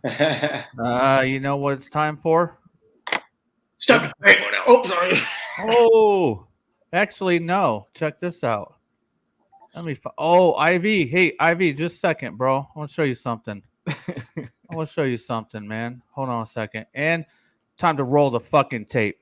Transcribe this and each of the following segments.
You know what it's time for? Stop. Oh, sorry. Oh, actually, no. Check this out. Let me. Oh, Ivy. Hey, Ivy, just a second, bro. I want to show you something. I want to show you something, man. Hold on a second. And time to roll the fucking tape.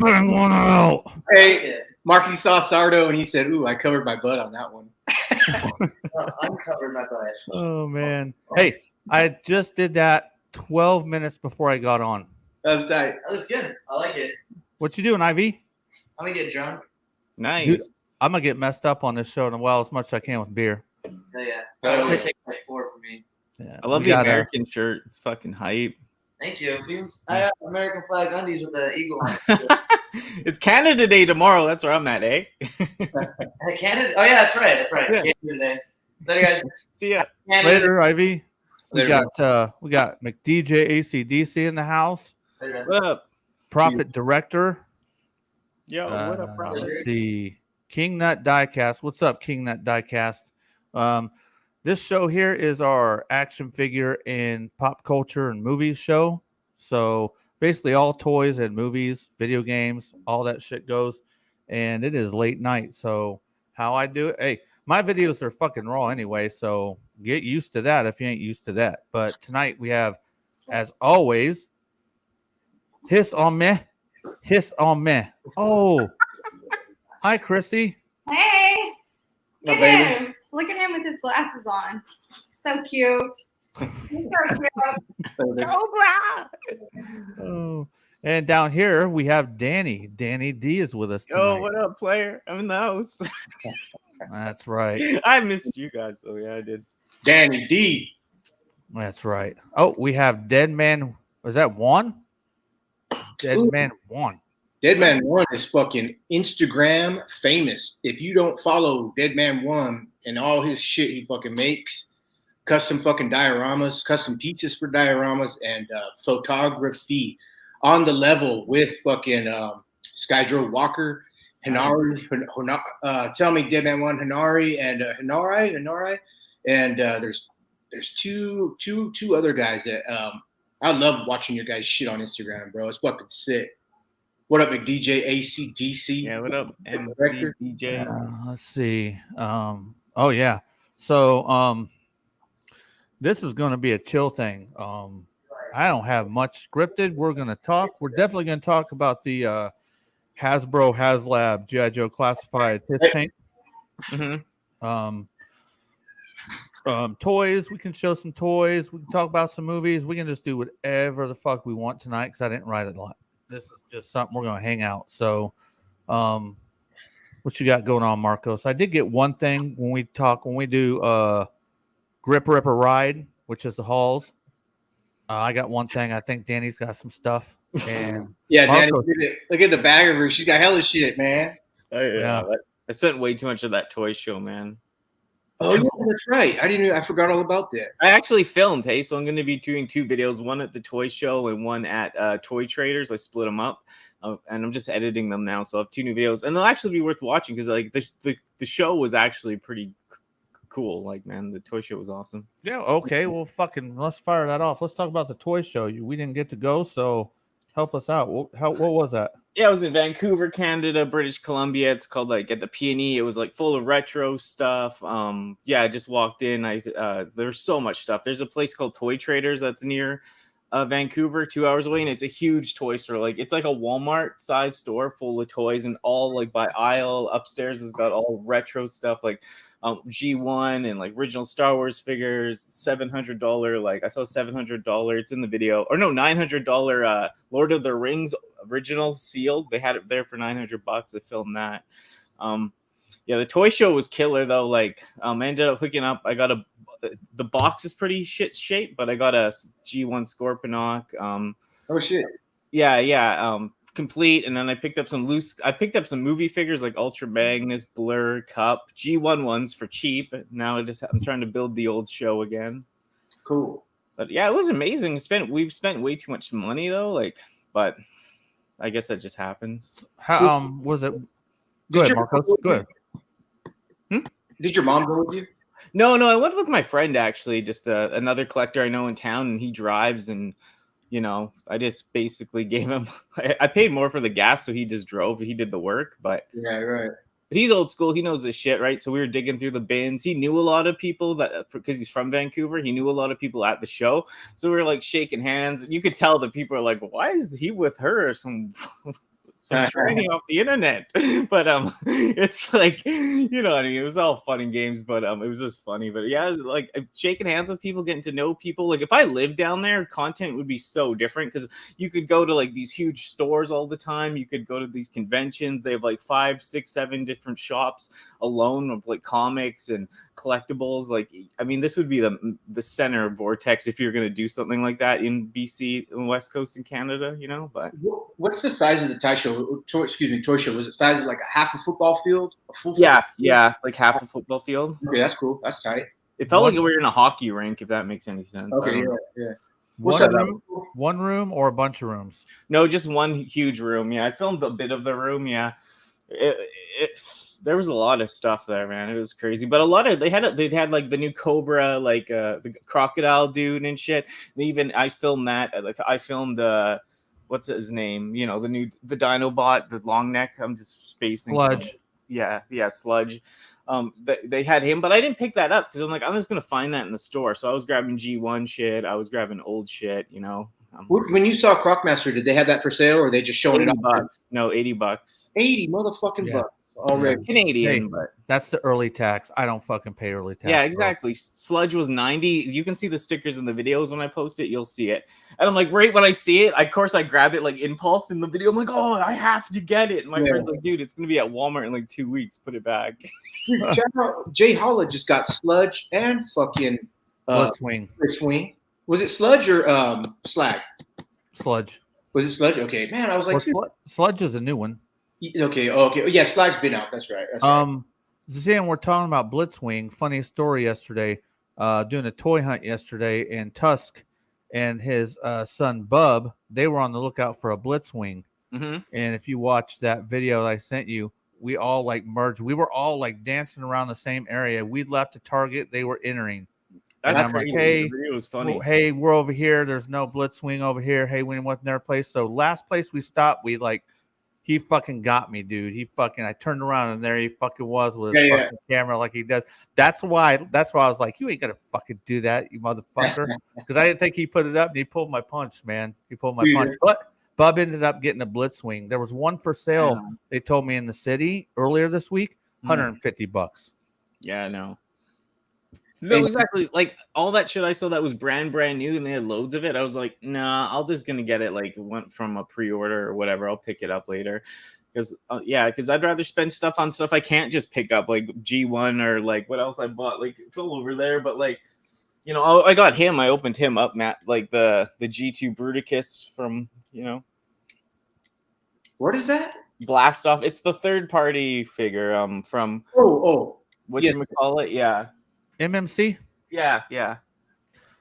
Bang one out. Hey, Marky saw Sardo and he said, "Ooh, I covered my butt on that one." Uncovered my butt. Oh man. Hey, I just did that 12 minutes before I got on. That was tight. That was good. I like it. What you doing, Ivy? I'm gonna get drunk. Nice. Dude, I'm gonna get messed up on this show in a while as much as I can with beer. Oh yeah. It only takes like 4 for me. Yeah, I love the American shirt. It's fucking hype. Thank you. I have American flag undies with the eagle on it. It's Canada Day tomorrow. That's where I'm at, eh? Canada? Oh yeah, that's right. That's right. Yeah. Canada Day. Later, guys. See ya. Canada. Later, Ivy. We Later. got McDJ ACDC in the house. Later. What up? Prophet Director. Yo, what up, bro? Let's see. King Nut Diecast. What's up, King Nut Diecast? This show here is our action figure and pop culture and movies show. So basically all toys and movies, video games, all that shit goes. And it is late night. So how I do it, hey, my videos are fucking raw anyway. So get used to that if you ain't used to that. But tonight we have, as always, Hiss on me. Oh, hi, Chrissy. Hey, No, look at baby. him. Look at him with his glasses on. So cute. He's so cute. Cobra. Oh, and down here we have Danny. Danny D is with us tonight. Yo, what up, player? I'm in the house. That's right. I missed you guys. So yeah, I did. Danny D. That's right. Oh, we have Dead Man. Was that one? Dead Man 1. Deadman 1 is fucking Instagram famous. If you don't follow Deadman 1 and all his shit he fucking makes, custom fucking dioramas, custom pieces for dioramas, and photography on the level with fucking Skydro Walker, Hinari, tell me Deadman 1, Hinari, and Hinari, and there's two other guys that I love watching your guys' shit on Instagram, bro. It's fucking sick. What up, McDJ ACDC? Yeah, what up, Director? DJ? Let's see. Oh yeah. So this is going to be a chill thing. I don't have much scripted. We're going to talk. We're definitely going to talk about the Hasbro Haslab G.I. Joe classified Hisstank. Mm-hmm. Toys. We can show some toys. We can talk about some movies. We can just do whatever the fuck we want tonight because I didn't write it a lot. This is just something we're going to hang out. So, what you got going on, Marcos? I did get one thing when we do Grip Ripper Ride, which is the halls. I got one thing. I think Danny's got some stuff. And Yeah, Danny, Marcos, look at the bag of her. She's got hella shit, man. Yeah. I spent way too much of that toy show, man. Oh, yeah, that's right. I forgot all about that. I actually filmed, hey, so I'm going to be doing 2 videos, one at the toy show and one at Toy Traders. I split them up, and I'm just editing them now, so I have 2 new videos, and they'll actually be worth watching because like the show was actually pretty cool. Like, man, the toy show was awesome. yeah, okay. Well, fucking let's fire that off. Let's talk about the toy show. We didn't get to go, so help us out. What was that? Yeah, it was in Vancouver, Canada, British Columbia. It's called like at the P&E. It was like full of retro stuff. Yeah, I just walked in. There's so much stuff. There's a place called Toy Traders that's near Vancouver, 2 hours away, and it's a huge toy store. Like it's like a Walmart size store full of toys, and all like by aisle. Upstairs has got all retro stuff like G1 and like original Star Wars figures. $700. Like I saw $700. It's in the video, or no, $900. Lord of the Rings original sealed. They had it there for $900. I filmed that. Yeah, the toy show was killer though. Like I ended up hooking up. I got the box is pretty shit shape, but I got a G1 Scorponok. Oh shit. Yeah. Complete, and then I picked up some movie figures like Ultra Magnus, Blur, Cup, G1 ones for cheap. Now I'm trying to build the old show again. Cool. But yeah, it was amazing. We've spent way too much money though, but I guess that just happens. How was it? Go ahead, Marcos. Go ahead. Did your mom go with you? No, I went with my friend actually, just another collector I know in town, and he drives, and I just basically gave him. I paid more for the gas, so he just drove. He did the work, but yeah, right. But he's old school. He knows this shit, right? So we were digging through the bins. He knew a lot of people because he's from Vancouver. He knew a lot of people at the show. So we were like shaking hands. You could tell that people are like, "Why is he with her?" Or some tranny off the internet. But it's like, what I mean. It was all fun and games, but it was just funny. But yeah, like shaking hands with people, getting to know people. Like if I lived down there, content would be so different because you could go to like these huge stores all the time. You could go to these conventions. They have like 5, 6, 7 different shops alone of like comics and collectibles. Like, I mean, this would be the center of Vortex if you're going to do something like that in BC, in the West Coast in Canada, But what's the size of the toy show? Toy show. Was it size of like a half a football field? Yeah, like half a football field. Okay, that's cool. That's tight. It felt like we were in a hockey rink, if that makes any sense. Okay, yeah. One room or a bunch of rooms? No, just one huge room. Yeah, I filmed a bit of the room. Yeah, there was a lot of stuff there, man. It was crazy, but they had like the new Cobra, like the crocodile dude and shit. I filmed that. I filmed what's his name? The Dinobot, the long neck. I'm just spacing. Sludge. Yeah, Sludge. They had him, but I didn't pick that up because I'm like, I'm just gonna find that in the store. So I was grabbing G1 shit. I was grabbing old shit. When you saw Crocmaster, did they have that for sale, or are they just showing it $80? No, $80. 80 motherfucking bucks already. Canadian, but that's the early tax. I don't fucking pay early tax. Yeah, exactly. Bro. Sludge was 90. You can see the stickers in the videos when I post it. You'll see it. And I'm like, right when I see it, of course I grab it like impulse in the video. I'm like, oh, I have to get it. And my friend's like, dude, it's gonna be at Walmart in like 2 weeks. Put it back. Jay Holla just got Sludge and fucking Blitzwing. Was it Sludge or Slag? Sludge. Was it Sludge? Okay, man. I was like, Sludge is a new one. Okay. Yeah, Slag's been out. That's right. Zan, we're talking about Blitzwing. Funny story yesterday. Doing a toy hunt yesterday, and Tusk and his son Bub, they were on the lookout for a Blitzwing. Mm-hmm. And if you watch that video that I sent you, we all like merged. We were all like dancing around the same area. We left a target. They were entering. That's crazy. Like, hey, the video was funny. Well, hey, we're over here. There's no Blitzwing over here. Hey, we went in their place. So last place we stopped, he fucking got me, dude. I turned around and there he fucking was with his fucking camera like he does. That's why I was like, you ain't gonna fucking do that, you motherfucker. Because I didn't think he put it up and he pulled my punch, man. He pulled my punch. But Bub ended up getting a Blitzwing. There was one for sale, they told me in the city earlier this week, $150. Yeah, I know. No, exactly. Like all that shit I saw that was brand new and they had loads of it. I was like, nah, I'll just gonna get it like went from a pre-order or whatever. I'll pick it up later. Because I'd rather spend stuff on stuff I can't just pick up, like G1 or like what else I bought. Like it's all over there, but like, I got him. I opened him up, Matt, like the G2 Bruticus from, What is that? Blast Off. It's the third party figure from whatchamacallit? Yeah. MMC? Yeah.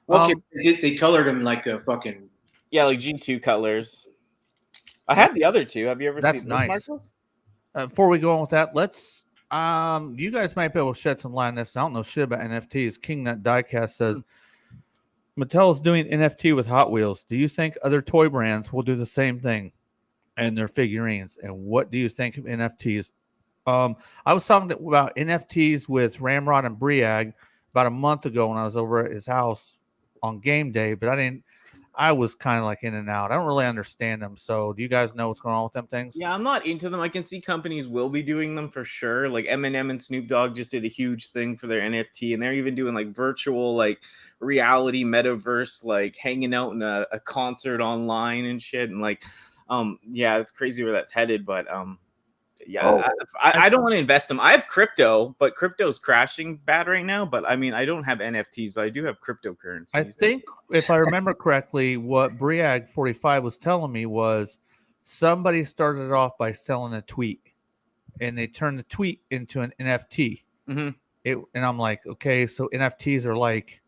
Okay, they colored him like a fucking... Yeah, like G2 colors. I have the other two. Have you ever seen nice. Those, Marcos? Before we go on with that, let's... you guys might be able to shed some light on this. I don't know shit about NFTs. King Nut Diecast says, Mattel is doing NFT with Hot Wheels. Do you think other toy brands will do the same thing and their figurines? And what do you think of NFTs? I was talking about NFTs with Ramrod and Briag about a month ago when I was over at his house on game day, but I was kind of like in and out. I don't really understand them. So do you guys know what's going on with them things? Yeah, I'm not into them. I can see companies will be doing them for sure. Like Eminem and Snoop Dogg just did a huge thing for their NFT, and they're even doing like virtual, like reality metaverse, like hanging out in a concert online and shit. And like, yeah, it's crazy where that's headed, but Yeah, I don't want to invest them. I have crypto, but crypto's crashing bad right now. But I mean, I don't have NFTs, but I do have cryptocurrencies. I think if I remember correctly, what Briag45 was telling me was somebody started off by selling a tweet, and they turned the tweet into an NFT. Mm-hmm. And I'm like, okay, so NFTs are like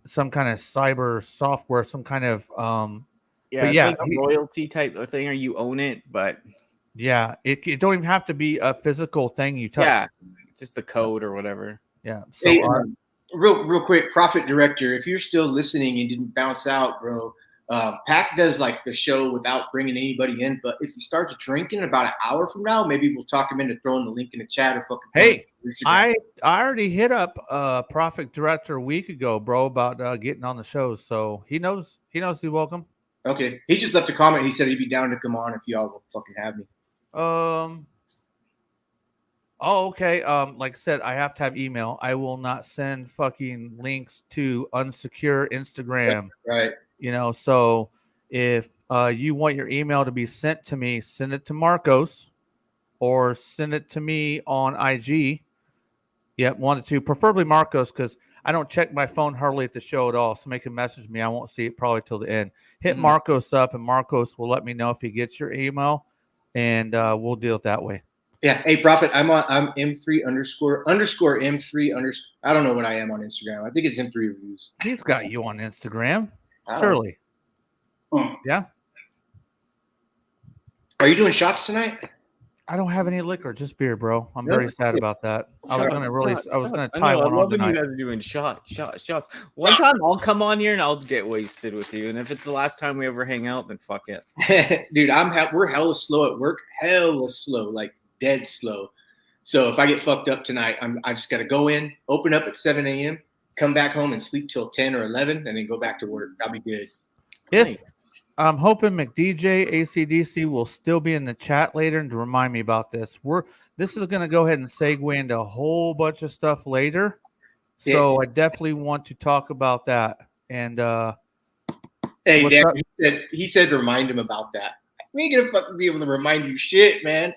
some kind of cyber software, some kind of yeah, it's like a royalty type of thing, or you own it, but yeah, it don't even have to be a physical thing you touch. Yeah, it's just the code or whatever. Yeah. So hey, real quick, Profit Director, if you're still listening and didn't bounce out, bro, Pac does like the show without bringing anybody in. But if he starts drinking about an hour from now, maybe we'll talk him into throwing the link in the chat or fucking. Hey, I already hit up Profit Director a week ago, bro, about getting on the show. So he knows he's welcome. Okay, he just left a comment. He said he'd be down to come on if y'all will fucking have me. Oh, okay. Like I said, I have to have email. I will not send fucking links to unsecure Instagram. Right. You know, so if you want your email to be sent to me, send it to Marcos or send it to me on IG. Yep, 1 to 2, preferably Marcos, because I don't check my phone hardly at the show at all. So make a message me. I won't see it probably till the end. Hit Marcos up, and Marcos will let me know if he gets your email, and we'll deal it that way. Yeah. Hey, Prophet, I'm M3 underscore M3 I don't know what I am on Instagram. I think it's M3 Reviews. He's got you on Instagram, surely. Yeah. Are you doing shots tonight? I don't have any liquor, just beer, bro. I'm very sad about that. I was gonna tie one on tonight. You guys are doing shots. One time I'll come on here and I'll get wasted with you. And if it's the last time we ever hang out, then fuck it. Dude, we're hella slow at work. Hella slow, like dead slow. So if I get fucked up tonight, I just gotta go in, open up at 7 a.m., come back home and sleep till 10 or 11, and then go back to work. I'll be good. I'm hoping McDJ ACDC will still be in the chat later and to remind me about this. This is going to go ahead and segue into a whole bunch of stuff later. So I definitely want to talk about that. And hey, Dan, he said remind him about that. We ain't gonna fucking be able to remind you shit, man.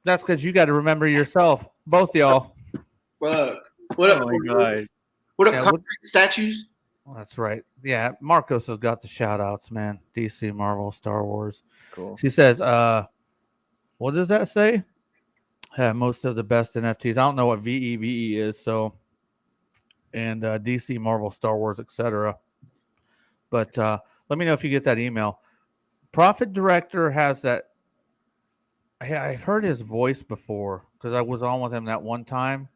That's because you got to remember yourself, both y'all. Fuck. What up? Oh my God. What up, concrete statues? Well, that's right. Yeah, Marcos has got the shout outs, man. DC, Marvel, Star Wars. Cool. She says, what does that say? Most of the best NFTs. I don't know what VEVE is, so and DC, Marvel, Star Wars, etc. But let me know if you get that email. Profit Director has that. I've heard his voice before because I was on with him that one time.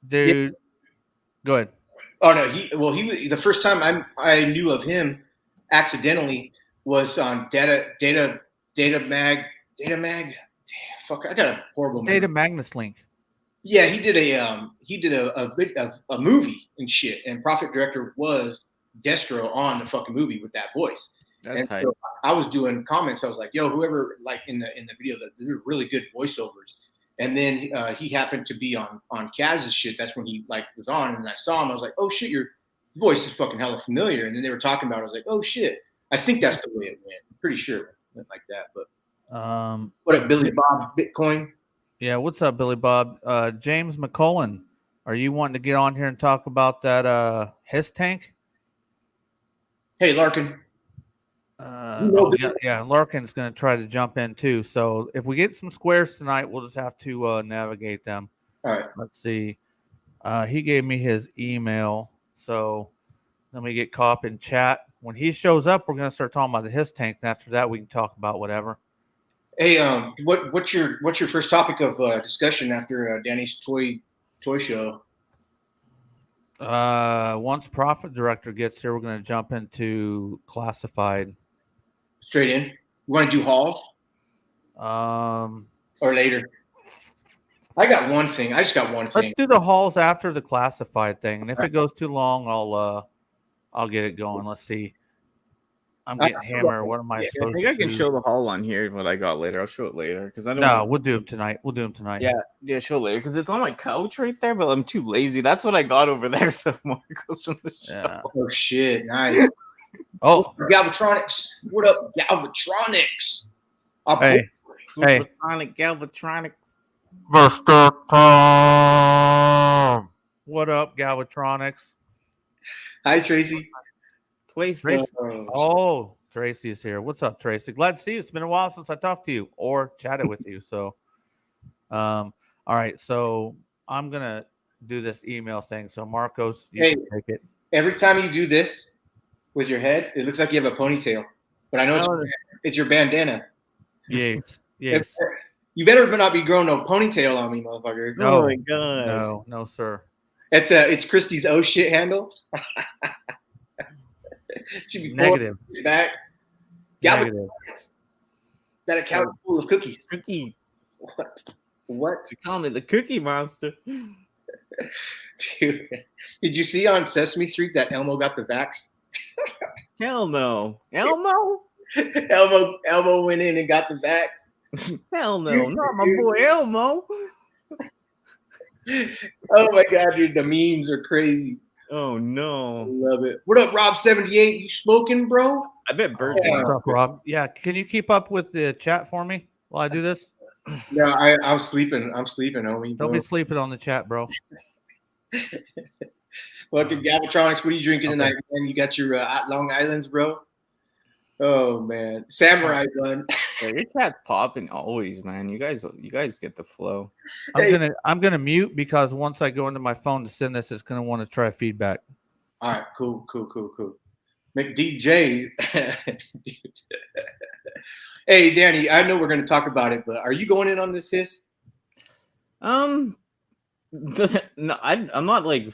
Dude, go ahead. Oh no, he the first time I knew of him accidentally was on Data Mag. Fuck, I got a horrible memory. Data Magnus Link. Yeah, he did a movie and shit, and Profit Director was Destro on the fucking movie with that voice. That's so I was doing comments. I was like, "Yo, whoever like in the video that they're really good voiceovers." And then he happened to be on Kaz's shit. That's when he like was on, and I saw him. I was like, "Oh shit, your voice is fucking hella familiar." And then they were talking about it. I was like, "Oh shit, I think that's the way it went." I'm pretty sure it went like that. But what up, Billy Bob Bitcoin? Yeah, what's up, Billy Bob? James McCullen, are you wanting to get on here and talk about that Hisstank? Hey, Larkin. Yeah, Larkin's going to try to jump in too. So if we get some squares tonight, we'll just have to navigate them. All right. Let's see. He gave me his email, so let me get caught up in chat. When he shows up, we're going to start talking about the Hisstank, and after that, we can talk about whatever. Hey, what's your first topic of discussion after Danny's toy show? Once Profit Director gets here, we're going to jump into classified. Straight in. You want to do hauls? Or later? I got one thing. I just got one thing. Let's do the hauls after the classified thing, and if it goes too long, I'll get it going. Let's see. I'm getting hammered. What am I supposed to do? I think I can show the haul on here what I got later. I'll show it later because I don't. No, we'll do them tonight. We'll do them tonight. Yeah, show it later because it's on my couch right there. But I'm too lazy. That's what I got over there. The Marcos from the show. Yeah. Oh shit! Nice. Oh, Galvatronics. What up, Galvatronics? Hey, Hey. Supersonic Galvatronics. Mr. Tom. What up, Galvatronics? Hi, Tracy. Tracy. Oh, Tracy's here. What's up, Tracy? Glad to see you. It's been a while since I talked to you or chatted with you. So, all right. So I'm gonna do this email thing. So Marcos, you can take it. Every time you do this with your head, it looks like you have a ponytail. But I know it's your bandana. Yes. You better not be growing no ponytail on me, motherfucker. No, oh my god. No, sir. It's Christy's oh shit handle. She'd be Negative. Back. Negative. That account full of cookies. Cookie. What? You call me the Cookie Monster. Dude, did you see on Sesame Street that Elmo got the vax? Hell no. Elmo? Elmo went in and got the vax. Hell no. Not my boy Elmo. Oh my god, dude, the memes are crazy. Oh I no. love it. What up, Rob78? You smoking, bro? I bet Bird. What's up, Rob? Yeah, can you keep up with the chat for me while I do this? No, I'm sleeping. I'm sleeping, homie. Don't be sleeping on the chat, bro. Fucking Galvatronics, what are you drinking tonight, man? You got your Long Islands, bro? Oh man, Samurai gun. Yeah, your chat's popping always, man. You guys get the flow. I'm gonna mute because once I go into my phone to send this, it's gonna want to try feedback. All right, cool. McDJ. Hey, Danny, I know we're going to talk about it, but are you going in on this hiss? No, I'm not like,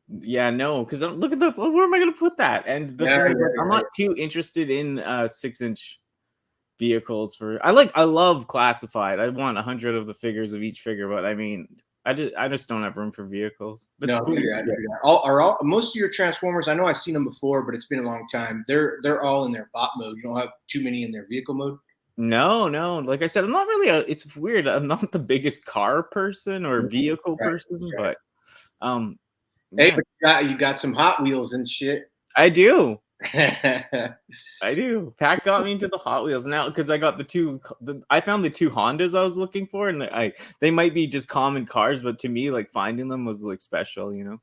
no, because look at where am I going to put that? And I'm not too interested in 6-inch vehicles I love classified. I want 100 of the figures of each figure, but I mean, I just don't have room for vehicles. But No, most of your Transformers, I know I've seen them before, but it's been a long time. They're all in their bot mode. You don't have too many in their vehicle mode. No. Like I said, I'm not really it's weird. I'm not the biggest car person or vehicle person, but hey, but you got some Hot Wheels and shit. I do. I do. Pat got me into the Hot Wheels now because I got I found the 2 Hondas I was looking for, and they might be just common cars, but to me, like finding them was like special, you know.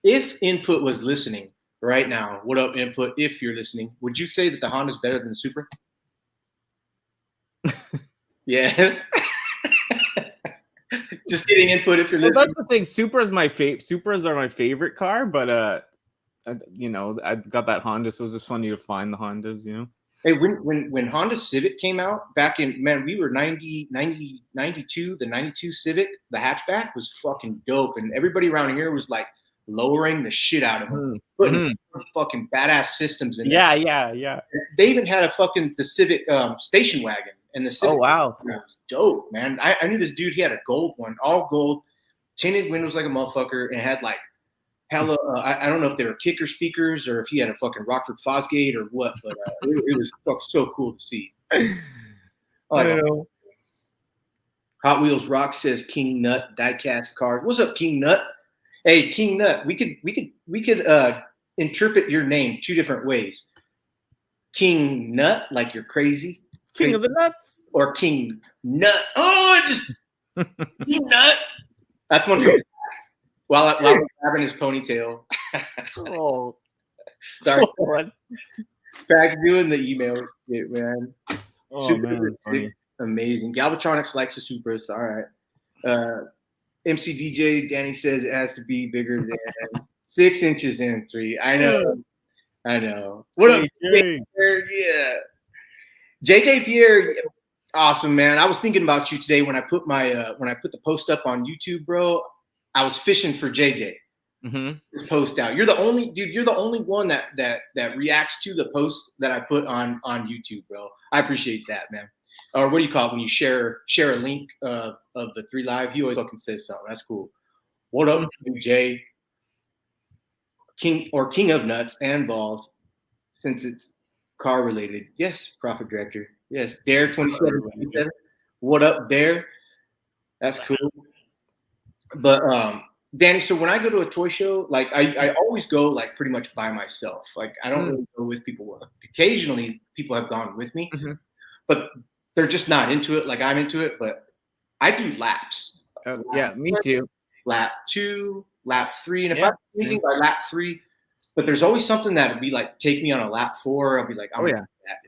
If Input was listening right now, what up, Input? If you're listening, would you say that the Honda's better than the Supra? Yes. Just kidding, Input. If you're listening, that's the thing. Supras are my favorite car, but you know, I got that Honda, so it was just funny to find the Hondas, you know. Hey, when Honda Civic came out back in, man, we were 92, the 92 Civic, the hatchback was fucking dope. And everybody around here was like lowering the shit out of them, putting fucking badass systems in there. Yeah. They even had the Civic station wagon. And the Civic wow. was dope, man. I knew this dude, he had a gold one, all gold, tinted windows like a motherfucker, and had like hella, I don't know if they were kicker speakers or if he had a fucking Rockford Fosgate or what, but it was so cool to see. I know. Hot Wheels Rock says King Nut diecast card. What's up, King Nut? Hey, King Nut, we could interpret your name 2 different ways. King Nut, like you're crazy. King of the Nuts. Or King Nut. Oh, King Nut. That's one for while I'm grabbing his ponytail. Oh, sorry. Back doing the email shit, man. Oh, Super man, amazing. Galvatronics likes the Supras. All right. MC DJ Danny says it has to be bigger than 6 inches and 3. I know. What up, JJ? Yeah. JJ Pierre, awesome, man. I was thinking about you today when I put the post up on YouTube, bro. I was fishing for JJ. This post out. You're the only one that reacts to the post that I put on YouTube, bro. I appreciate that, man. Or what do you call it when you share a link of the 3 Live? He always fucking says something. That's cool. What up, Jay? King of Nuts and Balls, since it's car related. Yes, Profit Director. Yes, Dare 27. What up, Dare? That's cool. But Danny, so when I go to a toy show, like I always go like pretty much by myself. Like I don't really go with people. Occasionally, people have gone with me, but they're just not into it like I'm into it. But I do laps. Yeah, me too. Lap 2, lap 3, and if I'm anything by lap 3, but there's always something that would be like take me on a lap 4. I'll be like, I'm gonna do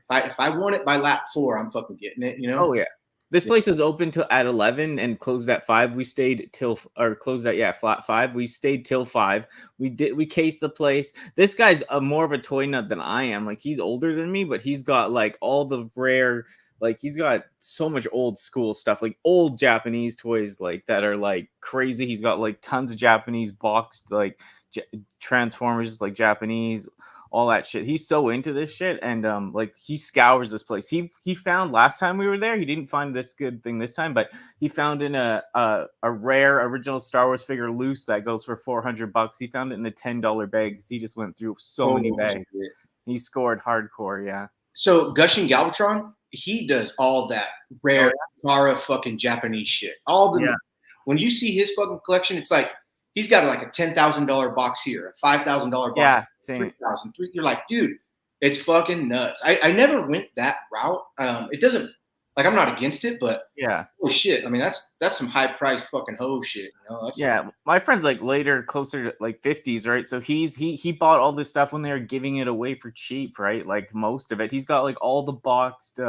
that. If I want it by lap 4, I'm fucking getting it. You know? Oh yeah. This place is open till at 11 and closed at 5. We stayed till closed at flat 5. We stayed till 5. We cased the place. This guy's more of a toy nut than I am. Like he's older than me, but he's got like all the rare, like he's got so much old school stuff, like old Japanese toys like that are like crazy. He's got like tons of Japanese boxed like Transformers, like Japanese, all that shit. He's so into this shit, and like he scours this place. He found last time we were there, he didn't find this good thing this time, but he found in a rare original Star Wars figure loose that goes for $400. He found it in a $10 bag because he just went through so many bags. Shit. He scored hardcore, yeah. So Gushing Galvatron, he does all that rare Kara fucking Japanese shit. All the when you see his fucking collection, it's like he's got like a $10,000 box here, a $5,000 box. Yeah, same. $3,000. You're like, dude, it's fucking nuts. I never went that route. It doesn't like I'm not against it, but holy shit. I mean, that's some high price fucking hoe shit. You know? That's my friend's like later, closer to like 50s, right? So he bought all this stuff when they were giving it away for cheap, right? Like most of it. He's got like all the boxed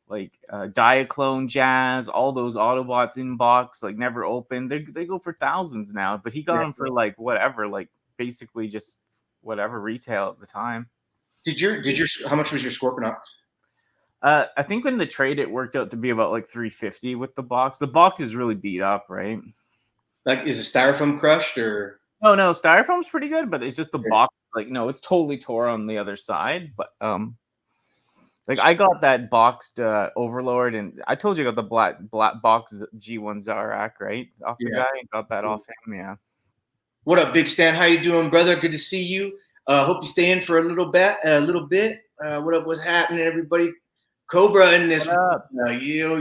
Diaclone Jazz, all those Autobots in box, like never opened. They go for thousands now, but he got them for like whatever, like basically just whatever retail at the time. How much was your Scorponok? I think when the trade it worked out to be about like $350 with the box. The box is really beat up, right? Like, is it styrofoam crushed or? No, styrofoam's pretty good, but it's just the box. Like, no, it's totally tore on the other side. But like I got that boxed Overlord, and I told you I got the black box G1 Zarak, right? Off the guy, and got that off him. Yeah. What up, Big Stan? How you doing, brother? Good to see you. Hope you stay in for a little bit. What up? What's happening, everybody? Cobra in this. What you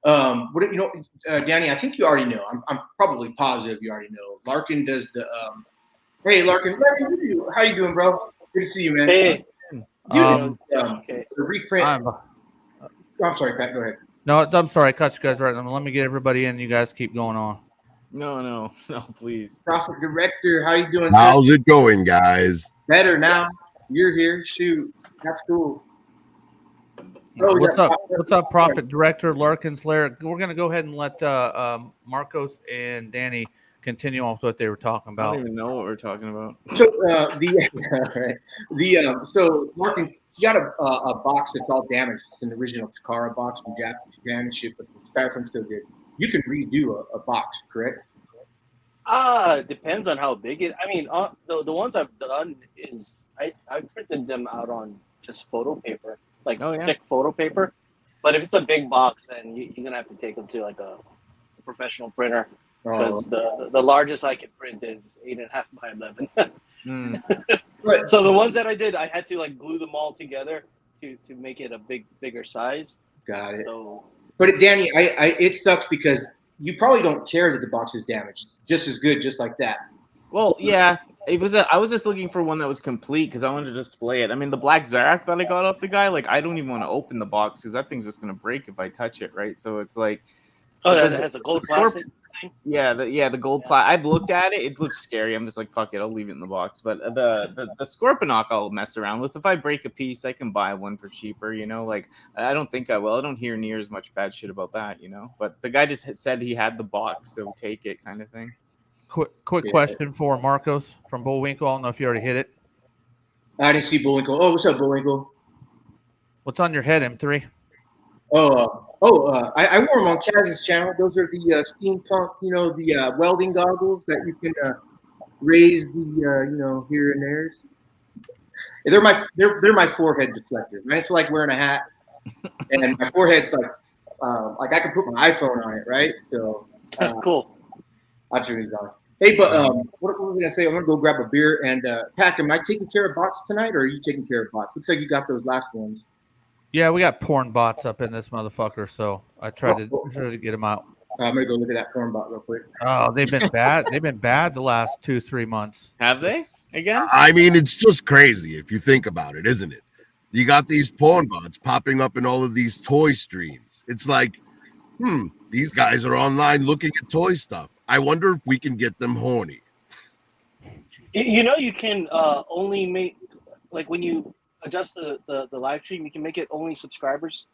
know, Danny? I think you already know. I'm probably positive you already know. Larkin does the. Hey, Larkin, how you doing, bro? Good to see you, man. Hey. The reprint. I'm sorry, Pat. Go ahead. No, I'm sorry. I cut you guys right now. Let me get everybody in. You guys keep going on. No, please. Prophet Director, how you doing? How's it going, guys? Better now. You're here. Shoot, that's cool. What's up? What's up, Prophet Director Larkin Slayer? We're gonna go ahead and let Marcos and Danny continue off what they were talking about. I don't even know what we're talking about. So so Larkin, you got a box that's all damaged. It's an original Takara box from Japan and shit, but the styrofoam's still good. You can redo a box, correct? Depends on how big it. I mean, the ones I've done is I printed them out on just photo paper, like thick photo paper. But if it's a big box, then you're gonna have to take them to like a professional printer, because the largest I can print is 8.5 by 11. Right. So the ones that I did, I had to like glue them all together to make it a bigger size. Got it. So, but Danny, it sucks because you probably don't care that the box is damaged. It's just as good, just like that. Well, yeah, it was. I was just looking for one that was complete because I wanted to display it. I mean, the black Zarak that I got off the guy, like I don't even want to open the box because that thing's just gonna break if I touch it, right? So it's like, that has a gold plastic. Yeah, the gold plastic. I've looked at it; it looks scary. I'm just like, fuck it, I'll leave it in the box. But the Scorponok I'll mess around with. If I break a piece, I can buy one for cheaper. You know, like I don't think I will. I don't hear near as much bad shit about that. You know, but the guy just said he had the box, so take it, kind of thing. Quick question for Marcos from Bullwinkle. I don't know if you already hit it. I didn't see Bullwinkle. Oh, what's up, Bullwinkle? What's on your head, M3? I wore them on Kaz's channel. Those are the steampunk, the welding goggles that you can raise the, here and there's. They're my forehead deflectors. I feel like wearing a hat, and my forehead's like I can put my iPhone on it, right? So cool. That's what he's on. Hey, but what was I gonna say? I'm gonna go grab a beer. And Pat, am I taking care of bots tonight, or are you taking care of bots? Looks like you got those last ones. Yeah, we got porn bots up in this motherfucker, so I tried to get them out. I'm gonna go look at that porn bot real quick. Oh, they've been bad. They've been bad the last 2-3 months. Have they again? I mean, it's just crazy if you think about it, isn't it? You got these porn bots popping up in all of these toy streams. It's like, these guys are online looking at toy stuff. I wonder if we can get them horny. You know, you can only make, like, when you adjust the live stream, you can make it only subscribers.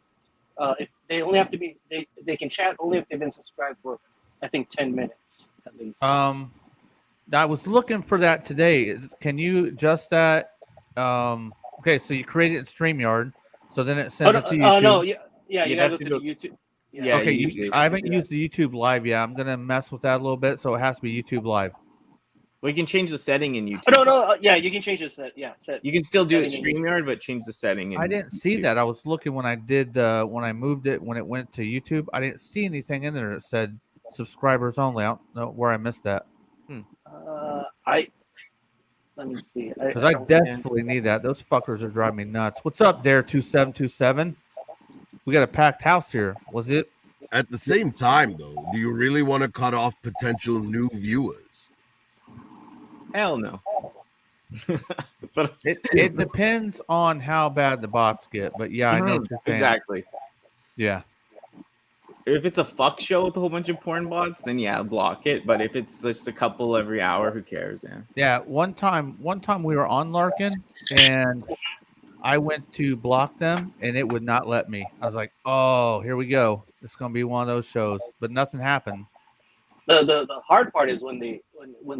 If they only have to be, they can chat only if they've been subscribed for, I think, 10 minutes at least. I was looking for that today. Can you adjust that? Okay, so you create it in StreamYard, so then it sends it to YouTube. Oh no, yeah, you gotta go to the YouTube. Yeah, okay, I haven't used the YouTube Live yet. I'm gonna mess with that a little bit, so it has to be YouTube Live. Well, you can change the setting in YouTube. No, yeah, you can change the set. Yeah, you can still do it StreamYard, but change the setting. I didn't see that. I was looking when I did when I moved it when it went to YouTube. I didn't see anything in there that said subscribers only. I don't know where I missed that. Let me see. Because I desperately need that. Those fuckers are driving me nuts. What's up, Dare 2727? We got a packed house here. Was it? At the same time, though, do you really want to cut off potential new viewers? Hell no. But it depends on how bad the bots get. But yeah, I know what you're saying. Exactly. Yeah. If it's a fuck show with a whole bunch of porn bots, then yeah, block it. But if it's just a couple every hour, who cares? Yeah. Yeah. One time we were on Larkin, and I went to block them, and it would not let me. I was like, "Oh, here we go. It's gonna be one of those shows." But nothing happened. The hard part is when they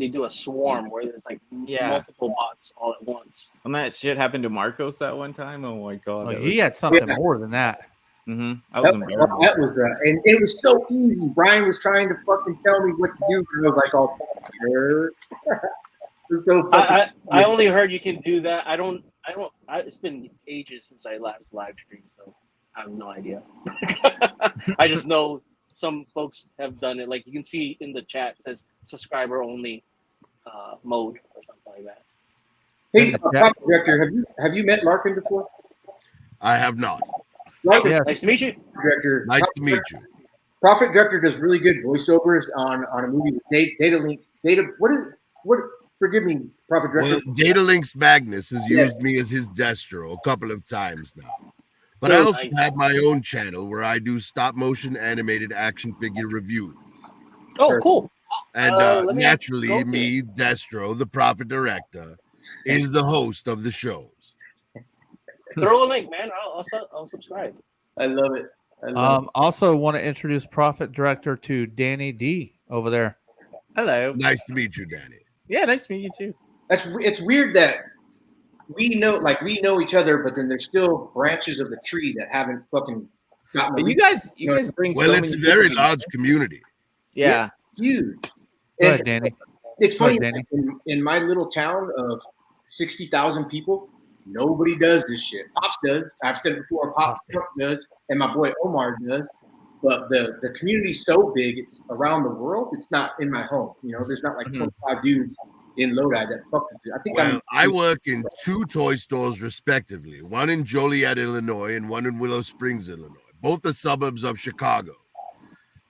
do a swarm where there's like multiple bots all at once. And that shit happened to Marcos that one time. Oh my god. Oh, he had something more than that. That was and it was so easy. Brian was trying to fucking tell me what to do, and I was like, "Oh, so I only heard you can do that. I don't. It's been ages since I last live streamed, so I have no idea. I just know some folks have done it. Like you can see in the chat, it says subscriber only mode or something like that. Hey, Director, have you met Larkin before? I have not. Larkin, nice to meet you. Director. Nice to meet you. Prophet Director does really good voiceovers on a movie with Data Link. Forgive me, Prophet Director. Well, Data Link's Magnus has used me as his Destro a couple of times now. But I also have my own channel where I do stop motion animated action figure reviews. Oh, cool. And naturally, me, Destro, the Prophet Director, is the host of the shows. Throw a link, man. I'll subscribe. I love it. Also want to introduce Prophet Director to Danny D over there. Hello. Nice to meet you, Danny. Yeah, nice to meet you too. It's weird that we know each other, but then there's still branches of the tree that haven't fucking gotten. But you guys bring. Well, it's a very large community. Yeah, huge. Go ahead, Danny. It's funny. In my little town of 60,000 people, nobody does this shit. Pops does. I've said before, Pops does, and my boy Omar does. But the community's so big, it's around the world. It's not in my home. You know, there's not like 25 dudes in Lodi that fucking. I think I work in 2 toy stores respectively, one in Joliet, Illinois, and one in Willow Springs, Illinois. Both the suburbs of Chicago.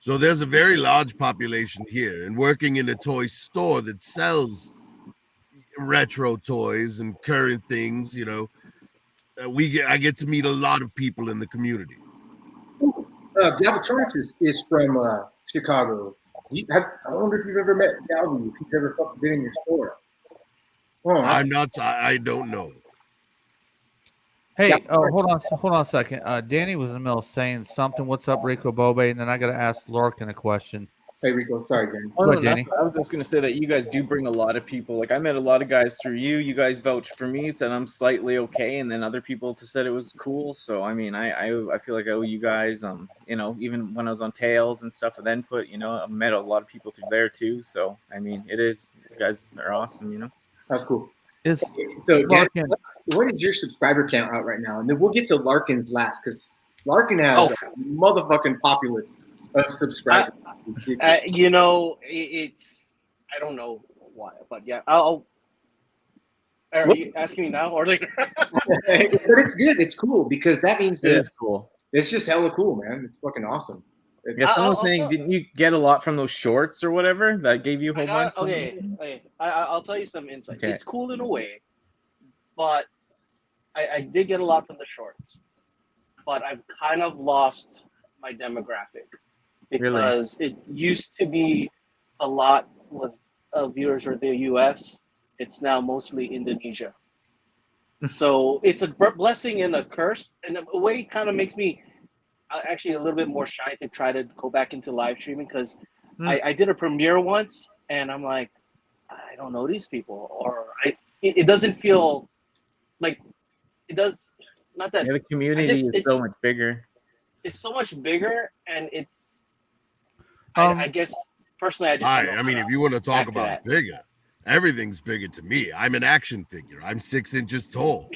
So there's a very large population here, and working in a toy store that sells retro toys and current things, you know, I get to meet a lot of people in the community. Galvatronics is from Chicago. I wonder if you've ever met Galvy, if he's ever fucking been in your store. Oh, I don't know. Hey, hold on a second. Danny was in the middle of saying something. What's up, Rico Bobe? And then I got to ask Larkin a question. Hey, Rico. Sorry, Danny. Go ahead, Danny. I was just going to say that you guys do bring a lot of people. Like, I met a lot of guys through you. You guys vouched for me, said I'm slightly okay. And then other people said it was cool. So, I mean, I feel like I owe you guys, you know, even when I was on Tails and stuff with Input, you know, I met a lot of people through there too. So, I mean, you guys are awesome, you know. That's cool. So, Larkin, what is your subscriber count out right now? And then we'll get to Larkin's last, because Larkin has a motherfucking populace of subscribers. You know, it's I don't know why, but yeah, are you asking me now or later? But it's good. It's cool because that means it is cool. It's just hella cool, man. It's fucking awesome. I was saying, didn't you get a lot from those shorts or whatever that gave you a whole bunch? Okay. I'll tell you some insight. Okay. It's cool in a way, but I did get a lot from the shorts, but I've kind of lost my demographic because it used to be a lot was viewers were the U.S. It's now mostly Indonesia. So it's a blessing and a curse. And in a way, it kind of makes me actually a little bit more shy to try to go back into live streaming because I did a premiere once and I'm like, I don't know these people, or it doesn't feel like it does. Not that the community is so much bigger. It's so much bigger, and it's. I guess personally, I mean, if you want to talk about bigger, everything's bigger to me. I'm an action figure. I'm 6 inches tall.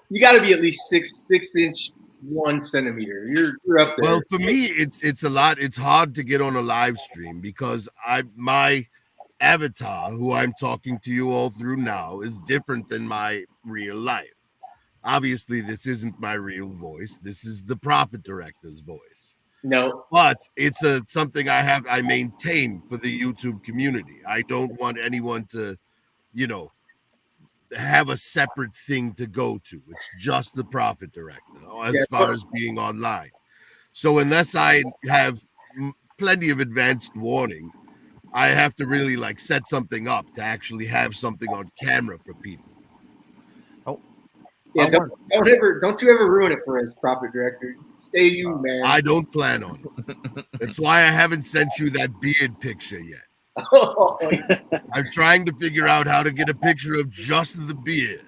You got to be at least 6 inch 1 centimeter. You're up there. Well, for me, it's a lot. It's hard to get on a live stream because my avatar, who I'm talking to you all through now, is different than my real life. Obviously, this isn't my real voice. This is the Prophet Director's voice. No, but it's something I maintain for the YouTube community. I don't want anyone to, have a separate thing to go to. It's just the Prophet Director as far as being online. So unless I have plenty of advanced warning, I have to really set something up to actually have something on camera for people. Oh, yeah! Don't you ever ruin it for us, Prophet Director. Stay you, man. I don't plan on it. That's why I haven't sent you that beard picture yet. I'm trying to figure out how to get a picture of just the beard.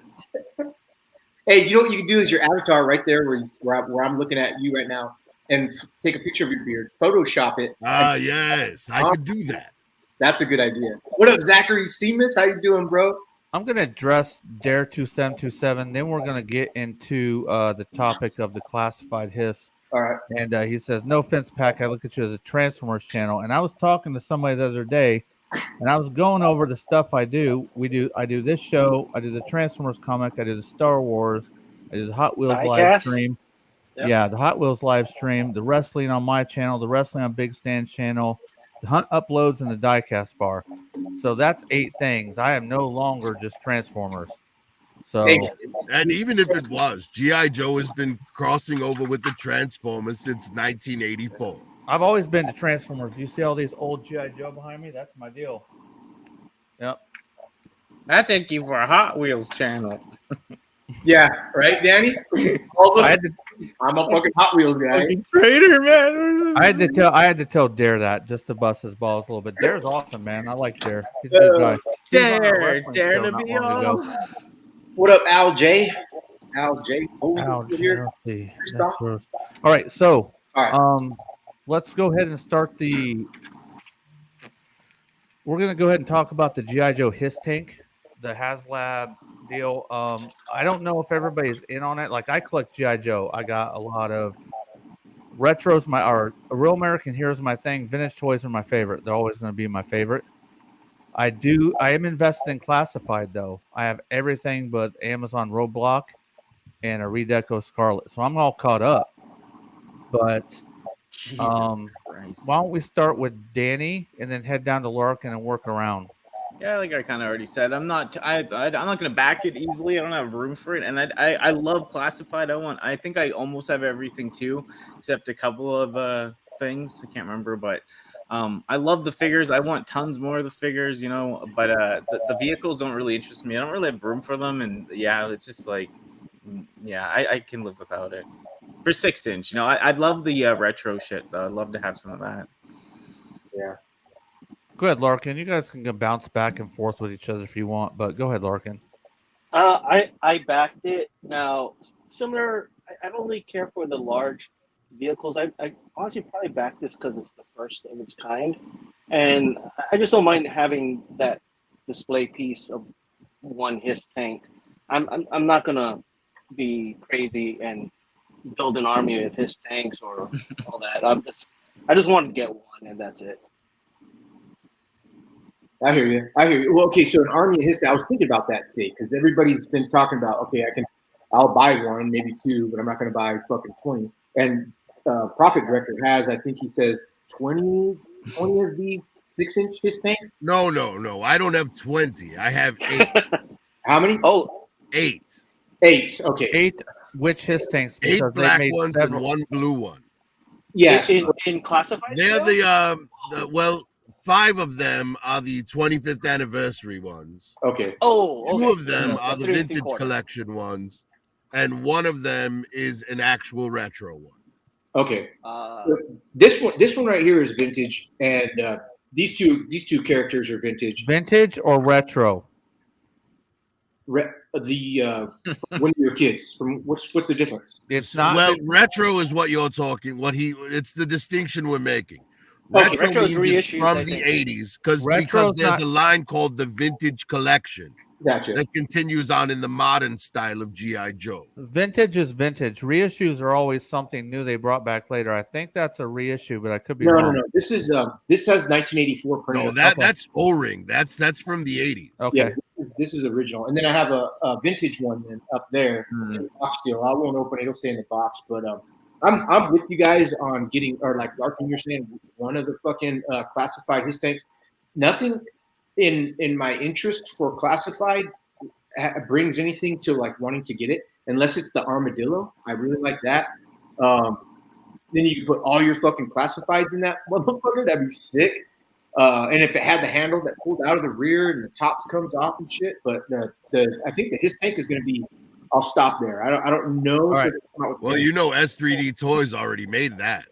Hey, you know what you can do is your avatar right there where I'm looking at you right now, and take a picture of your beard, Photoshop it. Yes, I could do that. That's a good idea. What up, Zachary Seamus? How you doing, bro? I'm going to address Dare2727. Then we're going to get into the topic of the classified hiss. All right. And he says, no offense, Pac. I look at you as a Transformers channel. And I was talking to somebody the other day, and I was going over the stuff I do. I do this show. I do the Transformers comic. I do the Star Wars. I do the Hot Wheels live stream. Yep. Yeah, the Hot Wheels live stream, the wrestling on my channel, the wrestling on Big Stan's channel, the Hunt uploads, and the Diecast bar. So that's 8 things. I am no longer just Transformers. So, and even if it was, G.I. Joe has been crossing over with the Transformers since 1984. I've always been to Transformers. You see all these old G.I. Joe behind me? That's my deal. Yep. I take you for a Hot Wheels channel. Yeah, right, Danny? I'm a fucking Hot Wheels guy. Fucking traitor, man. I had to tell Dare that just to bust his balls a little bit. Dare's awesome, man. I like Dare. He's a good guy. Dare to be on. What up, Al J? Al J. Al J. All right, so let's go ahead and start we're gonna go ahead and talk about the G.I. Joe Hisstank, the Haslab deal. I don't know if everybody's in on it. Like, I collect G.I. Joe. I got a lot of retros. A Real American Heroes my thing. Vintage toys are my favorite. They're always going to be my favorite. I am invested in classified though. I have everything but Amazon Roadblock and a Redeco Scarlet, so I'm all caught up. But why don't we start with Danny and then head down to Larkin and work around? Yeah, like I kind of already said, I'm not going to back it easily. I don't have room for it, and I love classified. I think I almost have everything too, except a couple of things I can't remember. But I love the figures. I want tons more of the figures, But the vehicles don't really interest me. I don't really have room for them, and yeah, it's just like, I can live without it. For 6 inch, I love the retro shit though. I'd love to have some of that. Yeah. Go ahead, Larkin. You guys can go bounce back and forth with each other if you want, but go ahead, Larkin. I backed it. Now, similar, I don't really care for the large vehicles. I honestly probably backed this because it's the first of its kind. And I just don't mind having that display piece of one Hisstank. I'm not going to be crazy and build an army of Hisstanks or all that. I just want to get one, and that's it. I hear you. Well, okay, so an army of Hisstank, I was thinking about that today because everybody's been talking about, okay, I'll buy one, maybe 2, but I'm not going to buy fucking 20. And Prophet Director has, I think he says 20 of these 6-inch Hisstanks. No. I don't have 20. I have 8. How many? Oh, 8. 8. Okay. 8 which his tanks? 8 Because they black made ones several. and 1 blue one. Yes. In classified. They're still? well, 5 of them are the 25th anniversary ones. Okay. Oh, 2 okay. of them are the 3 and vintage 3/4. collection ones, and 1 of them is an actual retro one. Okay. This one right here is vintage, and these two characters are vintage. Vintage or retro? When you're kids, from what's the difference? It's not. Well, retro is what you're talking. It's the distinction we're making. Okay. Retro is means it's reissues, from I the think. 80s because Retro's there's not- a line called the vintage collection Gotcha. that continues on in the modern style of G.I. Joe. Vintage is vintage. Reissues are always something new they brought back later. I think that's a reissue, but I could be No. wrong. This is this has 1984 printed. No, up. that's O-ring. That's from the 80s. Okay. Yeah, this is original, and then I have a vintage one then up there in the box deal. I won't open it; it'll stay in the box. But I'm with you guys on getting, or like Larkin, you're saying one of the fucking classified Hisstanks. Nothing in my interest for classified brings anything to like wanting to get it, unless it's the armadillo. I really like that. Then you can put all your fucking classifieds in that motherfucker. That'd be sick. And if it had the handle that pulled out of the rear and the tops comes off and shit, but I think the Hisstank is going to be. I'll stop there. I don't know. Right. Well, you know, S3D Toys already made that.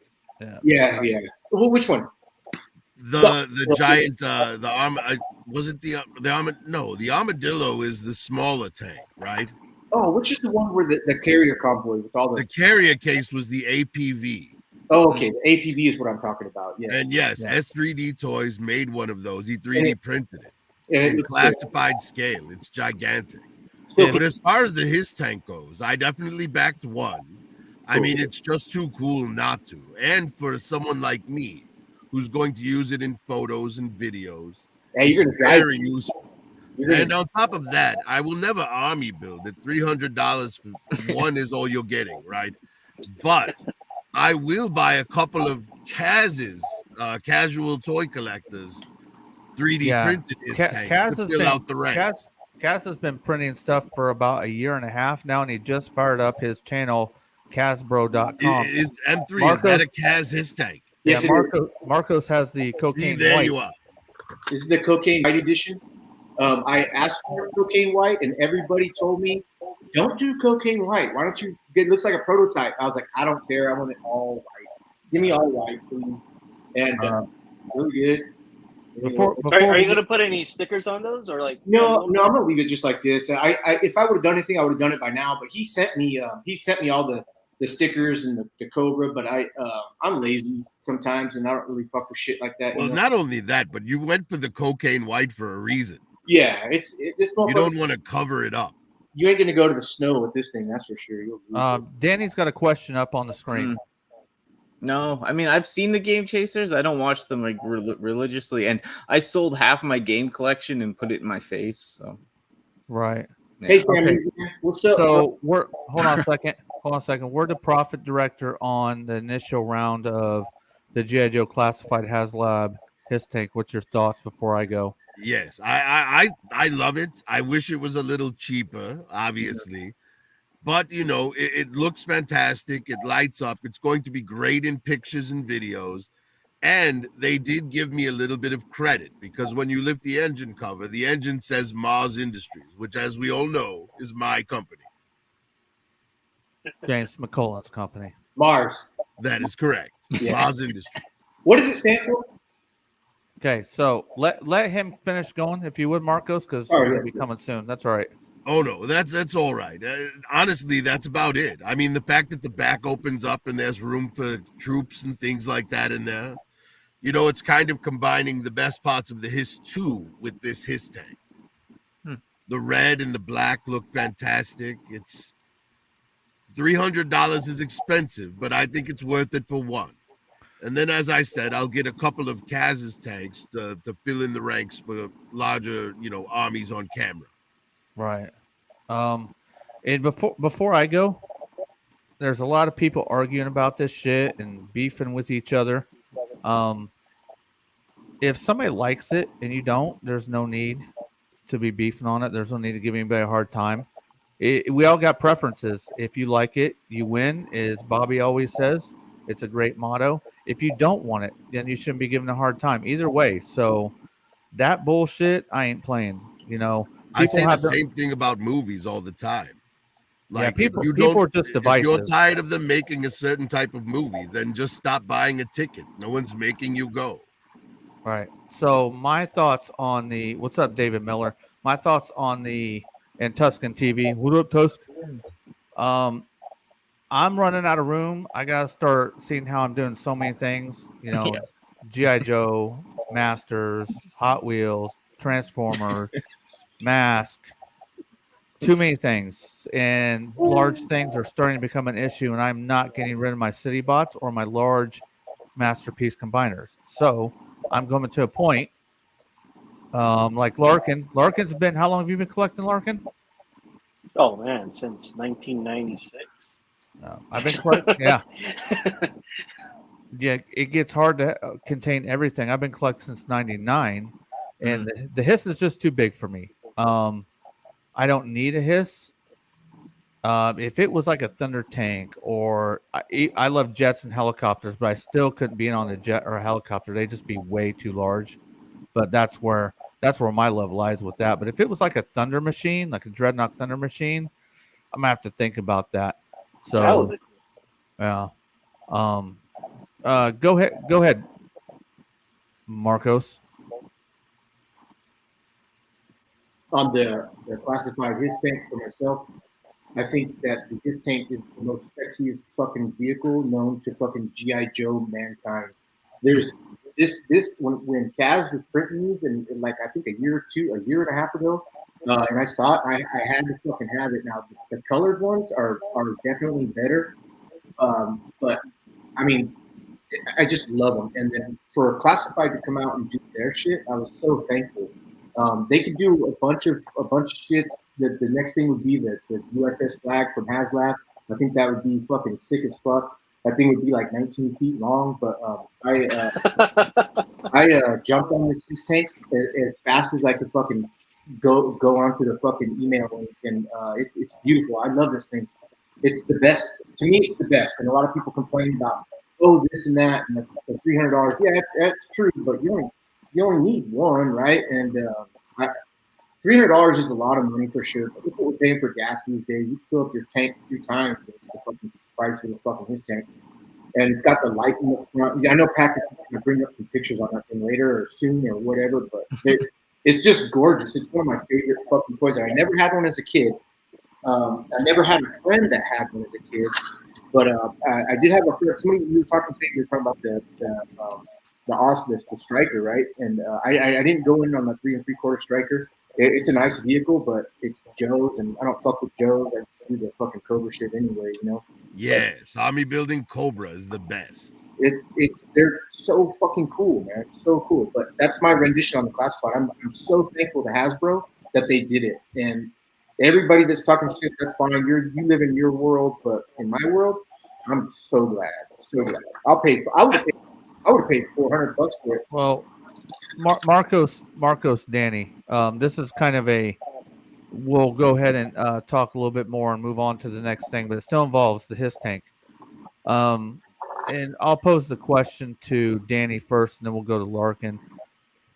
Yeah. Well, which one? The giant the arm wasn't the armadillo is the smaller tank, right? Oh, which is the one where the carrier convoy with all The carrier case was the APV. Oh, okay. The APV is what I'm talking about. Yeah. And yes, Yeah. S3D Toys made one of those. He 3D printed it And in looks classified scale. It's gigantic. So, But as far as the Hisstank goes, I definitely backed 1. I mean, it's just too cool not to. And for someone like me, who's going to use it in photos and videos, hey, you're going to drive. very useful. And on top of that, I will never army build it. $300 for 1 is all you're getting, right? But I will buy a couple of Kaz's casual toy collectors 3D printed Hisstank to fill out the ranks. Kaz has been printing stuff for about a year and a half now, and he just fired up his channel, Kazbro.com. Is M3, is that a Kaz Hisstank? Yeah, Yes, Marcos has the cocaine See, there white. you are. This is the cocaine white edition. I asked for cocaine white, and everybody told me, "Don't do cocaine white. Why don't you? It looks like a prototype." I was like, "I don't care. I want it all white. Give me all white, please." And really good. Are you going to put any stickers on those, or like? No, I'm gonna leave it just like this. If I would have done anything, I would have done it by now. But he sent me all the stickers and the Cobra. But I'm lazy sometimes, and I don't really fuck with shit like that. Well, not only that, but you went for the cocaine white for a reason. Yeah, this. You don't want to cover it up. You ain't gonna go to the snow with this thing, that's for sure. Danny's got a question up on the screen. No, I mean, I've seen the Game Chasers. I don't watch them like religiously, and I sold half my game collection and put it in my face. So, right. Yeah. Hey, Sam, what's up? So hold on a second. We're the profit director on the initial round of the G.I. Joe Classified Haslab Hisstank. What's your thoughts before I go? Yes, I love it. I wish it was a little cheaper, obviously. But, you know, it looks fantastic. It lights up. It's going to be great in pictures and videos. And they did give me a little bit of credit because when you lift the engine cover, the engine says Mars Industries, which, as we all know, is my company. James McCullen's company. Mars. That is correct. Yeah. Mars Industries. What does it stand for? Okay, so let him finish going, if you would, Marcos, because we're going to be coming soon. That's all right. Oh, no, that's all right. Honestly, that's about it. I mean, the fact that the back opens up and there's room for troops and things like that in there, you know, it's kind of combining the best parts of the His 2 with this Hisstank. The red and the black look fantastic. It's $300 is expensive, but I think it's worth it for 1. And then, as I said, I'll get a couple of Kaz's tanks to fill in the ranks for larger, you know, armies on camera. Right. And before I go, there's a lot of people arguing about this shit and beefing with each other. If somebody likes it and you don't, there's no need to be beefing on it. There's no need to give anybody a hard time. we all got preferences. If you like it, you win, as Bobby always says. It's a great motto. If you don't want it, then you shouldn't be given a hard time. Either way. So that bullshit, I ain't playing. You know, I say the same thing about movies all the time. Like, people are just if divisive. you're tired of them making a certain type of movie, then just stop buying a ticket. No one's making you go. Right. So my thoughts on the what's up, David Miller? My thoughts on the and Tuscan TV. What up, Tusk? I'm running out of room. I gotta start seeing how I'm doing so many things. You know, G.I. Joe, Masters, Hot Wheels, Transformers, Mask. Too many things, and large things are starting to become an issue, and I'm not getting rid of my city bots or my large masterpiece combiners. So I'm coming to a point like Larkin. Larkin's been, how long have you been collecting, Larkin? Oh man, since 1996. I've been collecting, yeah. Yeah, it gets hard to contain everything. I've been collecting since 99, and the hiss is just too big for me. I don't need a hiss. If it was like a Thunder Tank, or I love jets and helicopters, but I still couldn't be in on a jet or a helicopter. They'd just be way too large. But that's where my love lies with that. But if it was like a Thunder machine, like a Dreadnought Thunder machine, I'm gonna have to think about that. So, yeah. Go ahead, Marcos. On the classified Hisstank for myself, I think that the Hisstank is the most sexiest fucking vehicle known to fucking G.I. Joe mankind. There's this when Kaz was printing these, and like I think a year and a half ago, and I saw it, I had to fucking have it. Now the colored ones are definitely better, but I mean, I just love them. And then for Classified to come out and do their shit, I was so thankful. They could do a bunch of shit. The next thing would be the USS Flag from Haslab. I think that would be fucking sick as fuck. That thing would be like 19 feet long. But I jumped on this tank as fast as I could fucking go onto the fucking email link, and it's beautiful. I love this thing. It's the best. To me, it's the best. And a lot of people complain about, oh, this and that, and the $300. Yeah, that's true, but you only need one, right? And $300 is a lot of money for sure. But people are paying for gas these days. You fill up your tank 3 times. It's the fucking price of the fucking Hisstank. And it's got the light in the front. Yeah, I know Pat is going to bring up some pictures on that thing later or soon or whatever, but it's just gorgeous. It's one of my favorite fucking toys. I never had one as a kid. I never had a friend that had one as a kid, but I did have a friend. Somebody you were talking today. You were talking about the Osmos, the Striker, right? And I didn't go in on the 3 3/4 Striker. It's a nice vehicle, but it's Joe's, and I don't fuck with Joe's. I just do the fucking Cobra shit anyway, you know. Yes, army building Cobra is the best. They're so fucking cool, man. So cool. But that's my rendition on the Classified. I'm so thankful to Hasbro that they did it. And everybody that's talking shit, that's fine. You live in your world, but in my world, I'm so glad. So glad. I would have paid $400 for it. Well, Marcos, Danny. This is kind of we'll go ahead and talk a little bit more and move on to the next thing, but it still involves the Hisstank. And I'll pose the question to Danny first, and then we'll go to Larkin.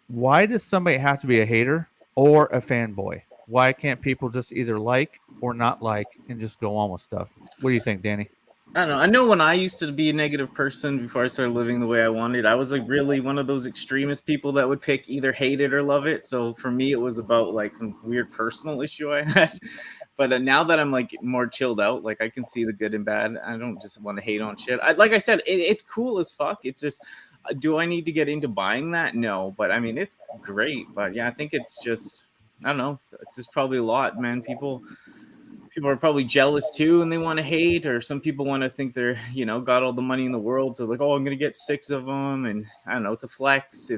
Why does somebody have to be a hater or a fanboy? Why can't people just either like or not like and just go on with stuff? What do you think, Danny? I don't know. I know when I used to be a negative person before I started living the way I wanted, I was like really one of those extremist people that would pick either hate it or love it. So for me, it was about like some weird personal issue I had. But now that I'm like more chilled out, like I can see the good and bad. I don't just want to hate on shit. Like I said, it's cool as fuck. It's just, do I need to get into buying that? No, but I mean, it's great. But yeah, I think it's just, I don't know. It's just probably a lot, man. People are probably jealous too, and they want to hate, or some people want to think they're, got all the money in the world. So like, oh, I'm going to get 6 of them. And I don't know, it's a flex.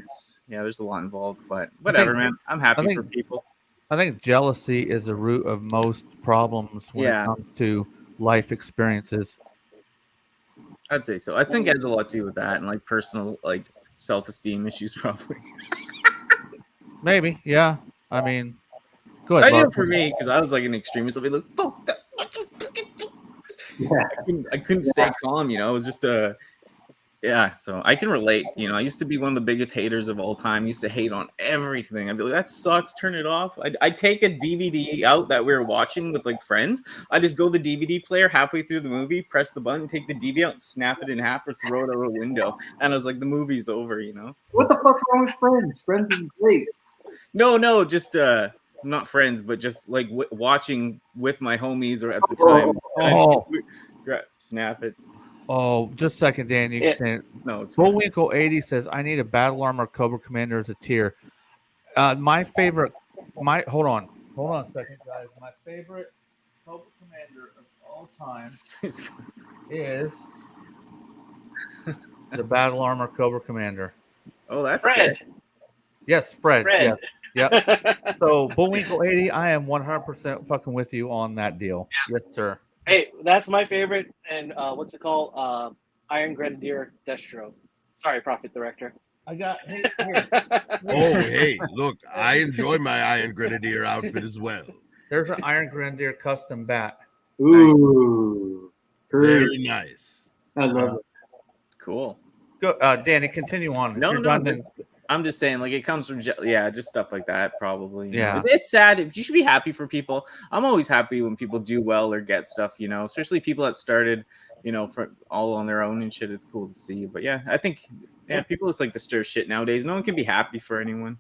There's a lot involved, but whatever, man. I'm happy for people. I think jealousy is the root of most problems when it comes to life experiences. I'd say so. I think it has a lot to do with that and like personal, like self-esteem issues probably. Maybe. Yeah. I mean, Go ahead. I knew Mark. for me because I was like an extremist. I'll be like, fuck that. I couldn't stay calm, you know. It was just yeah, so I can relate. You know, I used to be one of the biggest haters of all time. I used to hate on everything. I'd be like, that sucks, turn it off. I'd take a DVD out that we were watching with like friends. I just go to the DVD player halfway through the movie, press the button, take the DVD out, and snap it in half or throw it out a window. And I was like, the movie's over, you know? What the fuck's wrong with Friends? Friends is great. No, just not friends, but just like watching with my homies or at the time. Snap it. Oh, just a second, Dan. You can no, it's Bullwinkle 80 says, I need a battle armor Cobra Commander as a tier. My favorite, hold on a second, guys. My favorite Cobra Commander of all time is the battle armor Cobra Commander. Oh, that's Fred. sick. Yes, Fred. Fred. Yep. So Bullwinkle 80, I am 100% fucking with you on that deal. Yes, sir. Hey, that's my favorite. And what's it called? Iron Grenadier Destro. Sorry, Prophet Director. I got. Hey. Oh, hey, look, I enjoy my Iron Grenadier outfit as well. There's an Iron Grenadier custom bat. Ooh, very nice. I love it. Cool. Go, Danny. Continue on. No, I'm just saying, like, it comes from, just stuff like that, probably. Yeah. It's sad. You should be happy for people. I'm always happy when people do well or get stuff, you know, especially people that started, you know, for all on their own and shit. It's cool to see. But yeah, I think, people just like to stir shit nowadays. No one can be happy for anyone.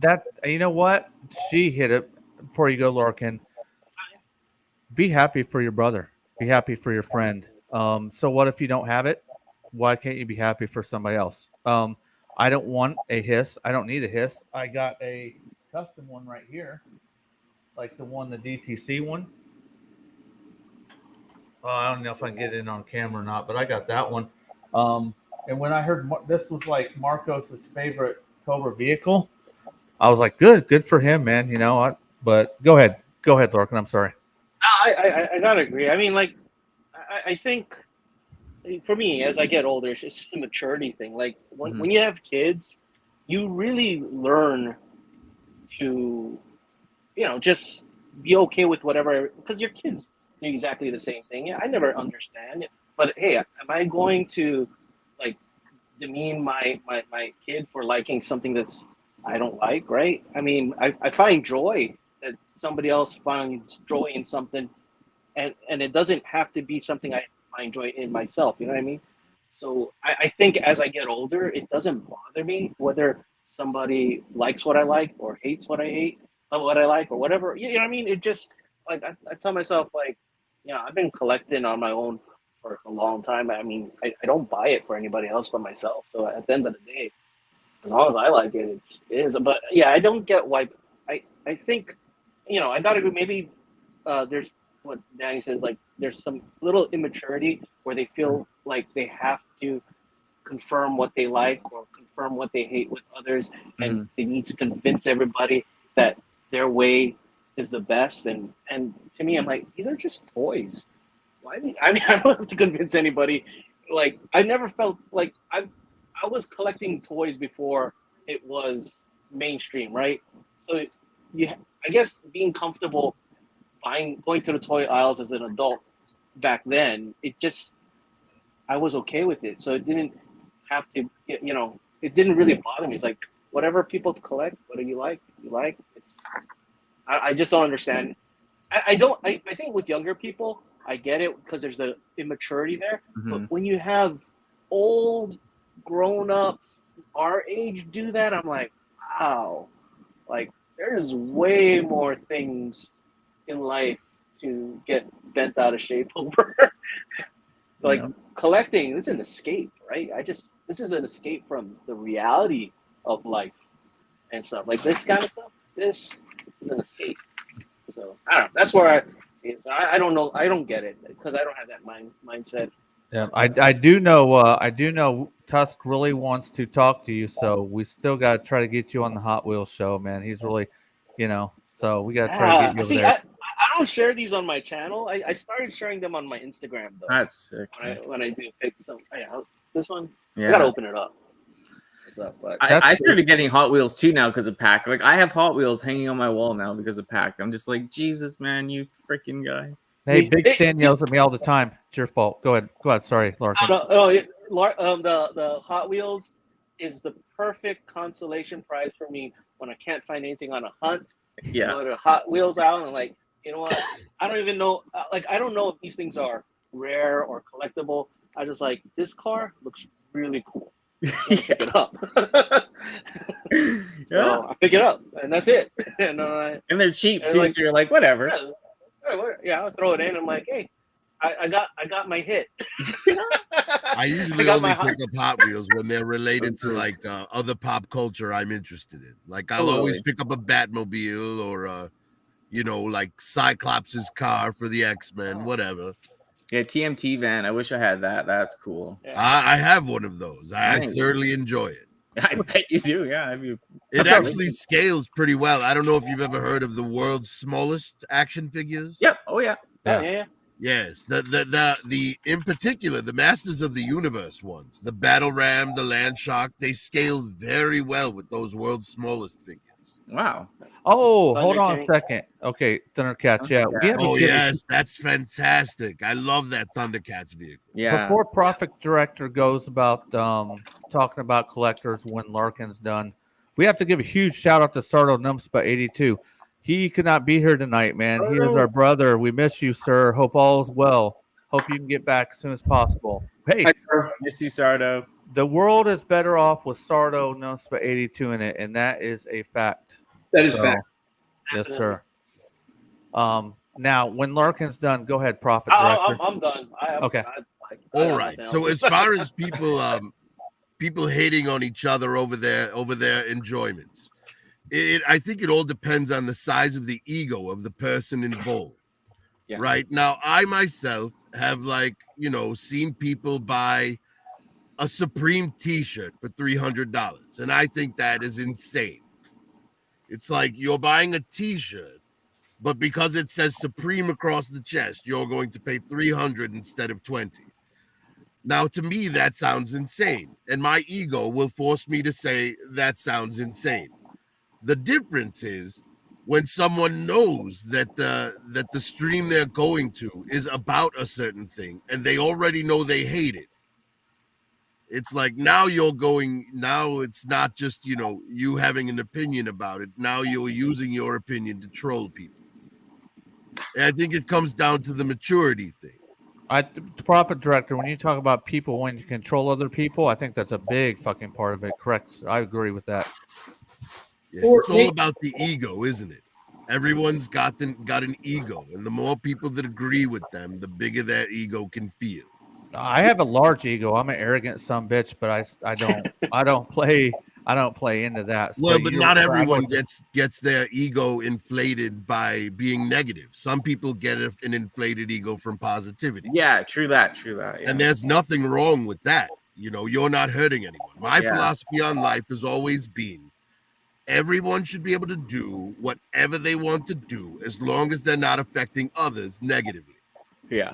That, you know what? She hit it before you go, Larkin. Be happy for your brother. Be happy for your friend. So what if you don't have it? Why can't you be happy for somebody else? I don't want a hiss. I don't need a hiss. I got a custom one right here, like the DTC one. I don't know if I can get it in on camera or not, but I got that one. And when I heard this was like Marcos's favorite Cobra vehicle, I was like, good for him, man. You know, but go ahead, Larkin. I'm sorry. I gotta agree. I mean, like, I think. For me, as I get older, it's just a maturity thing. Like when you have kids, you really learn to, you know, just be okay with whatever, because your kids do exactly the same thing. I never understand it, but hey, am I going to like demean my kid for liking something that's I don't like, right? I mean, I find joy that somebody else finds joy in something, and it doesn't have to be something I enjoy in myself, you know what I mean? So I think as I get older, it doesn't bother me whether somebody likes what I like or hates what I hate, or what I like or whatever. You know what I mean? It just like I tell myself like, yeah, I've been collecting on my own for a long time. I mean, I don't buy it for anybody else but myself. So at the end of the day, as long as I like it, it is. But yeah, I don't get why. I think, you know, I gotta go. Maybe there's what Danny says, like there's some little immaturity where they feel like they have to confirm what they like or confirm what they hate with others, and they need to convince everybody that their way is the best. And to me, I'm like, these are just toys. Why? I mean, I don't have to convince anybody. Like, I never felt like I was collecting toys before it was mainstream, right? So I guess being comfortable going to the toy aisles as an adult back then, I was okay with it. So it didn't have to, you know, it didn't really bother me. It's like, whatever people collect, what do you like? I just don't understand. I think with younger people, I get it because there's the immaturity there. But when you have old grown-ups our age do that, I'm like, wow, like there's way more things in life to get bent out of shape over. Like collecting, it's an escape, right? This is an escape from the reality of life and stuff. Like this kind of stuff, this is an escape. So I don't know. That's where I see it. So I don't know. I don't get it because I don't have that mindset. Yeah, I do know Tusk really wants to talk to you, so we still got to try to get you on the Hot Wheels show, man. He's really, you know, so we got to try to get you over there. I don't share these on my channel. I started sharing them on my Instagram though. That's sick. When I do pick some, this one, yeah. I gotta open it up. stuff. But I started getting Hot Wheels too now because of Pac. Like I have Hot Wheels hanging on my wall now because of Pac. I'm just like, Jesus, man, you freaking guy. Hey, Big Stan yells at me all the time. It's your fault. Go ahead. Sorry, Larkin. The Hot Wheels is the perfect consolation prize for me when I can't find anything on a hunt. Yeah. Go to Hot Wheels out and like, you know what? I don't even know. Like, I don't know if these things are rare or collectible. I just like, this car looks really cool. Pick it up. So I pick it up, and that's it. And they're cheap too. So you're like, whatever. Yeah, I'll throw it in. I'm like, hey, I got my hit. I usually only pick up Hot Wheels when they're related to like other pop culture I'm interested in. Like I'll always pick up a Batmobile or like Cyclops' car for the X-Men, whatever. Yeah, TMT van. I wish I had that. That's cool. Yeah. I have one of those. I thoroughly enjoy it. I bet you do. Yeah, it actually scales pretty well. I don't know if you've ever heard of the world's smallest action figures. Yep. Oh yeah. Yeah. Yes, the in particular the Masters of the Universe ones, the Battle Ram, the Land Shark, they scale very well with those world's smallest figures. Wow. Oh, hold on a second. Okay, Thundercats. Yeah. Yes, that's fantastic. I love that Thundercats vehicle. Yeah. Before Profit Director goes about talking about collectors when Larkin's done, we have to give a huge shout out to Sardo Numbspot 82. He could not be here tonight, man. He is our brother. We miss you, sir. Hope all is well. Hope you can get back as soon as possible. Hey, miss you, Sardo. The world is better off with Sardo Numbspot 82 in it, and that is a fact. That is fact. Yes, sir. Now, when Larkin's done, go ahead, Profit Director. I'm done. Okay. All right. So as far as people hating on each other over their enjoyments, I think it all depends on the size of the ego of the person involved. Yeah. Right now, I myself have seen people buy a Supreme T-shirt for $300, and I think that is insane. It's like you're buying a T-shirt, but because it says Supreme across the chest, you're going to pay $300 instead of $20. Now, to me, that sounds insane, and my ego will force me to say that sounds insane. The difference is when someone knows that the stream they're going to is about a certain thing, and they already know they hate it. It's like now it's not just, you having an opinion about it. Now you're using your opinion to troll people. And I think it comes down to the maturity thing. Profit Director, when you talk about people wanting to control other people, I think that's a big fucking part of it. Correct. I agree with that. Yes, it's all about the ego, isn't it? Everyone's got an ego. And the more people that agree with them, the bigger that ego can feel. I have a large ego. I'm an arrogant son bitch, but I don't play into that. Well, but not everyone gets their ego inflated by being negative. Some people get an inflated ego from positivity. Yeah, true that. Yeah. And there's nothing wrong with that. You're not hurting anyone. My philosophy on life has always been everyone should be able to do whatever they want to do as long as they're not affecting others negatively. Yeah.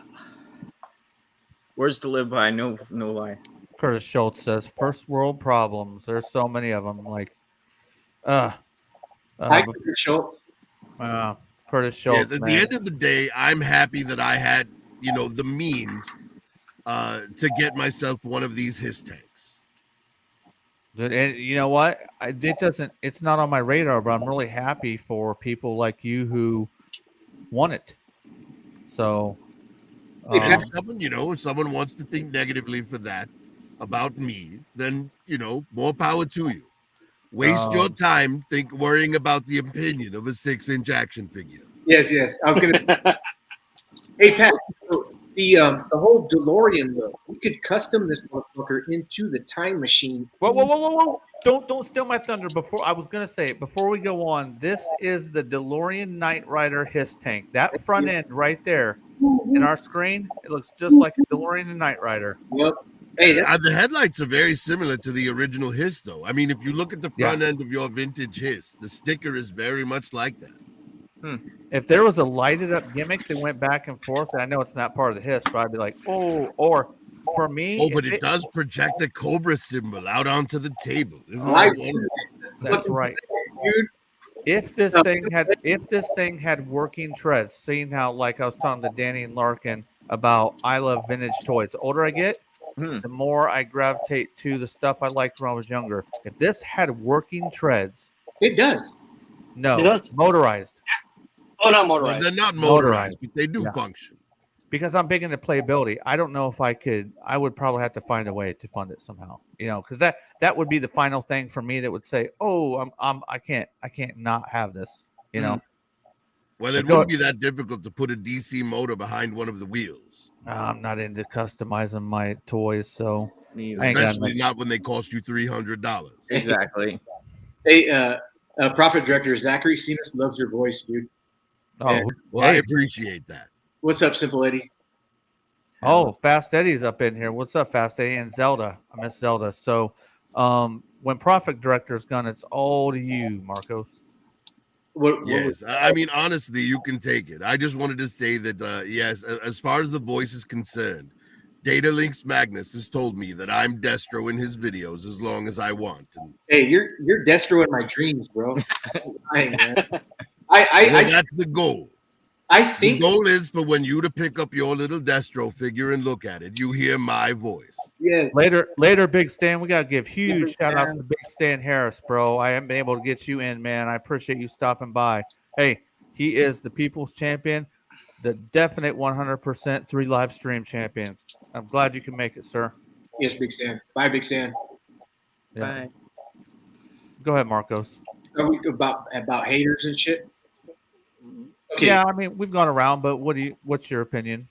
Words to live by, no lie. Curtis Schultz says, first world problems. There's so many of them. Curtis Schultz. Curtis Schultz. Yeah, at the end of the day, I'm happy that I had, the means to get myself one of these Hisstanks. And you know what? It's not on my radar, but I'm really happy for people like you who want it. So if someone wants to think negatively for that about me, then more power to you. Waste your time worrying about the opinion of a 6-inch action figure. Yes. I was gonna. Hey Pat, the whole DeLorean though, we could custom this motherfucker into the time machine. Whoa! Don't steal my thunder. Before we go on, this is the DeLorean Knight Rider Hisstank. That front end right there in our screen, it looks just like a DeLorean and Knight Rider. Yep. Hey, the headlights are very similar to the original Hiss, though. I mean, if you look at the front end of your vintage Hiss, the sticker is very much like that. If there was a lighted up gimmick that went back and forth, and I know it's not part of the Hiss, but I'd be like, oh, or for me, Oh, but it does project the Cobra symbol out onto the table. Isn't Oh, that wonderful? That's right. Dude. If this thing had working treads, seeing how, like I was talking to Danny and Larkin about, I love vintage toys. The older I get, the more I gravitate to the stuff I liked when I was younger. If this had working treads, it does. No, It does. motorized. Oh, not motorized. Well, they're not motorized, but they do Yeah. function. Because I'm big into playability. I don't know if I could. I would probably have to find a way to fund it somehow. You know, because that would be the final thing for me that would say, "Oh, I can't not have this." You know. Well, it wouldn't be that difficult to put a DC motor behind one of the wheels. I'm not into customizing my toys, so especially not when they cost you $300. Exactly. Hey, Profit Director Zachary Cenas loves your voice, dude. Oh, well, I appreciate that. What's up, Simple Eddie? Oh, Fast Eddie's up in here. What's up, Fast Eddie and Zelda? I miss Zelda. So, when Profit Director's gone, it's all to you, Marcos. Yes, I mean, honestly, you can take it. I just wanted to say that, yes, as far as the voice is concerned, Data Links Magnus has told me that I'm Destro in his videos as long as I want. And hey, you're Destro in my dreams, bro. that's the goal. I think the goal is for when you to pick up your little Destro figure and look at it, you hear my voice. Yeah. Later, Big Stan. We gotta give huge shout outs to Big Stan Harris, bro. I haven't been able to get you in, man. I appreciate you stopping by. Hey, he is the people's champion, the definite 100% 3 live stream champion. I'm glad you can make it, sir. Yes, Big Stan. Bye, Big Stan. Yeah. Bye. Go ahead, Marcos. Are we about haters and shit? Okay. Yeah, I mean, we've gone around, but what's your opinion?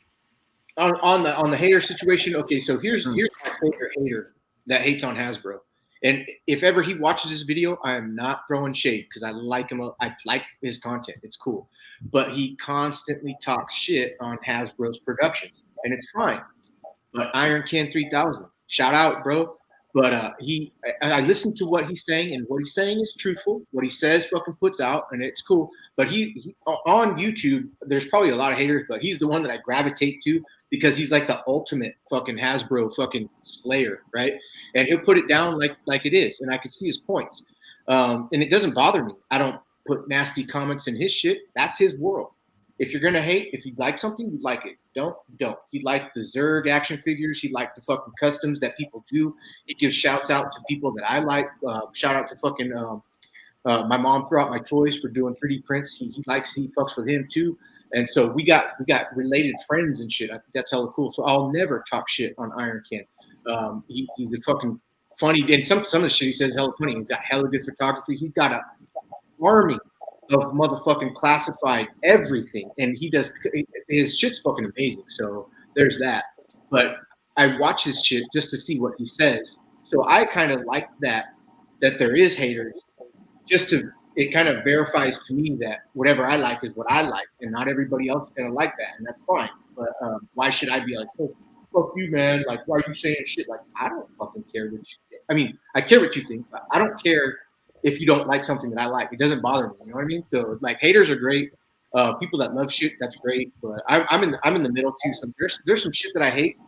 On the hater situation? Okay, so here's my favorite hater that hates on Hasbro. And if ever he watches this video, I am not throwing shade because I like him. I like his content. It's cool. But he constantly talks shit on Hasbro's productions. And it's fine. But Iron Can 3000, shout out, bro. But I listened to what he's saying, and what he's saying is truthful. What he says fucking puts out, and it's cool. But he on YouTube, there's probably a lot of haters, but he's the one that I gravitate to because he's like the ultimate fucking Hasbro fucking slayer, right? And he'll put it down like it is, and I can see his points. And it doesn't bother me. I don't put nasty comments in his shit. That's his world. If you're gonna hate, if you like something, you like it. Don't. He liked the Zerg action figures. He liked the fucking customs that people do. He gives shouts out to people that I like. Shout out to fucking my mom threw out my toys for doing 3D prints. He fucks with him too. And so we got related friends and shit. I think that's hella cool. So I'll never talk shit on Iron Can. He's a fucking funny, and some of the shit he says is hella funny. He's got hella good photography. He's got an army of motherfucking classified everything, and his shit's fucking amazing. So there's that. But I watch his shit just to see what he says. So I kind of like that there is haters, it kind of verifies to me that whatever I like is what I like, and not everybody else is gonna like that, and that's fine. But why should I be like, oh, fuck you, man? Like, why are you saying shit? Like, I don't fucking care what you think. I mean, I care what you think, but I don't care if you don't like something that I like. It doesn't bother me. You know what I mean? So like, haters are great. People that love shit, that's great. But I'm in the middle too. So there's some shit that I hate.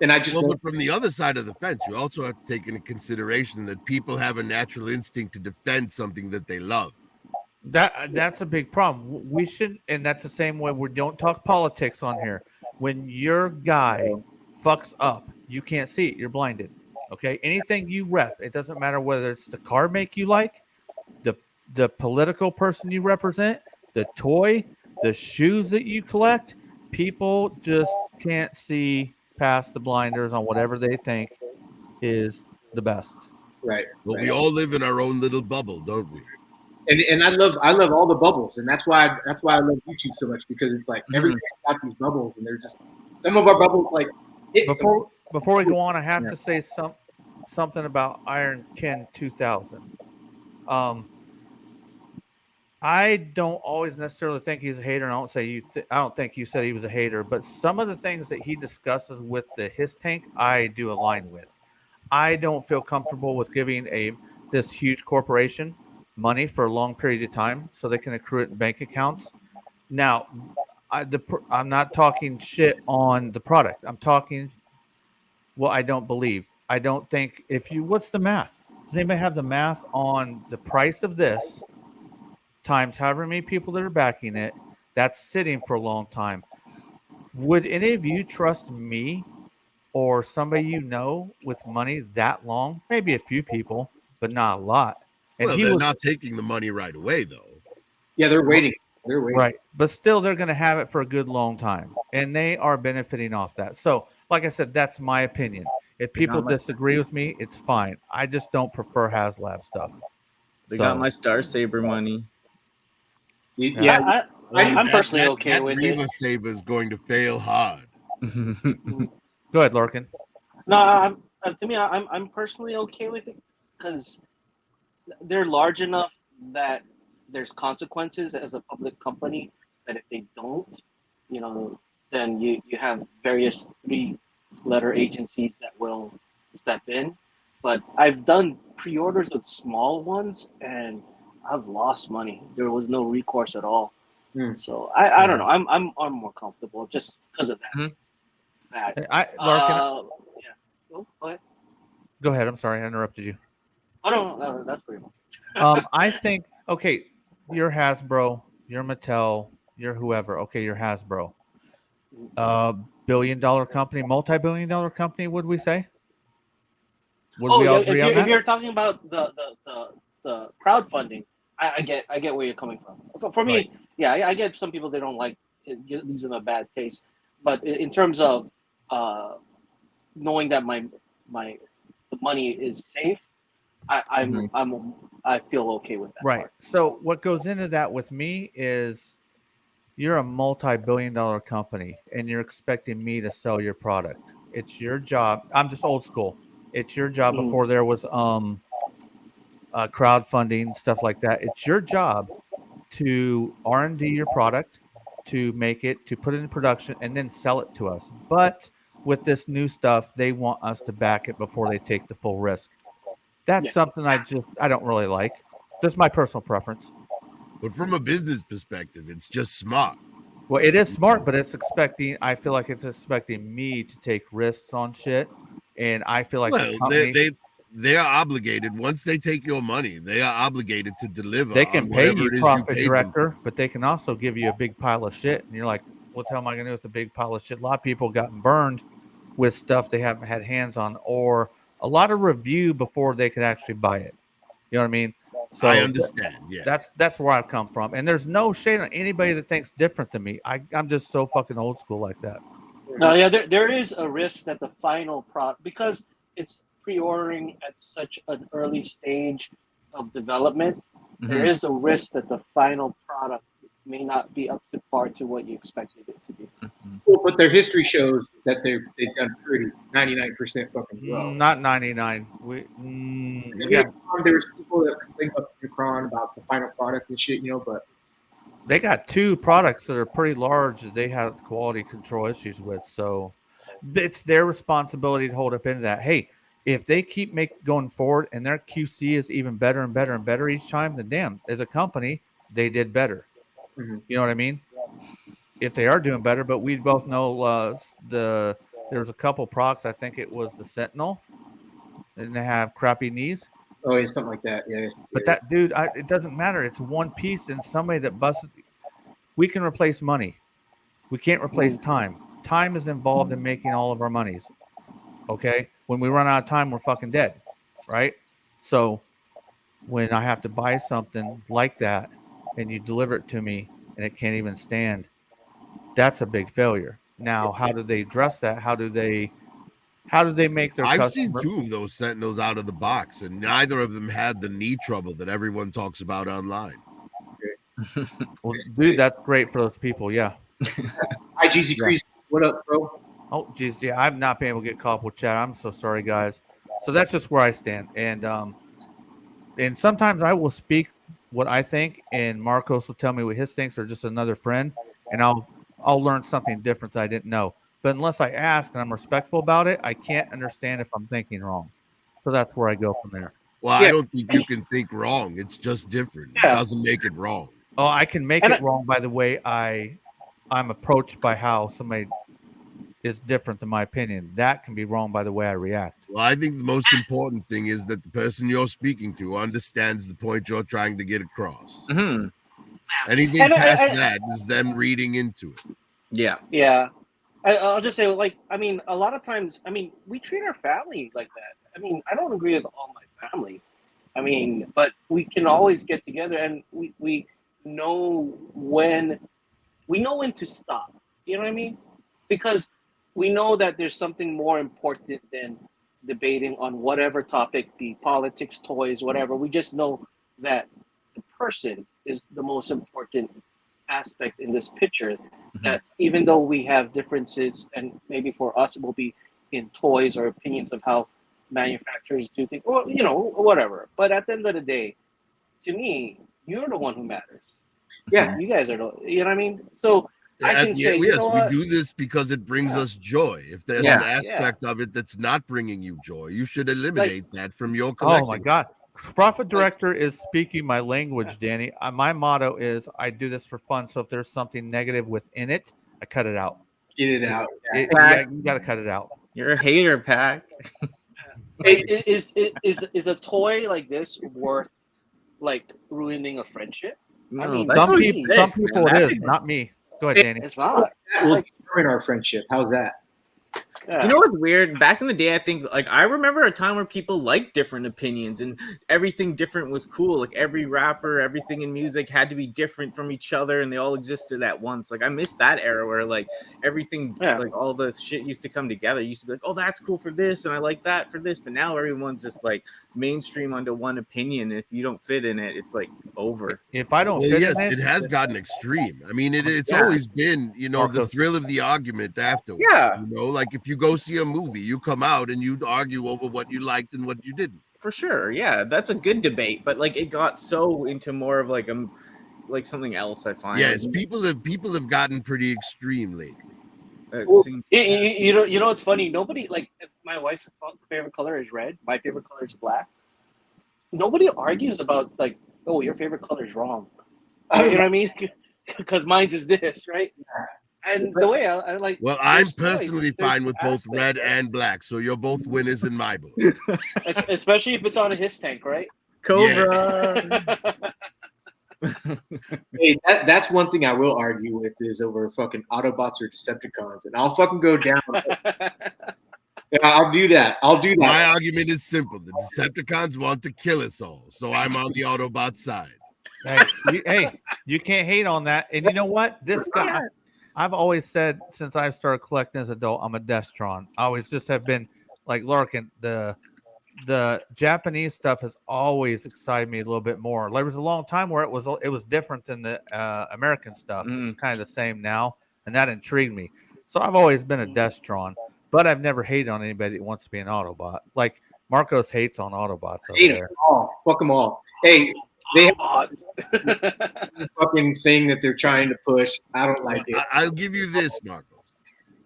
And I just but from the other side of the fence, you also have to take into consideration that people have a natural instinct to defend something that they love. That's a big problem. We should, and that's the same way we don't talk politics on here. When your guy fucks up, you can't see it. You're blinded. Okay, anything you rep, it doesn't matter whether it's the car make you like, the political person you represent, the toy, the shoes that you collect. People just can't see past the blinders on whatever they think is the best. Right. But we all live in our own little bubble, don't we? And I love all the bubbles, and that's why I love YouTube so much, because it's like everybody's got these bubbles, and they're just some of our bubbles like. Before we go on, I have to say something about Iron Ken 2000. I don't always necessarily think he's a hater, and I don't think you said he was a hater, but some of the things that he discusses with the Hisstank, I do align with. I don't feel comfortable with giving this huge corporation money for a long period of time so they can accrue it in bank accounts. Now, I'm not talking shit on the product. I'm talking Well, I don't believe. I don't think what's the math? Does anybody have the math on the price of this times however many people that are backing it? That's sitting for a long time. Would any of you trust me or somebody you know with money that long? Maybe a few people, but not a lot. And well, they're not taking the money right away, though. Yeah, they're waiting. They're waiting. Right. But still, they're going to have it for a good long time. And they are benefiting off that. So, like I said, that's my opinion. If people disagree with me, it's fine. I just don't prefer Haslab stuff. They got my Star Saber money. Yeah, I'm personally okay with it. Reaver Saber is going to fail hard. Go ahead, Larkin. No, to me, I'm personally okay with it because they're large enough that there's consequences as a public company. That if they don't, then you have various 3-letter agencies that will step in. But I've done pre-orders with small ones and I've lost money. There was no recourse at all. So I don't know. I'm more comfortable just because of that. Larkin, go ahead. Go ahead. I'm sorry, I interrupted you. Oh no, that's pretty much. I think you're Hasbro, you're Mattel, you're whoever. Okay, you're Hasbro. Billion-dollar company, multi-billion-dollar company. Would we say? Would we all agree on that? If you're talking about the crowdfunding, I get where you're coming from. For me, right. Yeah, I get some people they don't like these are a bad taste, but in terms of knowing that the money is safe, I feel okay with that. Right. Part. So what goes into that with me is you're a multi-billion-dollar company and you're expecting me to sell your product. It's your job. I'm just old school. It's your job before there was crowdfunding, stuff like that. It's your job to R&D your product, to make it, to put it in production, and then sell it to us. But with this new stuff, they want us to back it before they take the full risk. That's something I don't really like. It's just my personal preference. But from a business perspective, it's just smart. Well, it is smart, but I feel like it's expecting me to take risks on shit. And I feel like they are obligated. Once they take your money, they are obligated to deliver. They can pay you profit director, but they can also give you a big pile of shit. And you're like, what the hell am I going to do with a big pile of shit? A lot of people gotten burned with stuff they haven't had hands on, or a lot of review before they could actually buy it. You know what I mean? So I understand. Yeah, that's where I've come from. And there's no shade on anybody that thinks different than me. I'm just so fucking old school like that. No, yeah, there is a risk that the final product, because it's pre-ordering at such an early stage of development, there is a risk that the final product may not be up to par to what you expected it to be. Well, but their history shows that they've done pretty 99% fucking well. Not 99. There's people that complain about Unicron about the final product and shit, but they got 2 products that are pretty large that they have quality control issues with. So it's their responsibility to hold up into that. Hey, if they keep going forward and their QC is even better and better and better each time, then damn, as a company, they did better. You know what I mean? If they are doing better, but we both know there was a couple products. I think it was the Sentinel. Didn't they have crappy knees? Oh, yeah, something like that. Yeah. But that dude, it doesn't matter. It's one piece and somebody that busted. We can replace money. We can't replace time. Time is involved in making all of our monies. Okay? When we run out of time, we're fucking dead. Right? So when I have to buy something like that and you deliver it to me and it can't even stand, that's a big failure. Now, how do they address that? How do they make their I've seen 2 of those Sentinels out of the box, and neither of them had the knee trouble that everyone talks about online. Well, dude, that's great for those people. Yeah. Hi, GZ Crease. What up, bro? Oh, geez. Yeah, I've not been able to get caught up with chat. I'm so sorry, guys. So that's just where I stand. And sometimes I will speak what I think, and Marcos will tell me what his thinks, or just another friend, and I'll learn something different that I didn't know. But unless I ask and I'm respectful about it, I can't understand if I'm thinking wrong. So that's where I go from there. Well, I don't think you can think wrong. It's just different. It doesn't make it wrong. Oh, I can make it wrong by the way I'm approached by how somebody is different than my opinion. That can be wrong by the way I react. Well, I think the most important thing is that the person you're speaking to understands the point you're trying to get across. Mm-hmm. Anything past that is them reading into it. Yeah. Yeah. I'll just say, like, I mean, a lot of times, I mean, we treat our family like that. I mean, I don't agree with all my family. I mean, but we can always get together, and we know when to stop. You know what I mean? Because we know that there's something more important than debating on whatever topic, be politics, toys, whatever. We just know that the person is the most important aspect in this picture. That even though we have differences, and maybe for us it will be in toys or opinions of how manufacturers do things, or you know, whatever. But at the end of the day, to me, you're the one who matters. Yeah, you guys are the, you know what I mean? So I can say, yes, we do this because it brings us joy. If there's an aspect of it that's not bringing you joy, you should eliminate that from your collection. Oh my God. Profit Director is speaking my language, Danny. My motto is I do this for fun. So if there's something negative within it, I cut it out. Get it out. You got to cut it out. You're a hater, Pack. Is a toy like this worth like ruining a friendship? No, I mean, some people it is, not me. Go ahead, Danny. It's not. That will destroy our friendship. How's that? Yeah. You know what's weird? Back in the day, I think, like, I remember a time where people liked different opinions and everything different was cool. Like, every rapper, everything in music had to be different from each other and they all existed at once. Like, I miss that era where, like, everything, like, all the shit used to come together. It used to be like, oh, that's cool for this and I like that for this. But now everyone's just, like, mainstream onto one opinion. And if you don't fit in it, it's, like, over. If I don't fit in it has gotten extreme. I mean, it's always been, you know, the thrill of the argument afterwards. Yeah. You know, like, if you go see a movie, you come out and you argue over what you liked and what you didn't. For sure, yeah, that's a good debate, but like it got so into more of like something else. I find people have gotten pretty extreme lately. You know it's funny. Nobody, like, if my wife's favorite color is red, my favorite color is black. Nobody argues about like, oh, your favorite color is wrong. You know what I mean? Because mine's is this, right? And the way I like. Well, I'm personally fine with both red and black, so you're both winners in my book. Especially if it's on a Hisstank, right? Cobra. Yeah. Hey, that's one thing I will argue with is over fucking Autobots or Decepticons, and I'll fucking go down. I'll do that. My argument is simple: the Decepticons want to kill us all, so I'm on the Autobot side. Hey, you can't hate on that. And you know what? This guy. I've always said since I've started collecting as an adult, I'm a Destron. I always just have been like Larkin. The Japanese stuff has always excited me a little bit more. There was a long time where it was different than the American stuff. It's kind of the same now, and that intrigued me. So I've always been a Destron, but I've never hated on anybody that wants to be an Autobot. Like Marcos hates on Autobots over there. Fuck them all. Hey. They have a fucking thing that they're trying to push. I don't like it. I'll give you this, Marco.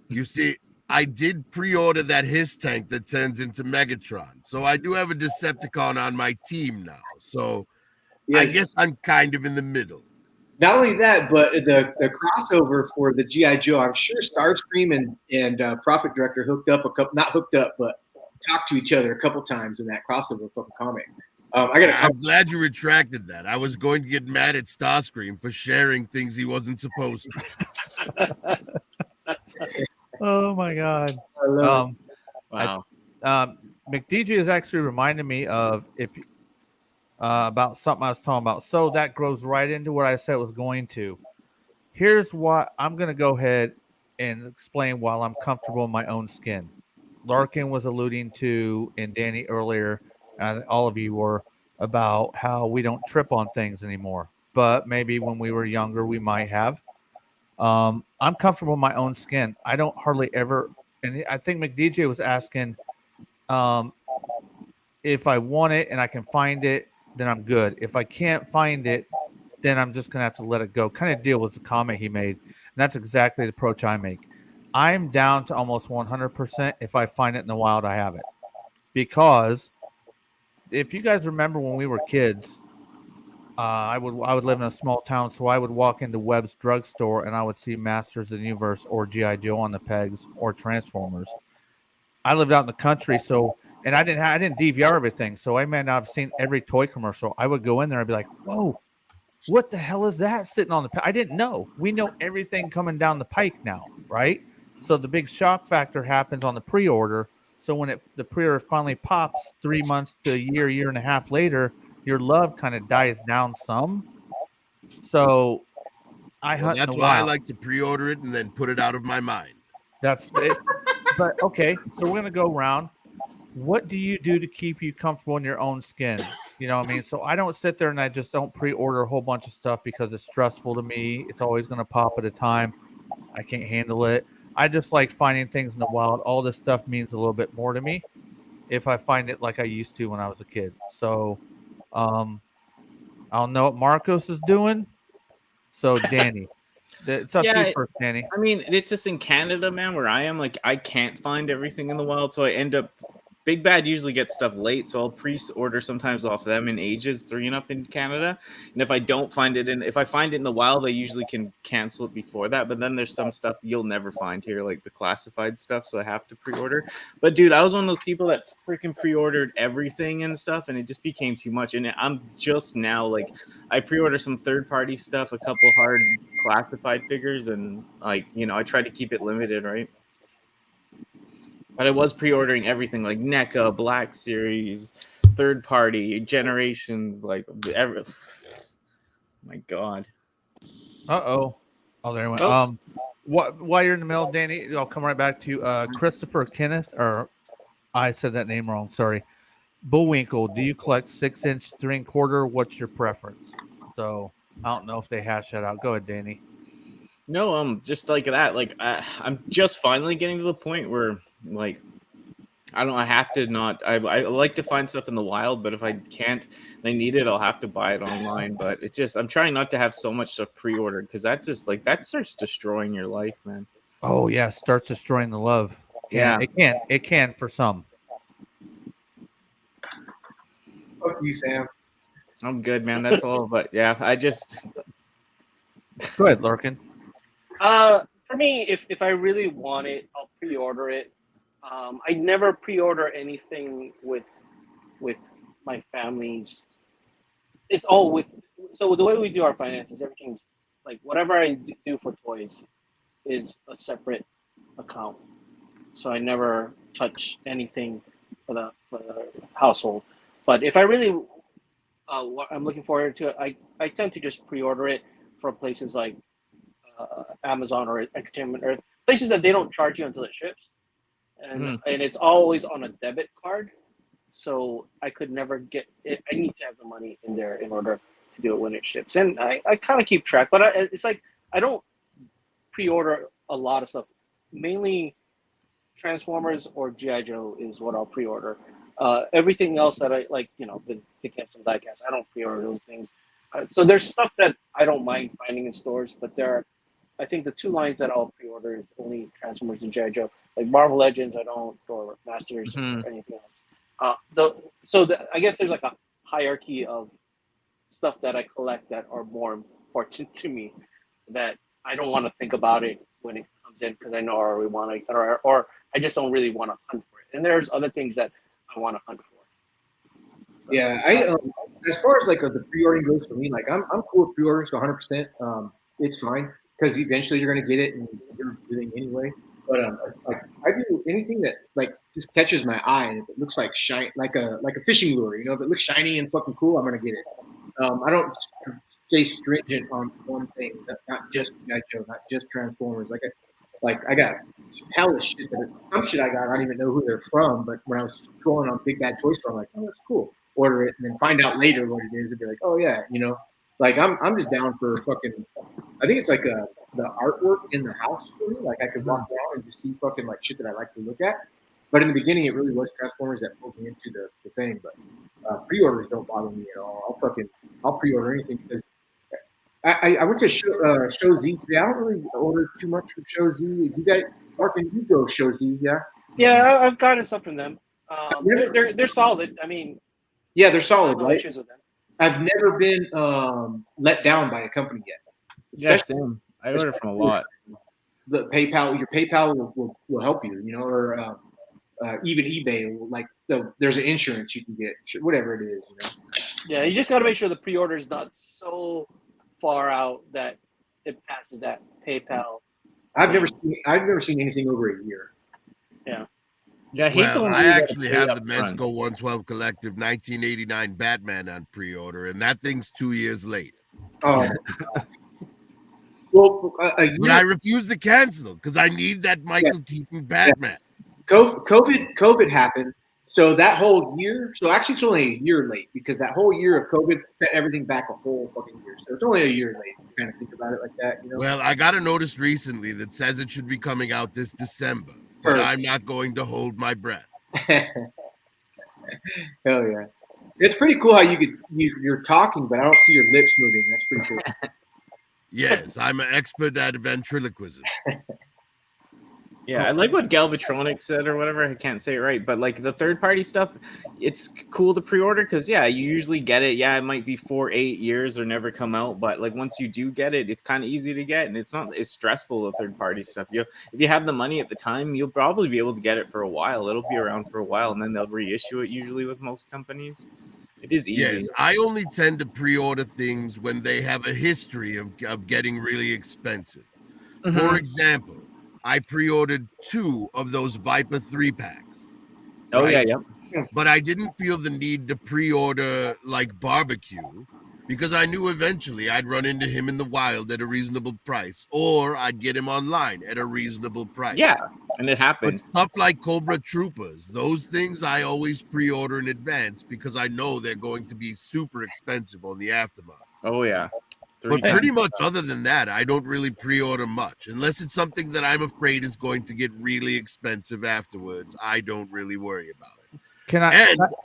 You see, I did pre-order that Hisstank that turns into Megatron. So I do have a Decepticon on my team now. So I guess I'm kind of in the middle. Not only that, but the crossover for the G.I. Joe, I'm sure Starscream and Profit Director hooked up not hooked up, but talked to each other a couple times in that crossover fucking comic. I'm glad you retracted that. I was going to get mad at Starscream for sharing things he wasn't supposed to. Oh my God! Wow. McDJ is actually reminding me of about something I was talking about. So that goes right into what I said it was going to. Here's what I'm going to go ahead and explain while I'm comfortable in my own skin. Larkin was alluding to, and Danny earlier. All of you were about how we don't trip on things anymore, but maybe when we were younger, we might have. I'm comfortable in my own skin. I don't hardly ever, and I think McDJ was asking if I want it and I can find it, then I'm good. If I can't find it, then I'm just going to have to let it go. Kind of deal with the comment he made. And that's exactly the approach I make. I'm down to almost 100%. If I find it in the wild, I have it. Because if you guys remember when we were kids, I would live in a small town, so I would walk into Webb's drugstore and I would see Masters of the Universe or GI Joe on the pegs or Transformers. I lived out in the country, so and I didn't DVR everything, so I may not have seen every toy commercial. I would go in there and be like, "Whoa, what the hell is that sitting on the?" I didn't know. We know everything coming down the pike now, right? So the big shock factor happens on the pre-order. So when the pre-order finally pops 3 months to a year and a half later, your love kind of dies down some. So I hunt. That's why I like to pre-order it and then put it out of my mind. That's it. But okay, so we're gonna go around. What do you do to keep you comfortable in your own skin? You know what I mean? So I don't sit there and I just don't pre-order a whole bunch of stuff because it's stressful to me. It's always gonna pop at a time. I can't handle it. I just like finding things in the wild. All this stuff means a little bit more to me if I find it like I used to when I was a kid. So I don't know what Marcos is doing. So Danny, it's up to you first, Danny. I mean, it's just in Canada, man, where I am. Like, I can't find everything in the wild, so I end up. Big Bad usually gets stuff late, so I'll pre-order sometimes off them in ages 3 and up in Canada. And if I don't find it if I find it in the wild, I usually can cancel it before that. But then there's some stuff you'll never find here, like the classified stuff, so I have to pre-order. But dude, I was one of those people that freaking pre-ordered everything and stuff, and it just became too much. And I'm just now like, I pre-order some third-party stuff, a couple hard classified figures, and like, you know, I try to keep it limited, right? But I was pre-ordering everything like NECA, Black Series, third party, Generations, like my God. Oh, there it went. Oh. While you're in the middle, Danny, I'll come right back to you. Christopher Kenneth, or I said that name wrong. Sorry. Bullwinkle, do you collect 6-inch 3/4? What's your preference? So I don't know if they hash that out. Go ahead, Danny. No, just like that. Like I'm just finally getting to the point where, like, I don't. I have to not. I like to find stuff in the wild, but if I can't, and I need it, I'll have to buy it online. But it just, I'm trying not to have so much stuff pre-ordered because that just like that starts destroying your life, man. Oh yeah, starts destroying the love. Yeah, it can for some. Fuck you, Sam. I'm good, man. That's all. But yeah, I just go ahead, Larkin. For me, if I really want it, I'll pre-order it. I never pre-order anything with my family's. It's all with. So the way we do our finances, everything's like whatever I do for toys is a separate account. So I never touch anything for the household. But if I really, I'm looking forward to it, I tend to just pre-order it from places like Amazon or Entertainment Earth, places that they don't charge you until it ships, and it's always on a debit card, so I could never get it. I need to have the money in there in order to do it when it ships, and I kind of keep track, but it's like I don't pre-order a lot of stuff. Mainly Transformers or GI Joe is what I'll pre-order. Everything else that I like, you know, the Diecast and Diecast, I don't pre-order those things. So there's stuff that I don't mind finding in stores, but there are, I think the 2 lines that I'll pre-order is only Transformers and GI Joe. Like Marvel Legends, I don't, or Masters or anything else. I guess there's like a hierarchy of stuff that I collect that are more important to me that I don't want to think about it when it comes in because I know I already want to, or I just don't really want to hunt for it. And there's other things that I want to hunt for. So, yeah, as far as like the pre-ordering goes for me, like I'm cool with pre-orders to 100%. It's fine because eventually you're gonna get it and you're doing anyway. But like I do anything that like just catches my eye and if it looks like like a fishing lure, you know, if it looks shiny and fucking cool, I'm gonna get it. I don't stay stringent on one thing, not just GI Joe, not just Transformers. Like I got hella shit some shit I got, I don't even know who they're from, but when I was scrolling on Big Bad Toy Store, I'm like, oh, that's cool. Order it and then find out later what it is and be like, oh yeah, you know, like I'm just down for fucking. I think it's like the artwork in the house for me. Like I could walk down and just see fucking like shit that I like to look at. But in the beginning, it really was Transformers that pulled me into the thing. But pre-orders don't bother me at all. I'll pre-order anything because I went to Show Z today. I don't really order too much from Show Z. You guys, Martin, you go Show Z, yeah? Yeah, I've gotten stuff from them. They're solid. I mean, yeah, they're solid, no right? issues with them. I've never been let down by a company yet. Yeah, same. I order from a lot. The PayPal, your PayPal will help you, you know, or even eBay. Like there's an insurance you can get, whatever it is, you know. Yeah, you just got to make sure the pre-order is not so far out that it passes that PayPal. I've never seen anything over a year. Yeah. Yeah, I actually have the Mezco 112 Collective 1989 Batman on pre-order, and that thing's 2 years late. Oh. Well, but I refuse to cancel because I need that Michael Keaton Batman. COVID happened, so that whole year. So actually, it's only a year late because that whole year of COVID set everything back a whole fucking year. So it's only a year late. You kind of think about it like that, you know. Well, I got a notice recently that says it should be coming out this December, but I'm not going to hold my breath. Hell yeah! It's pretty cool how you're talking, but I don't see your lips moving. That's pretty cool. Yes, I'm an expert at ventriloquism. Yeah, I like what Galvatronic said or whatever. I can't say it right, but like the third-party stuff, it's cool to pre-order because you usually get it. Yeah, it might be 4-8 years or never come out, but like once you do get it, it's kind of easy to get, and it's not as stressful. The third-party stuff, if you have the money at the time, you'll probably be able to get it for a while. It'll be around for a while, and then they'll reissue it usually with most companies. It is easy. Yes, I only tend to pre-order things when they have a history of getting really expensive. Mm-hmm. For example, I pre-ordered 2 of those Viper 3-packs. Oh, right? Yeah. But I didn't feel the need to pre-order like barbecue because I knew eventually I'd run into him in the wild at a reasonable price, or I'd get him online at a reasonable price. Yeah, and it happened. But stuff like Cobra Troopers, those things I always pre-order in advance because I know they're going to be super expensive on the aftermarket. Oh, yeah. But pretty much other than that, I don't really pre-order much. Unless it's something that I'm afraid is going to get really expensive afterwards, I don't really worry about it.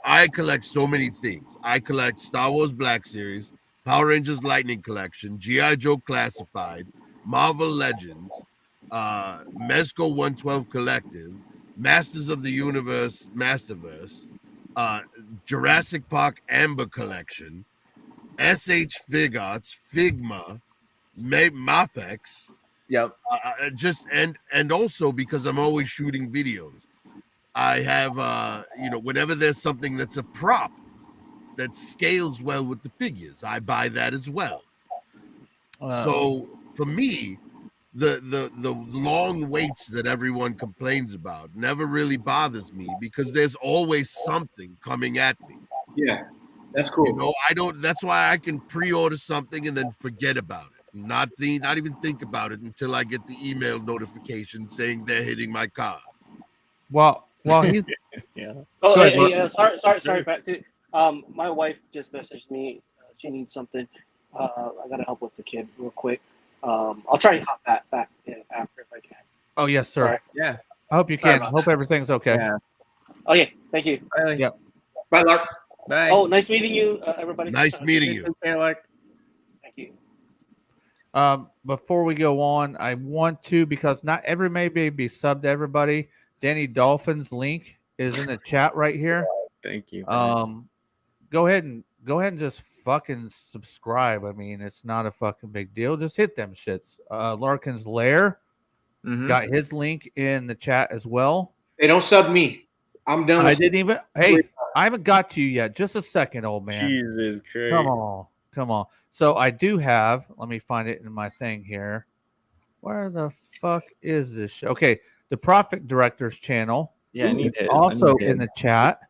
I collect so many things. I collect Star Wars Black Series, Power Rangers Lightning Collection, G.I. Joe Classified, Marvel Legends, Mezco 112 Collective, Masters of the Universe Masterverse, Jurassic Park Amber Collection, SH Figuarts, Figma, Mafex. Yep. And also because I'm always shooting videos, I have whenever there's something that's a prop that scales well with the figures, I buy that as well. So for me, the long waits that everyone complains about never really bothers me because there's always something coming at me. Yeah. That's cool. You know, that's why I can pre-order something and then forget about it. Not even think about it until I get the email notification saying they're hitting my card. Well, he's yeah. Oh, sorry, Pat. My wife just messaged me. She needs something. I gotta help with the kid real quick. I'll try and hop back in after if I can. Oh yes, sir. Sorry. Yeah. I hope you can. Hope everything's okay. Yeah. Okay. Thank you. Yep. Bye, Lark. Bye. Oh, nice meeting you, everybody. Nice meeting you. Thank you. Before we go on, I want to, because not every may be subbed to everybody. Danny Dolphin's link is in the chat right here. Thank you. Go ahead and just fucking subscribe. I mean, it's not a fucking big deal. Just hit them shits. Larkin's Lair got his link in the chat as well. Hey, don't sub me. I'm done. I didn't even. Hey, I haven't got to you yet. Just a second, old man. Jesus Christ. Come on. So I do have. Let me find it in my thing here. Where the fuck is this show? Okay, the Profit Directors channel. Yeah, I need it. Also in the chat.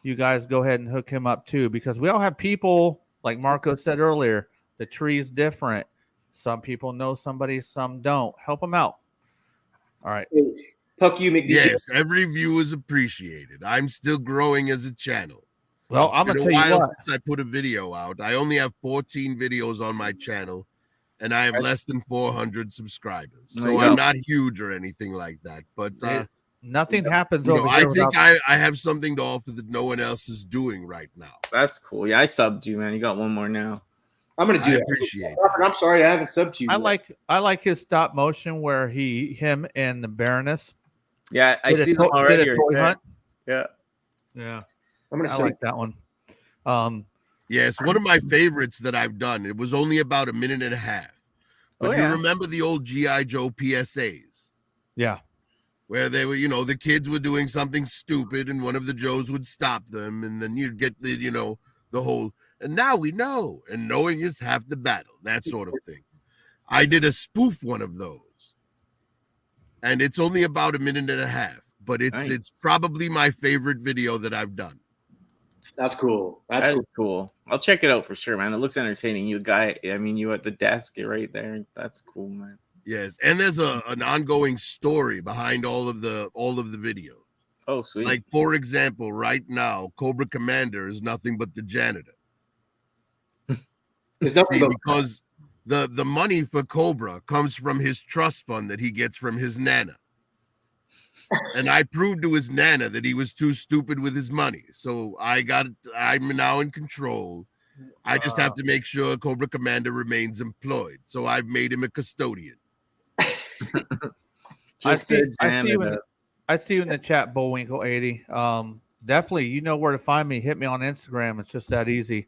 You guys go ahead and hook him up too, because we all have people, like Marco said earlier, the tree is different. Some people know somebody, some don't. Help them out. All right. Puck you, McD. Yes, every view is appreciated. I'm still growing as a channel. Well, I'm going to tell you what. Since I put a video out, I only have 14 videos on my channel, and I have less than 400 subscribers. So I'm not huge or anything like that. But nothing happens over here. I think I have something to offer that no one else is doing right now. That's cool. Yeah, I subbed you, man. You got one more now. I'm gonna do it. Appreciate it. I'm sorry, I haven't subbed to you. I like his stop motion where him and the Baroness. Yeah, I see them already. Toy hunt. Yeah. Yeah. I'm gonna like that one. Yes, one of my favorites that I've done. It was only about a minute and a half. But you remember the old G.I. Joe PSAs? Yeah. Where they were, the kids were doing something stupid and one of the Joes would stop them. And then you'd get the, the whole, and now we know. And knowing is half the battle. That sort of thing. I did a spoof one of those. And it's only about a minute and a half. But it's probably my favorite video that I've done. That's cool. That's cool. I'll check it out for sure, man. It looks entertaining. You at the desk, you're right there. That's cool, man. Yes, and there's an ongoing story behind all of the videos. Oh, sweet. Like, for example, right now, Cobra Commander is nothing but the janitor. Because the money for Cobra comes from his trust fund that he gets from his nana. And I proved to his nana that he was too stupid with his money. So I'm now in control. I just have to make sure Cobra Commander remains employed. So I've made him a custodian. I see you in the chat, Bullwinkle 80. Definitely, you know where to find me. Hit me on Instagram. It's just that easy.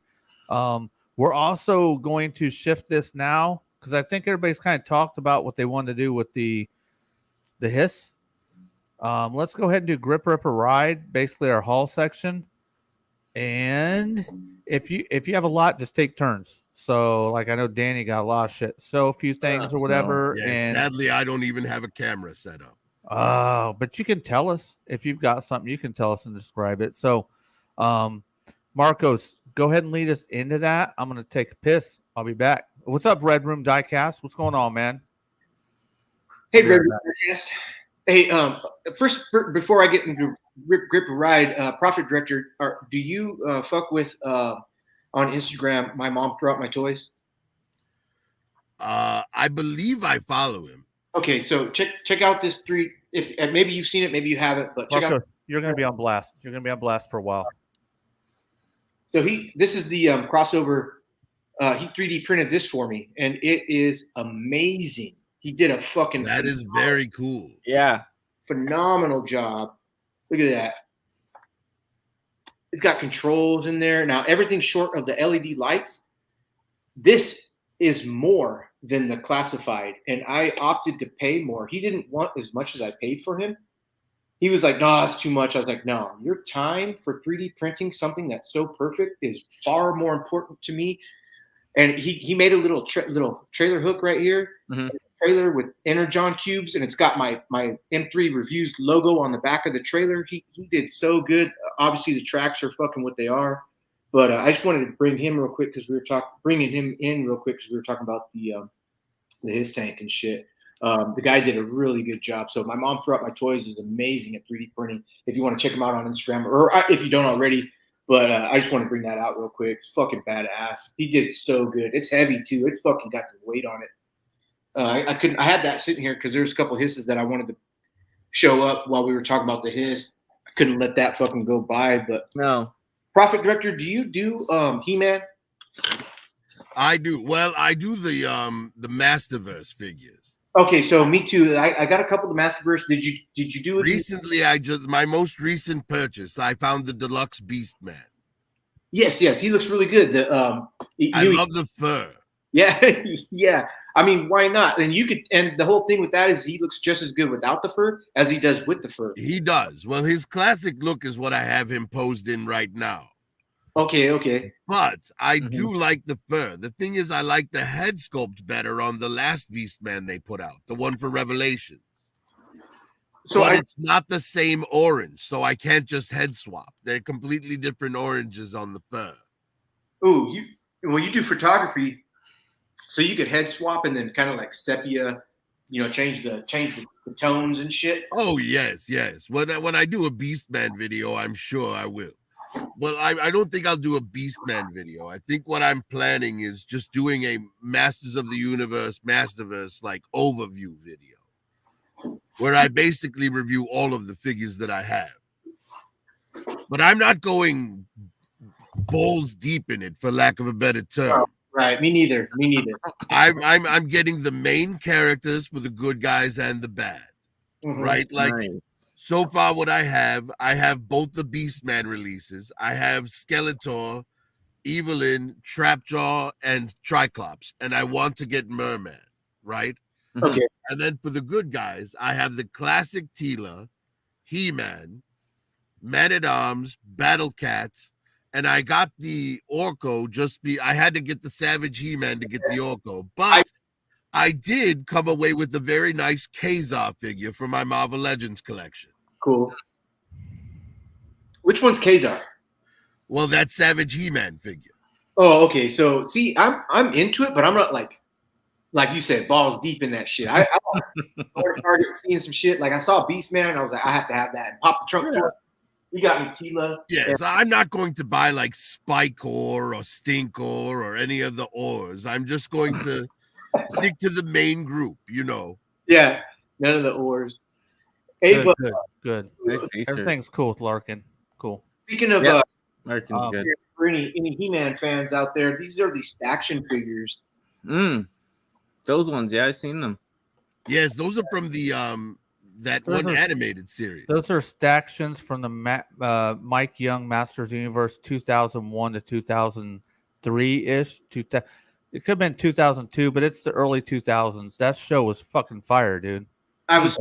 We're also going to shift this now because I think everybody's kind of talked about what they want to do with the hiss. Let's go ahead and do Grip Ripper Ride, basically our haul section. And if you have a lot, just take turns. So, like, I know Danny got a lot of shit, so a few things or whatever. Yeah, and sadly, I don't even have a camera set up. Oh, but you can tell us if you've got something. You can tell us and describe it. So, Marcos, go ahead and lead us into that. I'm gonna take a piss. I'll be back. What's up, Red Room Diecast? What's going on, man? Hey, Red Room Diecast. Hey, first, before I get into Grip Ride, Profit Director, do you fuck with on Instagram, My Mom Threw Out My Toys? I believe I follow him. Okay, so check out this three. If maybe you've seen it, maybe you haven't, but check out. You're going to be on blast. You're going to be on blast for a while. So this is the crossover. He 3D printed this for me, and it is amazing. He did a fucking. That is very cool. Yeah, phenomenal job. Look at that. It's got controls in there. Now, everything short of the LED lights, this is more than the classified, and I opted to pay more. He didn't want as much as I paid for him. He was like, no, that's too much. I was like, no, your time for 3D printing something that's so perfect is far more important to me. And he made a little trailer hook right here. Mm-hmm. Trailer with Energon cubes, and it's got my M3 Reviews logo on the back of the trailer. He did so good. Obviously, the tracks are fucking what they are, but I just wanted to bring him real quick because we were bringing him in real quick because we were talking about the Hisstank and shit. The guy did a really good job. So My Mom Threw Out My Toys is amazing at 3D printing. If you want to check him out on Instagram, or if you don't already, but I just want to bring that out real quick. It's fucking badass. He did so good. It's heavy too. It's fucking got some weight on it. I had that sitting here because there's a couple hisses that I wanted to show up while we were talking about the hiss. I couldn't let that fucking go by. But no. Profit Director, do you do He-Man? I do. Well, I do the Masterverse figures. Okay, so me too. I got a couple of the Masterverse. Did you do it recently? My most recent purchase. I found the Deluxe Beast Man. Yes, he looks really good. I love the fur. Yeah, yeah. I mean, why not? And and the whole thing with that is he looks just as good without the fur as he does with the fur. He does. Well, his classic look is what I have him posed in right now. Okay. But I do like the fur. The thing is, I like the head sculpt better on the last Beast Man they put out, the one for Revelations. So it's not the same orange, so I can't just head swap. They're completely different oranges on the fur. Oh, you do photography. So you could head swap and then kind of like sepia, change the tones and shit. Oh yes. When I do a Beastman video, I'm sure I will. Well, I don't think I'll do a Beastman video. I think what I'm planning is just doing a Masters of the Universe, Masterverse like overview video, where I basically review all of the figures that I have. But I'm not going balls deep in it, for lack of a better term. Oh. Right, me neither. I'm getting the main characters for the good guys and the bad. Right? Like so far what I have both the Beastman releases. I have Skeletor Evelyn, Trapjaw, and Triclops, and I want to get Merman, right? Okay. And then for the good guys, I have the classic Tila, He-Man, Man-at-Arms, Battle Cats, and I got the Orko I had to get the Savage He-Man to get the Orko, but I did come away with a very nice Kazar figure for my Marvel Legends collection. Cool. Which one's Kazar? Well, that Savage He-Man figure. Oh, okay. So see, I'm into it, but I'm not like you said, balls deep in that shit. I started seeing some shit. Like I saw Beast Man, and I was like, I have to have that. And pop the trunk door. You got me, Tila. Yes, I'm not going to buy like Spike Ore or Stink Ore or any of the ores. I'm just going to stick to the main group, you know. Yeah, none of the ores. Hey, Good. Nice Everything's cool with Larkin. Cool. Speaking of Larkin's good. for any He-Man fans out there, these are the action figures. Those ones, yeah, I've seen them. Yes, those are from the animated series. Those are stactions from the Mike Young Masters Universe 2001 to 2003 ish. It could have been 2002, but it's the early 2000s. That show was fucking fire, dude. Those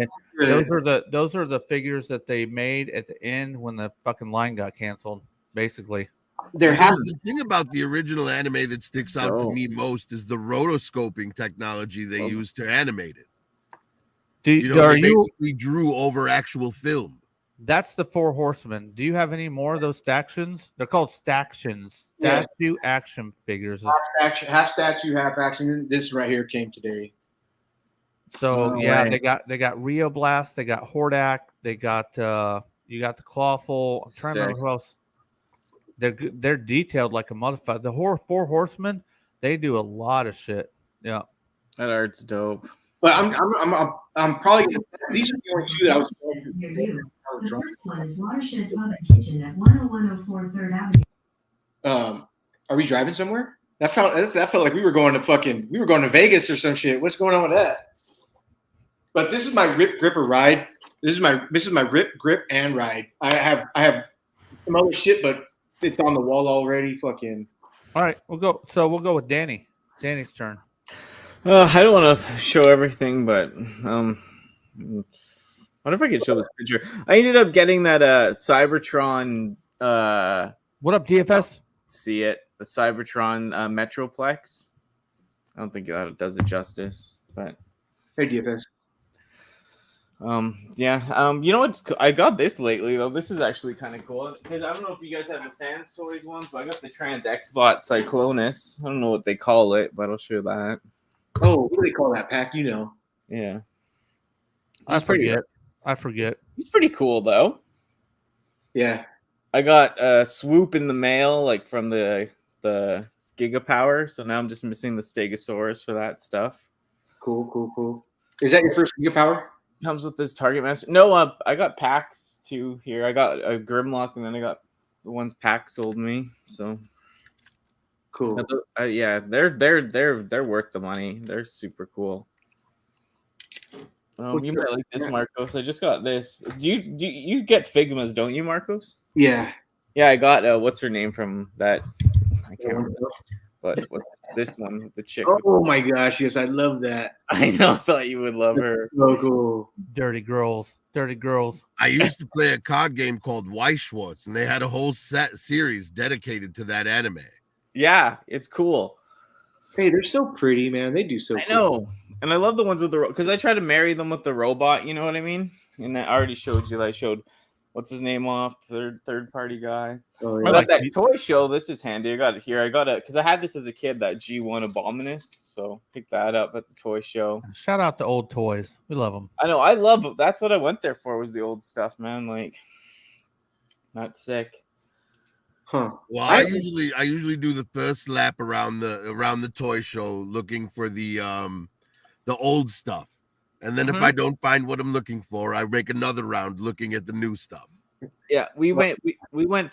are the figures that they made at the end when the fucking line got canceled. Basically, the thing about the original anime that sticks out to me most is the rotoscoping technology they used to animate it. They basically drew over actual film. That's the Four Horsemen. Do you have any more of those stactions? They're called stactions. Statue action figures. Half statue, half action. This right here came today. So they got Rio Blast, they got Hordak, they got you got the Clawful. I'm trying to remember who else. They're detailed like a motherfucker. The Four Horsemen, they do a lot of shit. Yeah, that art's dope. But I'm probably gonna, these are the only two that I was going to. The first one is Watershed's Pub and Kitchen at 10104 3rd Avenue. Are we driving somewhere? That felt like we were going to Vegas or some shit. What's going on with that? But this is my rip, grip, or ride. This is my rip, grip, and ride. I have some other shit, but it's on the wall already. Fucking. All right, we'll go. So we'll go with Danny. Danny's turn. I don't want to show everything, but I wonder if I could show this picture. I ended up getting that Cybertron. What up, DFS? See it, the Cybertron Metroplex. I don't think that does it justice, but hey, DFS. You know what? I got this lately though. This is actually kind of cool because I don't know if you guys have the Fans Toys ones, but I got the Trans Xbot Cyclonus. I don't know what they call it, but I'll show that. Oh, what do they call that pack? You know? Yeah. I forget. He's pretty cool though. Yeah. I got Swoop in the mail, like from the Gigapower. So now I'm just missing the Stegosaurus for that stuff. Cool. Is that your first Gigapower? Comes with this Target Master. No, I got packs too here. I got a Grimlock, and then I got the ones Pack sold me. So cool. Yeah, they're worth the money. They're super cool. You might like this, Marcos. I just got this. Do you get Figmas, don't you, Marcos? Yeah. Yeah, I got what's her name from that? I can't remember. But this one, the chick. Oh my gosh, yes, I love that. I know, I thought you would love her. So cool. Dirty girls. I used to play a card game called Weiss Schwartz, and they had a whole series dedicated to that anime. Yeah, it's cool. Hey, they're so pretty, man. They do so. I know, and I love the ones with the because I try to marry them with the robot. You know what I mean? And I already showed you. I showed what's his name off third party guy. Oh, yeah. I like that toy show. This is handy. I got it here. I got it because I had this as a kid. That G1 Abominus. So pick that up at the toy show. Shout out to old toys. We love them. I know. I love. That's what I went there for. Was the old stuff, man. Like, not sick. Huh. Well, I usually do the first lap around the toy show looking for the old stuff. And then if I don't find what I'm looking for, I make another round looking at the new stuff. Yeah, we went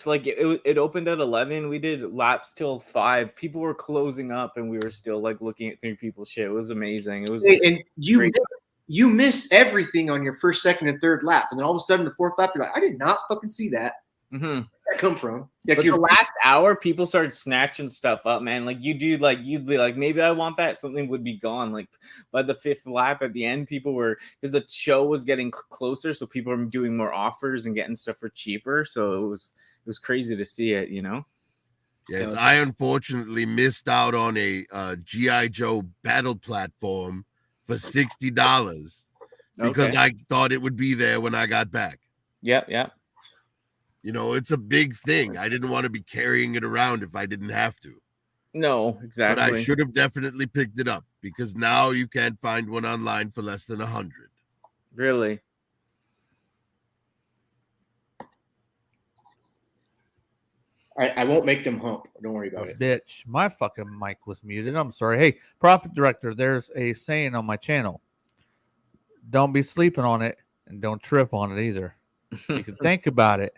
like it opened at 11. We did laps till 5. People were closing up, and we were still like looking at 3 people's shit. It was amazing. It was. And you miss everything on your first, second, and third lap, and then all of a sudden the fourth lap, you're like, I did not fucking see that. Mm-hmm. That come from? But the last hour, people started snatching stuff up, man. Like you'd be like, maybe I want that. Something would be gone. Like by the 5th lap at the end, people were, because the show was getting closer, so people were doing more offers and getting stuff for cheaper. So it was crazy to see it, you know. Yes, I unfortunately missed out on a G.I. Joe battle platform for $60 because I thought it would be there when I got back. Yeah. You know, it's a big thing. I didn't want to be carrying it around if I didn't have to. No, exactly. But I should have definitely picked it up because now you can't find one online for less than 100. Really? I won't make them hump. Don't worry about it. Bitch, my fucking mic was muted. I'm sorry. Hey, Prophet Director, there's a saying on my channel. Don't be sleeping on it and don't trip on it either. You can think about it,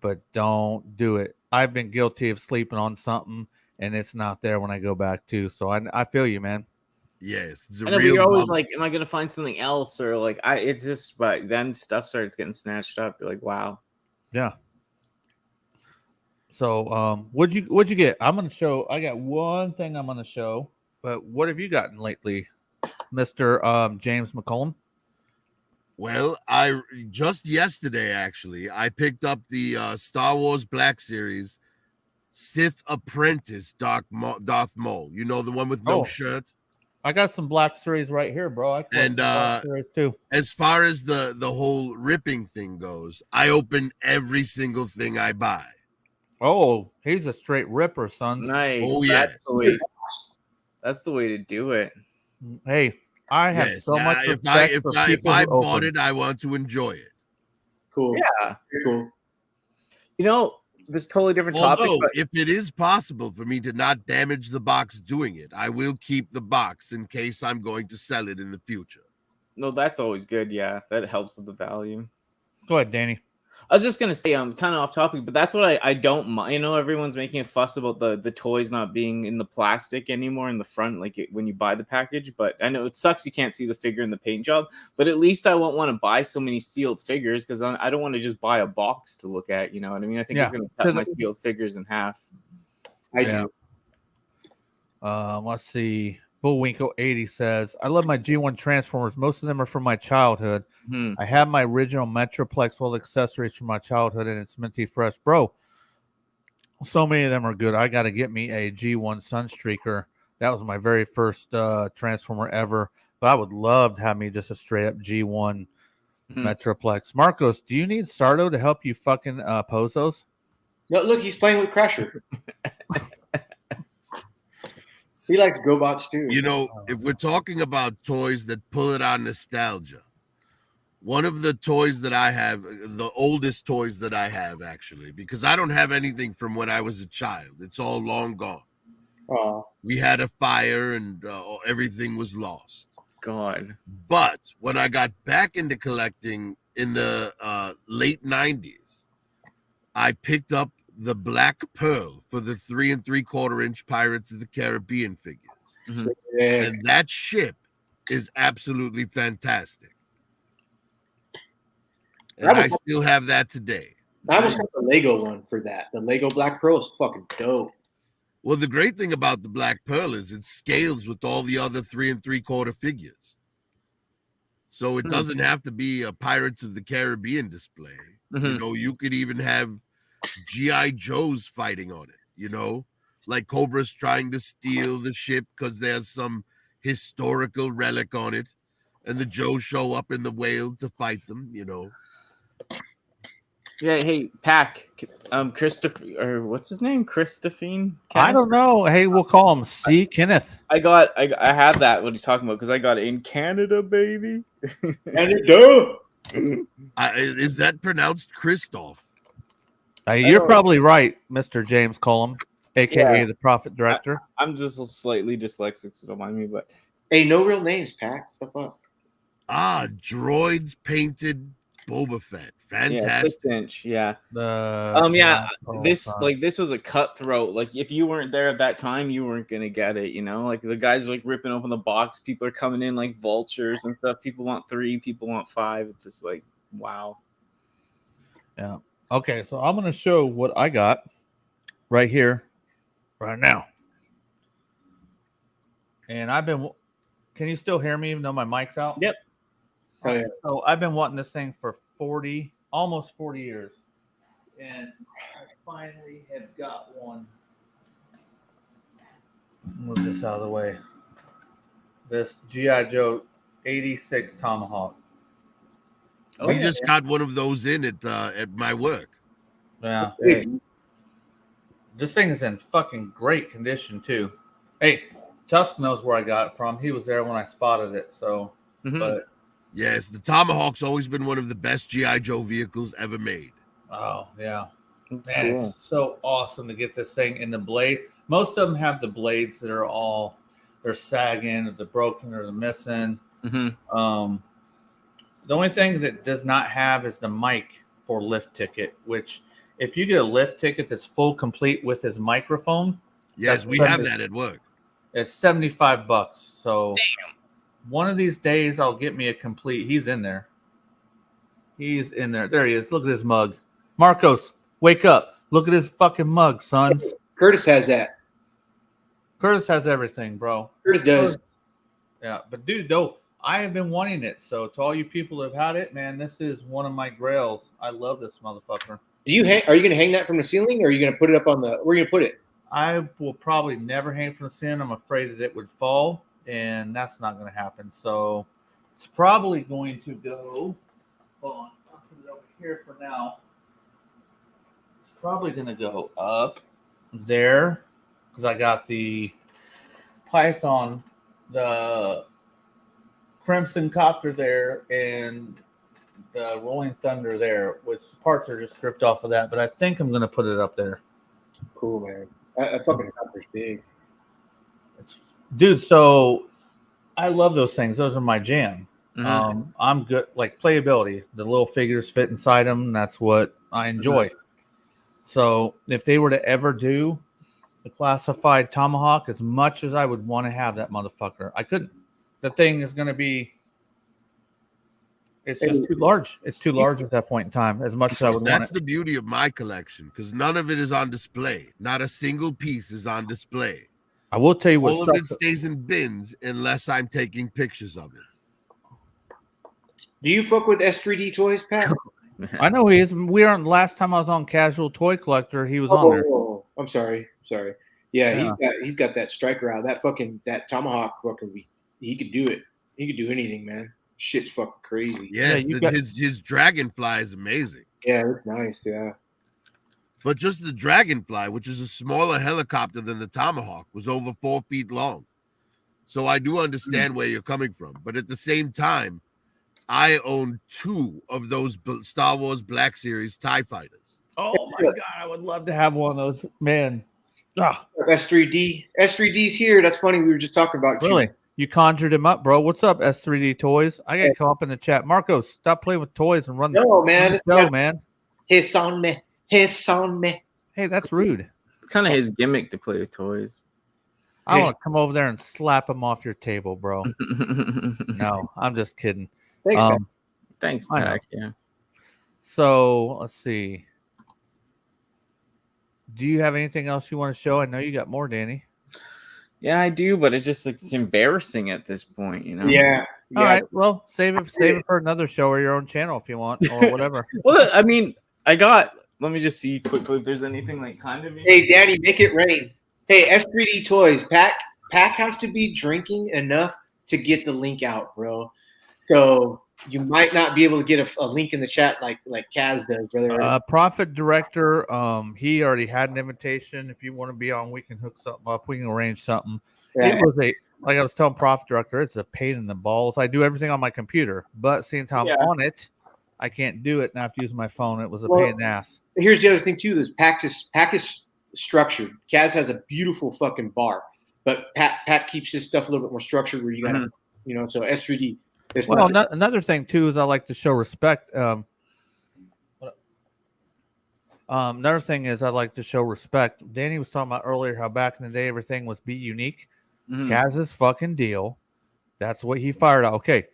but don't do it. I've been guilty of sleeping on something and it's not there when I go back too. So I feel you, man. Yes, it's I know, but you're always like, am I gonna find something else? Or like it's just, but then stuff starts getting snatched up. You're like, wow. Yeah. So what'd you get? I'm gonna show. I got one thing I'm gonna show, but what have you gotten lately, Mr. James McCollum? Well, I just yesterday actually I picked up the Star Wars Black Series Sith Apprentice Darth Maul. You know, the one with no shirt. I got some Black Series right here, bro. And Black Series too. As far as the whole ripping thing goes, I open every single thing I buy. Oh, he's a straight ripper, son. Nice. Oh yeah, that's the way to do it. Hey, I have so much respect for people if I bought it, I want to enjoy it. Cool. Yeah. Cool. You know, this totally different topic. Although, if it is possible for me to not damage the box doing it, I will keep the box in case I'm going to sell it in the future. No, that's always good. Yeah, that helps with the value. Go ahead, Danny. I was just gonna say, I'm kind of off topic, but that's what I don't mind. You know, everyone's making a fuss about the toys not being in the plastic anymore in the front, like when you buy the package. But I know it sucks you can't see the figure in the paint job. But at least I won't want to buy so many sealed figures because I don't want to just buy a box to look at. You know what I mean? I think it's gonna cut my sealed figures in half. I do. Let's see. Bullwinkle 80 says, I love my G1 Transformers. Most of them are from my childhood. I have my original Metroplex full accessories from my childhood, and it's minty fresh. Bro, so many of them are good. I got to get me a G1 Sunstreaker. That was my very first Transformer ever. But I would love to have me just a straight-up G1 Metroplex. Marcos, do you need Sardo to help you fucking pose those? No, look, he's playing with Crusher. He likes GoBots too. You know, if we're talking about toys that pull it on nostalgia, one of the toys that I have, the oldest toys that I have actually, because I don't have anything from when I was a child. It's all long gone. We had a fire and everything was lost. God. But when I got back into collecting in the late 90s, I picked up the Black Pearl for the 3 3/4-inch Pirates of the Caribbean figures. And that ship is absolutely fantastic. And I still have that today. I almost got the Lego one for that. The Lego Black Pearl is fucking dope. Well, the great thing about the Black Pearl is it scales with all the other 3 3/4 figures. So it doesn't have to be a Pirates of the Caribbean display. You know, you could even have G.I. Joe's fighting on it, you know, like Cobra's trying to steal the ship because there's some historical relic on it, and the Joes show up in the whale to fight them, you know. Yeah, hey, Pack, Christopher, or what's his name? Christophine? I don't know. Hey, we'll call him C. Kenneth. I have that, what he's talking about, because I got it in Canada, baby. Canada! Is that pronounced Christoph? You're probably right, Mr. James Cullum, a.k.a. the Prophet Director. I'm just slightly dyslexic, so don't mind me. But hey, no real names, Pack. Stuff up. Droids painted Boba Fett. Fantastic. Yeah. This was a cutthroat. Like, if you weren't there at that time, you weren't gonna get it. You know, like the guys like ripping open the box. People are coming in like vultures and stuff. People want 3, people want 5. It's just like, wow. Yeah. Okay, so I'm going to show what I got right here, right now. And I've been, can you still hear me even though my mic's out? Yep. All right, so I've been wanting this thing for almost 40 years. And I finally have got one. Move this out of the way. This G.I. Joe 86 Tomahawk. We just got one of those in at my work. Yeah. This thing is in fucking great condition too. Hey, Tusk knows where I got it from. He was there when I spotted it. So, but yes, the Tomahawk's always been one of the best G.I. Joe vehicles ever made. Oh yeah, that's man, cool. it's so awesome to get this thing in the blade. Most of them have the blades that are they're sagging, or they're broken, or they're missing. The only thing that does not have is the mic for lift ticket, which if you get a lift ticket that's full complete with his microphone. Yes, we have that at work. It's $75. So one of these days I'll get me a complete. He's in there. He's in there. There he is. Look at his mug. Marcos, wake up. Look at his fucking mug, sons. Curtis has that. Curtis has everything, bro. Curtis does. Yeah, but dude, though, I have been wanting it. So to all you people who have had it, man, this is one of my grails. I love this motherfucker. Are you going to hang that from the ceiling, or are you going to put it up on the? Where are you going to put it? I will probably never hang from the ceiling. I'm afraid that it would fall, and that's not going to happen. So it's probably going to go. Hold on, I'll put it over here for now. It's probably going to go up there because I got the Python, the Crimson Copter there, and the Rolling Thunder there, which parts are just stripped off of that. But I think I'm going to put it up there. Cool, man. That fucking copter's big. Dude, so I love those things. Those are my jam. I'm good, like playability. The little figures fit inside them. That's what I enjoy. So if they were to ever do the classified Tomahawk, as much as I would want to have that motherfucker, I couldn't. The thing is going to be, it's just too large. It's too large at that point in time, as much as I would want it. That's the beauty of my collection, because none of it is on display. Not a single piece is on display. I will tell you what all of it stays in bins unless I'm taking pictures of it. Do you fuck with S3D toys, Pat? I know he is. We aren't. Last time I was on Casual Toy Collector, he was on there. Oh, I'm sorry. Yeah, he's got that striker out. That Tomahawk fucking. He could do it. He could do anything, man. Shit's fucking crazy. Yes, his Dragonfly is amazing. Yeah, it's nice. Yeah. But just the Dragonfly, which is a smaller helicopter than the Tomahawk, was over 4 feet long. So I do understand where you're coming from. But at the same time, I own 2 of those Star Wars Black Series TIE Fighters. Oh my God, I would love to have one of those, man. S3D's here. That's funny. We were just talking about really. You conjured him up, bro. What's up, S3D Toys? I gotta come up in the chat. Marcos, stop playing with toys and run. No, man. The show, man. Hiss on me. Hey, that's rude. It's kind of his gimmick to play with toys. I want to come over there and slap him off your table, bro. No, I'm just kidding. Thanks, Pat. Yeah. So let's see. Do you have anything else you want to show? I know you got more, Danny. Yeah, I do, but it's embarrassing at this point, you know. Yeah. All right. Well, save it for another show or your own channel if you want, or whatever. Well, I mean, let me just see quickly if there's anything like kind of. Hey, Daddy, make it rain. Hey, S3D Toys. Pack has to be drinking enough to get the link out, bro. So you might not be able to get a link in the chat like Kaz does, brother. Profit Director, he already had an invitation. If you want to be on, we can hook something up. We can arrange something. Yeah. It was like I was telling Profit Director, it's a pain in the balls. I do everything on my computer, but since I'm on it, I can't do it, and I have to use my phone. It was a pain in the ass. Here's the other thing too: this pack is structured. Kaz has a beautiful fucking bar, but Pat keeps his stuff a little bit more structured. Where you got to, so S3D. Well, another thing too is I like to show respect. Another thing is I like to show respect. Danny was talking about earlier how back in the day everything was be unique. Kaz's fucking deal. That's what he fired out. Okay,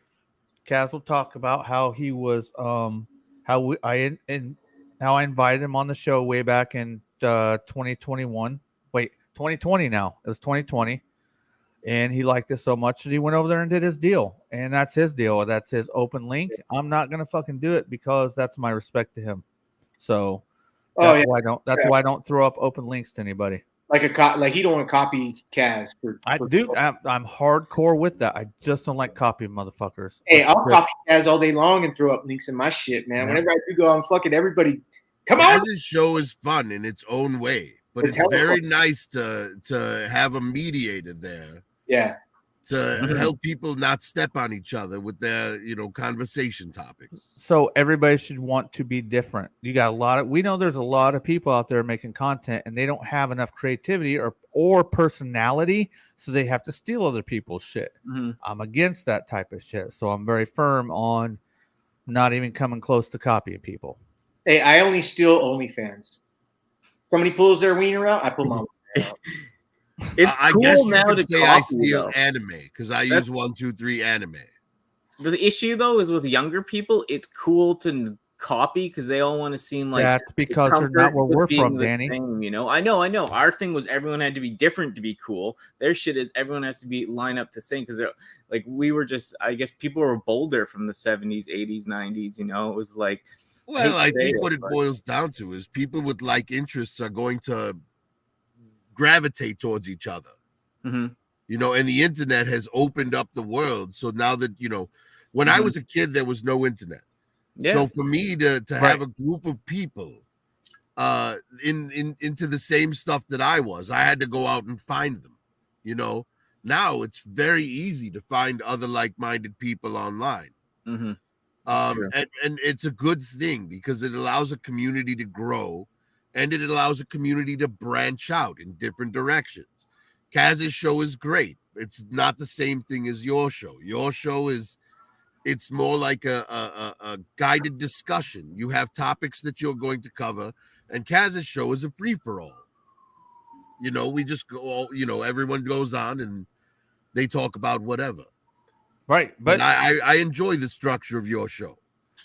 Kaz will talk about how he was. I how I invited him on the show way back in 2021. Wait, 2020 now. It was 2020. And he liked it so much that he went over there and did his deal. And that's his deal. That's his open link. I'm not going to fucking do it because that's my respect to him. So that's why I don't throw up open links to anybody. Like he don't want to copy Kaz. I'm hardcore with that. I just don't like copying motherfuckers. Hey, I'll copy Kaz all day long and throw up links in my shit, man. Yeah. Whenever I do go on, fucking everybody, come on. Kaz's show is fun in its own way, but it's very nice to have a mediator there. Yeah. To help people not step on each other with their, conversation topics. So everybody should want to be different. You got we know there's a lot of people out there making content and they don't have enough creativity or personality. So they have to steal other people's shit. Mm-hmm. I'm against that type of shit. So I'm very firm on not even coming close to copying people. Hey, I only steal OnlyFans. Somebody pulls their wiener out, I pull my wiener out. It's cool I guess you now could to say copy, I steal though. anime because I use 123 anime. The issue though is with younger people, it's cool to copy because they all want to seem like that's because they're not where we're from, Danny. Same, I know. Our thing was everyone had to be different to be cool. Their shit is everyone has to be line up the same because they're like we were just. I guess people were bolder from the 70s, 80s, 90s. It was like. Well, I think what it boils down to is people with like interests are going to gravitate towards each other, and the internet has opened up the world. So now that when I was a kid, there was no internet. Yeah. So for me to have a group of people into the same stuff that I was, I had to go out and find them. Now it's very easy to find other like-minded people online. Mm-hmm. And it's a good thing because it allows a community to grow. And it allows a community to branch out in different directions. Kaz's show is great. It's not the same thing as your show. Your show it's more like a guided discussion. You have topics that you're going to cover, and Kaz's show is a free-for-all. We just go, everyone goes on and they talk about whatever. Right. But I enjoy the structure of your show.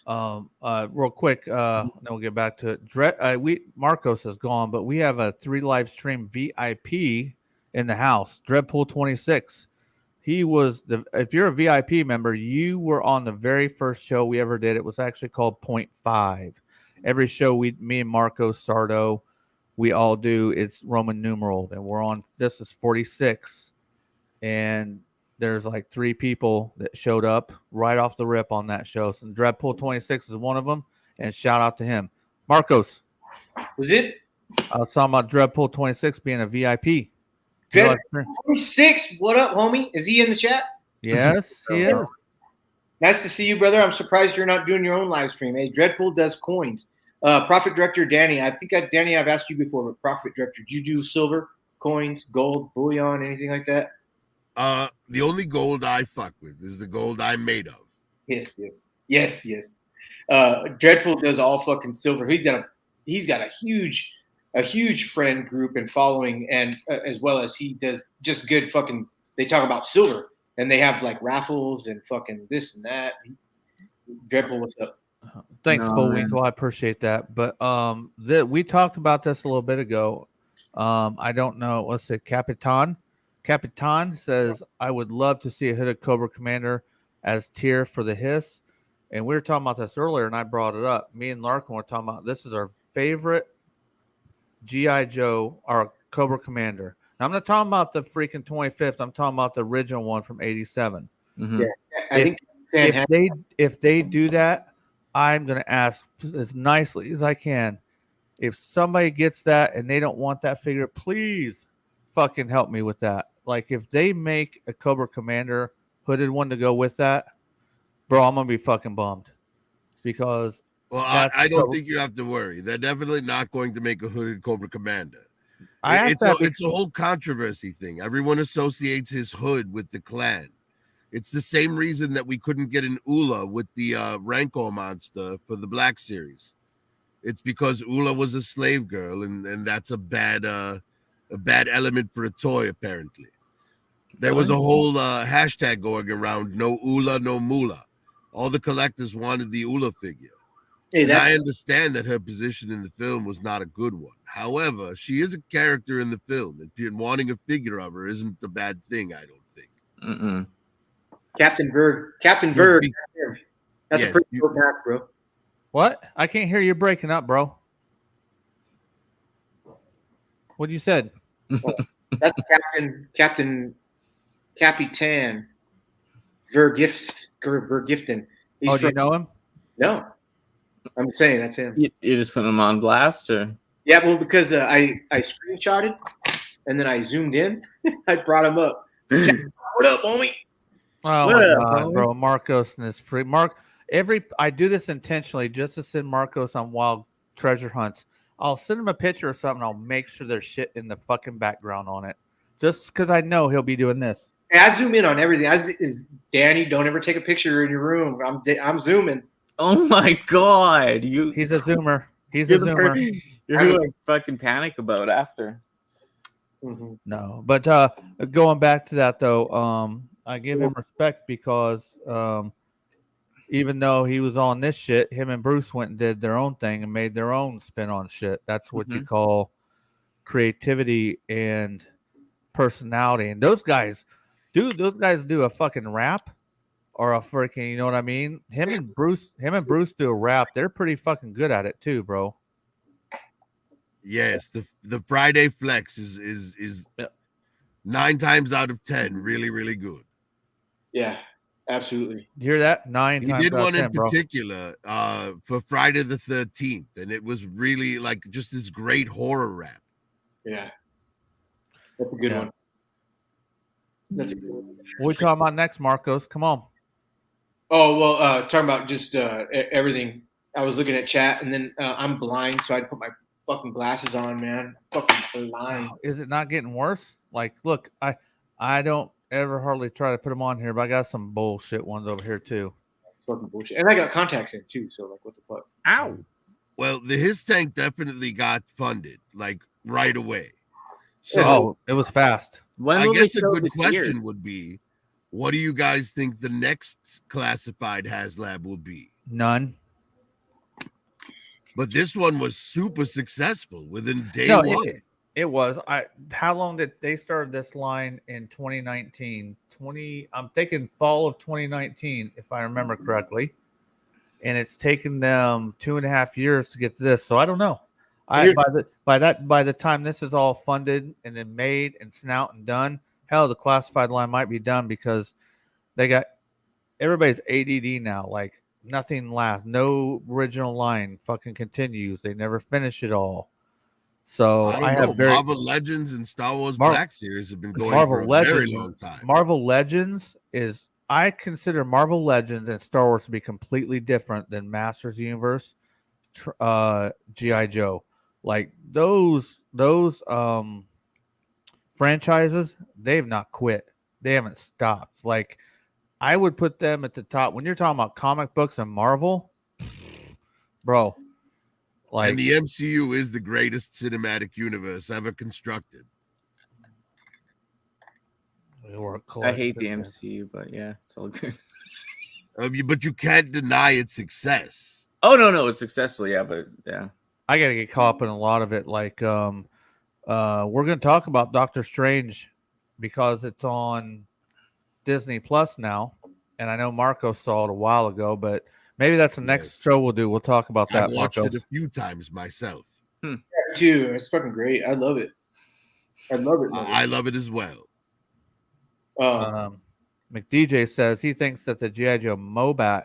Real quick, then we'll get back to it. Marcos is gone, but we have a 3 Livestream VIP in the house. Dreadpool 26. He was if you're a VIP member, you were on the very first show we ever did. It was actually called 0.5. Every show me and Marcos Sardo, we all do. It's Roman numeral, and we're on. This is 46, and there's like 3 people that showed up right off the rip on that show. So Dreadpool 26 is one of them, and shout out to him. Marcos. Was it? I was talking about Dreadpool 26 being a VIP. Dreadpool 26, what up, homie? Is he in the chat? Yes, he is. Nice to see you, brother. I'm surprised you're not doing your own live stream. Hey, Dreadpool does coins. Profit Director Danny, Danny, I've asked you before, but Profit Director, do you do silver, coins, gold, bullion, anything like that? The only gold I fuck with is the gold I'm made of. Yes. Dreadpool does all fucking silver. He's got a huge friend group and following, and as well as he does just good fucking. They talk about silver, and they have like raffles and fucking this and that. Dreadpool, what's up? Thanks, Bullwinkle. I appreciate that. But we talked about this a little bit ago. I don't know. What's it? Capitan says, I would love to see a hooded Cobra Commander as tier for the Hiss. And we were talking about this earlier, and I brought it up. Me and Larkin were talking about this is our favorite G.I. Joe, our Cobra Commander. Now, I'm not talking about the freaking 25th. I'm talking about the original one from 87. Mm-hmm. Yeah, I think if they do that, I'm going to ask as nicely as I can. If somebody gets that and they don't want that figure, please fucking help me with that. Like, if they make a Cobra Commander hooded one to go with that, bro, I'm going to be fucking bummed. Because... Well, I don't think you have to worry. They're definitely not going to make a hooded Cobra Commander. It's a whole controversy thing. Everyone associates his hood with the clan. It's the same reason that we couldn't get an Ula with the Rancor monster for the Black Series. It's because Ula was a slave girl, and that's a bad element for a toy, apparently. There was a whole hashtag going around, no Ula, no Mula. All the collectors wanted the Ula figure. Hey, and I understand that her position in the film was not a good one. However, she is a character in the film, and wanting a figure of her isn't a bad thing, I don't think. Mm-mm. Captain Verg. That's a pretty dope match, bro. What? I can't hear you breaking up, bro. What you said? That's Capitan Vergiften. Oh, do you know him? No. I'm saying that's him. You just put him on blast, or? Yeah, well, because I screenshotted and then I zoomed in. I brought him up. What up, homie? Oh my God, bro, Marcos and his free I do this intentionally just to send Marcos on wild treasure hunts. I'll send him a picture or something. I'll make sure there's shit in the fucking background on it, just because I know he'll be doing this. And I zoom in on everything. Danny, don't ever take a picture in your room. I'm zooming. Oh my God, he's a zoomer. He's a zoomer. You're doing fucking panic about after. Mm-hmm. No, but going back to that though, I give him respect because even though he was on this shit, him and Bruce went and did their own thing and made their own spin on shit. That's what you call creativity and personality. And those guys do a fucking rap or a freaking, you know what I mean? Him and Bruce do a rap. They're pretty fucking good at it too, bro. Yes, the Friday flex is 9 times out of 10 really, really good. Yeah, absolutely. You hear that? 9 times. He did one in bro. particular for Friday the 13th, and it was really like just this great horror rap. Yeah, that's a good one. That's a good one. What are we talking about next, Marcos? Come on. Oh well, talking about just everything. I was looking at chat, and then I'm blind, so I had to put my fucking glasses on, man. Fucking blind. Is it not getting worse? Like, look, I don't ever hardly try to put them on here, but I got some bullshit ones over here too. It's fucking bullshit, and I got contacts in too. So like, what the fuck? Ow. Well, the Hisstank definitely got funded like right away. So it was fast. I guess a good question would be, what do you guys think the next classified Haslab will be? None. But this one was super successful within day one. It was. How long did they start this line in 2019? I'm thinking fall of 2019, if I remember correctly. And it's taken them 2.5 years to get to this. So I don't know. By the time this is all funded and then made and snout and done, hell, the classified line might be done because they got everybody's ADD now. Like nothing lasts. No original line fucking continues. They never finish it all. So I have Marvel Legends and Star Wars Black Series have been going for a very long time. Marvel Legends I consider Marvel Legends and Star Wars to be completely different than Masters Universe, G.I. Joe. Like those franchises, they've not quit. They haven't stopped. Like I would put them at the top when you're talking about comic books and Marvel, bro. Like, and the MCU is the greatest cinematic universe ever constructed. I hate the MCU, but yeah, it's all good. But you can't deny its success. Oh no, it's successful, yeah, but yeah. I gotta get caught up in a lot of it. Like, we're gonna talk about Doctor Strange because it's on Disney Plus now, and I know Marco saw it a while ago, but maybe that's the next show we'll do. We'll talk about that. I've watched it a few times myself. Yeah, too. It's fucking great. I love it. I love it. I love it as well. McDJ says he thinks that the G.I. Joe Mobat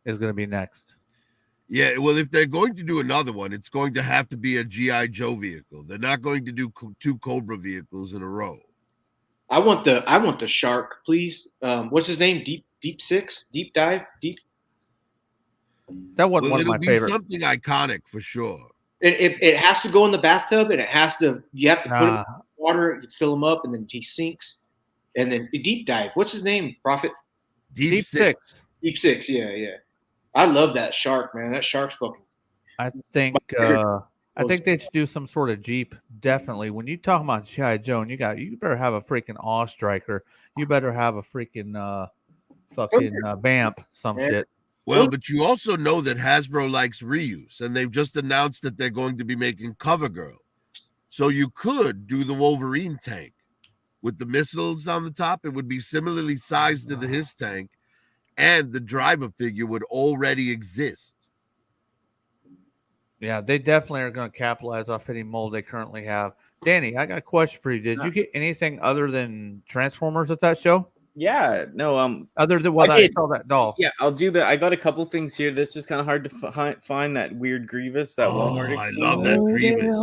is going to be next. Yeah, well, if they're going to do another one, it's going to have to be a G.I. Joe vehicle. They're not going to do 2 Cobra vehicles in a row. I want the shark, please. What's his name? Deep Six? Deep Dive? Deep. That wasn't one of my favorites. Something iconic for sure. It has to go in the bathtub, and you have to put him in water, you fill him up, and then he sinks. And then Deep Dive. What's his name? Prophet? Deep Six. Deep Six, yeah. I love that shark, man. That shark's fucking. I think they should do some sort of Jeep. Definitely. When you talk about G.I. Joe, and you better have a freaking Awe Striker. You better have a freaking fucking Vamp, some shit. Well, but you also know that Hasbro likes reuse, and they've just announced that they're going to be making CoverGirl. So you could do the Wolverine tank with the missiles on the top. It would be similarly sized to the Hisstank, and the driver figure would already exist. Yeah, they definitely are going to capitalize off any mold they currently have. Danny, I got a question for you. Did you get anything other than Transformers at that show? Yeah, no, other than what I saw that doll. Yeah, I'll do that. I got a couple things here. This is kind of hard to find that weird Grievous. That Walmart. I love that Grievous.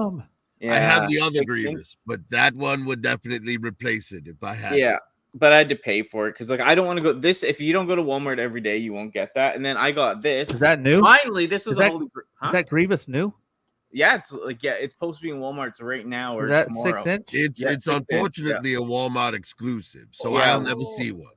Yeah, I have the other Grievous, but that one would definitely replace it if I had. Yeah, but I had to pay for it because like I don't want to go this. If you don't go to Walmart every day, you won't get that. And then I got this. Is that new? Finally, this was is that Grievous new? Yeah, it's supposed to be in Walmart's right now or is that tomorrow. 6-inch? It's unfortunately a Walmart exclusive, so I'll never see one.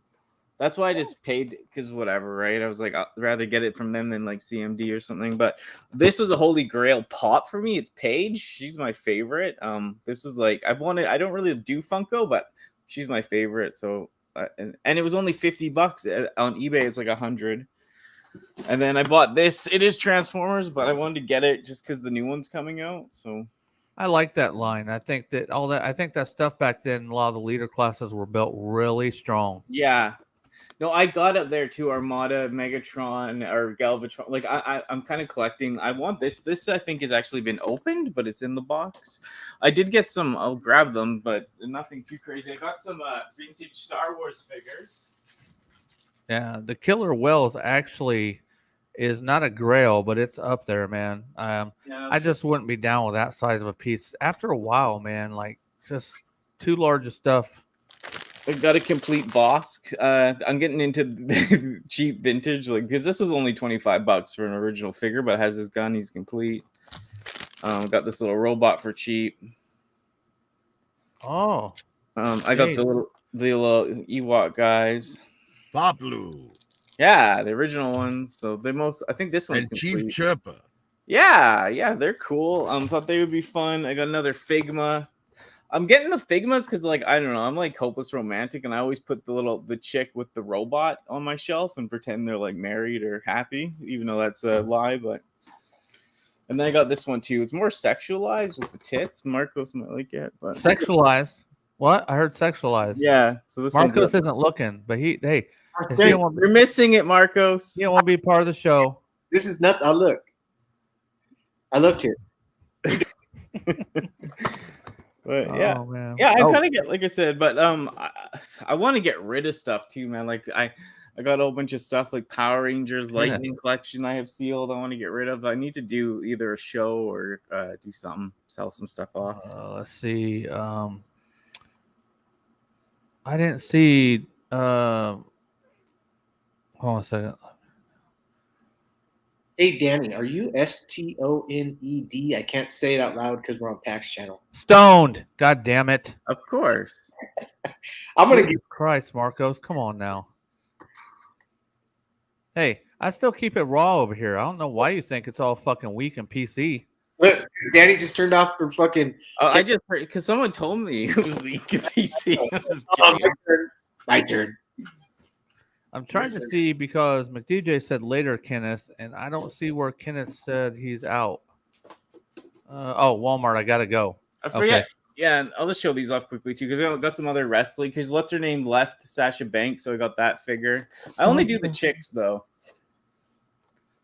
That's why I just paid because whatever, right? I was like, I'd rather get it from them than like CMD or something. But this was a holy grail pop for me. It's Paige. She's my favorite. This was like I don't really do Funko, but she's my favorite. So and it was only $50 on eBay. It's like $100. And then I bought this. It is Transformers, but I wanted to get it just because the new one's coming out. So I like that line. I think that stuff back then, a lot of the leader classes were built really strong. Yeah. No, I got it there too. Armada, Megatron, or Galvatron. Like I'm kind of collecting. I want this. This I think has actually been opened, but it's in the box. I did get some. I'll grab them, but nothing too crazy. I got some vintage Star Wars figures. Yeah, the Killer Whales actually is not a grail, but it's up there, man. I just wouldn't be down with that size of a piece. After a while, man, like just too large of stuff. I got a complete Bosk. I'm getting into cheap vintage, like because this was only $25 for an original figure, but it has his gun. He's complete. Got this little robot for cheap. Oh, I got the little Ewok guys. Poplu. Yeah, the original ones. So I think this one's and complete. Chief Chirper. Yeah, they're cool. Thought they would be fun. I got another Figma. I'm getting the Figmas because, like, I don't know, I'm like hopeless romantic, and I always put the chick with the robot on my shelf and pretend they're like married or happy, even though that's a lie. But and then I got this one too. It's more sexualized with the tits. Marcos might like it, but sexualized. What? I heard sexualized. Yeah. So this Marcos isn't looking, but you're missing it, Marcos. You don't want to be part of the show. This is not. I love tits. But yeah, I kind of get, like I said, but I want to get rid of stuff too, man. Like I got a whole bunch of stuff like Power Rangers Lightning Collection I have sealed. I want to get rid of. I need to do either a show or do something, sell some stuff off. Let's see. I didn't see. Hold on a second. Hey, Danny, are you STONED? I can't say it out loud because we're on PAX channel. Stoned. God damn it. Of course. I'm going to give Christ, Marcos. Come on now. Hey, I still keep it raw over here. I don't know why you think it's all fucking weak and PC. Look, Danny just turned off for fucking. I just heard because someone told me it was weak and PC. My turn. I'm trying to see because McDJ said later, Kenneth, and I don't see where Kenneth said he's out. Walmart. I gotta go. I forget. Okay. Yeah, I'll just show these off quickly too because I got some other wrestling. Because what's her name left? Sasha Banks, so I got that figure. I only do the chicks though.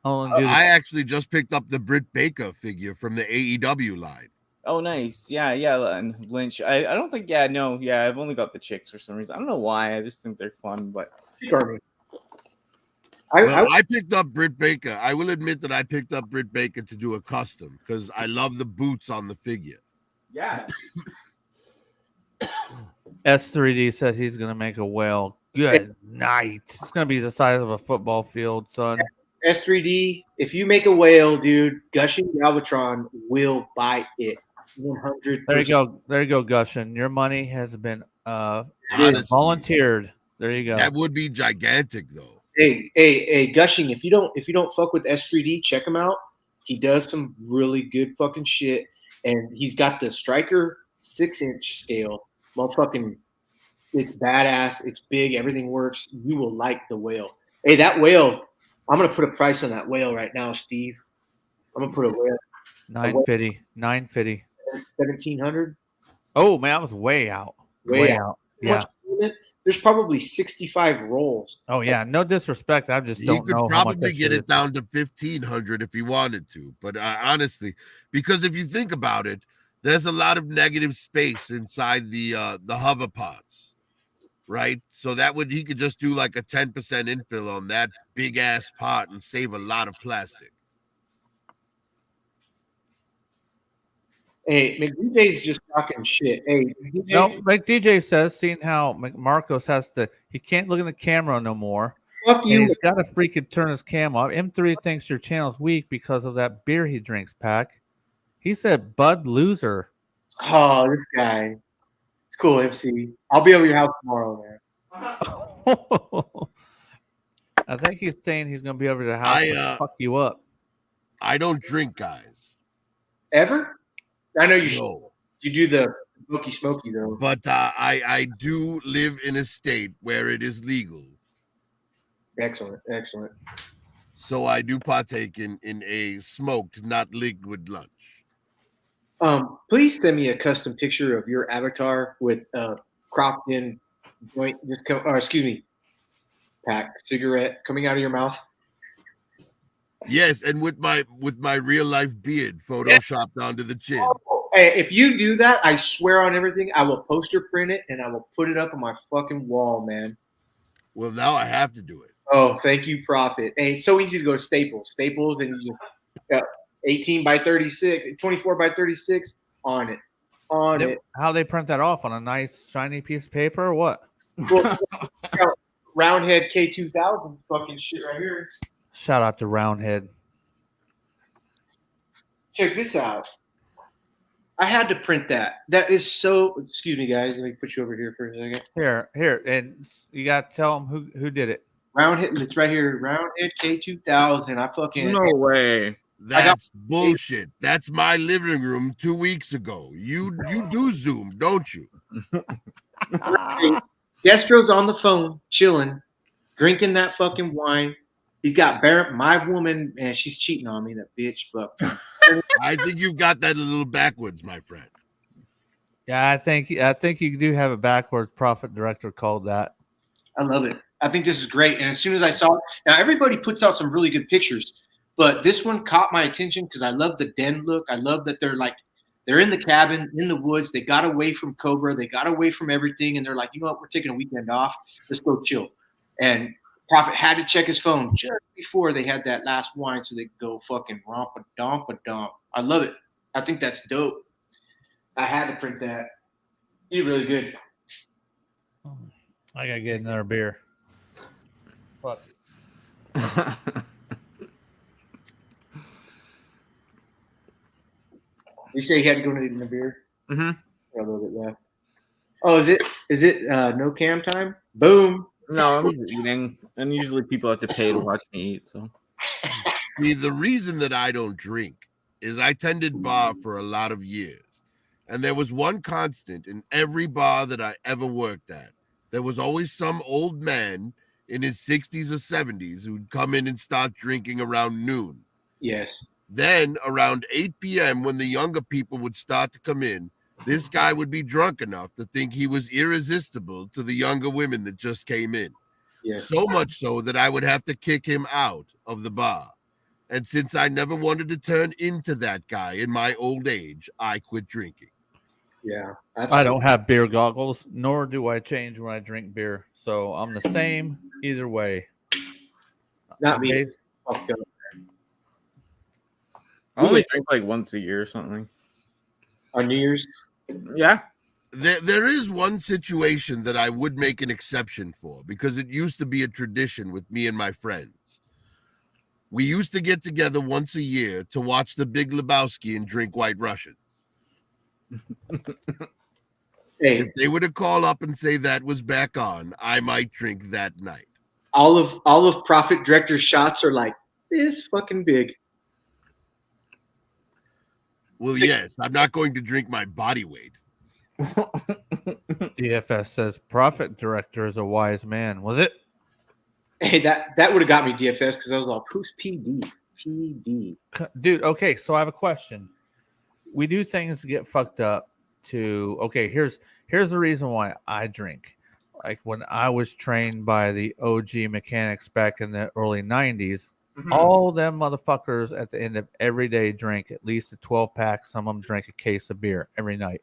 I actually just picked up the Britt Baker figure from the AEW line. Oh, nice. Yeah, and Lynch. I don't think. Yeah, no. Yeah, I've only got the chicks for some reason. I don't know why. I just think they're fun, but. I picked up Britt Baker. I will admit that I picked up Britt Baker to do a custom because I love the boots on the figure. Yeah. S3D said he's going to make a whale. Good night. It's going to be the size of a football field, son. S3D, if you make a whale, dude, Gushing Galvatron will buy it. 100%. There you go, Gushing. Your money has been volunteered. There you go. That would be gigantic, though. Hey, Gushing, if you don't fuck with S3D, check him out. He does some really good fucking shit, and he's got the Striker 6-inch scale. Motherfucking, it's badass. It's big. Everything works. You will like the whale. Hey, that whale I'm gonna put a price on that whale right now, Steve. I'm gonna put a whale. $950. $950. 1,700. Oh man, I was way out. Way out. Yeah. There's probably 65 rolls. Oh yeah. No disrespect. I just don't know how much probably that get shit it down to 1,500 if he wanted to. But honestly, because if you think about it, there's a lot of negative space inside the hover pods, right? So he could just do like a 10% infill on that big ass pot and save a lot of plastic. Hey, McDJ's just talking shit. Hey, McDJ, no, like DJ says, seeing how Marcos he can't look in the camera no more. Fuck you. He's got to freaking turn his cam off. M3 thinks your channel's weak because of that beer he drinks, Pack. He said Bud Loser. Oh, this guy. It's cool, MC. I'll be over your house tomorrow, man. I think he's saying he's going to be over the house and fuck you up. I don't drink, guys. Ever? I know you should. You do the smoky though. But I do live in a state where it is legal. Excellent. So I do partake in a smoked, not liquid lunch. Please send me a custom picture of your avatar with cropped in joint. Pack cigarette coming out of your mouth. Yes, and with my real life beard photoshopped onto the chin. Hey, if you do that, I swear on everything, I will poster print it and I will put it up on my fucking wall, man. Well, now I have to do it. Oh, thank you, Prophet. Hey, it's so easy to go to Staples, and you just 18 by 36, 24 by 36 on it. How they print that off on a nice shiny piece of paper or what? Well, Roundhead K2000 fucking shit right here. Shout out to Roundhead. Check this out. I had to print that. That is so. Excuse me, guys. Let me put you over here for a second. Here, and you got to tell them who did it. Roundhead. It's right here. Roundhead K2000. I fucking. No way. That's bullshit. That's my living room 2 weeks ago. You do Zoom, don't you? Destro's on the phone, chilling, drinking that fucking wine. He's got my woman, and she's cheating on me, that bitch. But I think you've got that a little backwards, my friend. Yeah, I think you do have a backwards. Prophet Director called that. I love it. I think this is great. And as soon as I saw it, now everybody puts out some really good pictures, but this one caught my attention because I love the den look. I love that they're in the cabin in the woods. They got away from Cobra. They got away from everything, and they're like, you know what? We're taking a weekend off. Let's go chill. And Prophet had to check his phone just before they had that last wine so they could go fucking romp-a-domp-a-domp. I love it. I think that's dope. I had to print that. You're really good. I gotta get another beer. Fuck. You say you had to go to a beer? Mm-hmm. A little bit left. Oh, is it no cam time? Boom. No, I'm just eating, and usually people have to pay to watch me eat. So, See, the reason that I don't drink is I tended bar for a lot of years, and there was one constant in every bar that I ever worked at. There was always some old man in his 60s or 70s who'd come in and start drinking around noon. Yes. Then around 8 p.m., when the younger people would start to come in, this guy would be drunk enough to think he was irresistible to the younger women that just came in. Yes. So much so that I would have to kick him out of the bar. And since I never wanted to turn into that guy in my old age, I quit drinking. Yeah. I don't have beer goggles, nor do I change when I drink beer. So I'm the same either way. Not me. I only drink like once a year or something. On New Year's? Yeah. There is one situation that I would make an exception for because it used to be a tradition with me and my friends. We used to get together once a year to watch The Big Lebowski and drink White Russians. Hey, if they were to call up and say that was back on, I might drink that night. All of Prophet Director's shots are like this fucking big. Well, yes, I'm not going to drink my body weight. DFS says Prophet Director is a wise man. Was it? Hey, that would have got me DFS because I was like, who's PD? PD. Dude, okay, so I have a question. We do things to get fucked up to okay, here's the reason why I drink. Like when I was trained by the OG mechanics back in the early 90s, all them motherfuckers at the end of every day drink at least a 12-pack. Some of them drink a case of beer every night.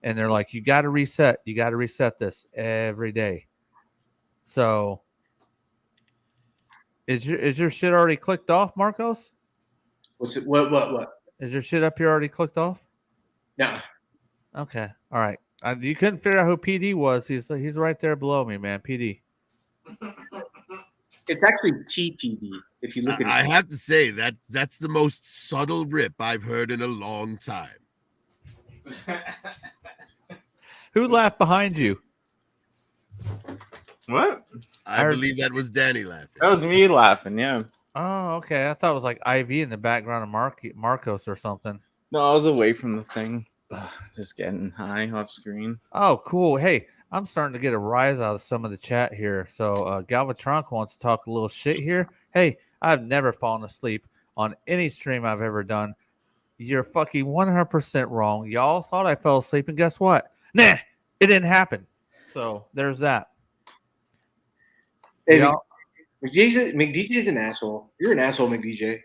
And they're like, you got to reset. You got to reset this every day. So is your shit already clicked off, Marcos? What's it? What? Is your shit up here already clicked off? No. Okay. All right. You couldn't figure out who PD was. He's right there below me, man. PD. It's actually TPD. If you look at it, I have to say that's the most subtle rip I've heard in a long time. Who laughed behind you? What? I believe that was Danny laughing. That was me laughing. Yeah. Oh, okay. I thought it was like IV in the background of Marcos or something. No, I was away from the thing. Ugh, just getting high off screen. Oh, cool. Hey, I'm starting to get a rise out of some of the chat here. So Galvatron wants to talk a little shit here. Hey, I've never fallen asleep on any stream I've ever done. You're fucking 100% wrong. Y'all thought I fell asleep, and guess what? Nah, it didn't happen. So there's that. Hey, McDJ's an asshole. You're an asshole, McDJ.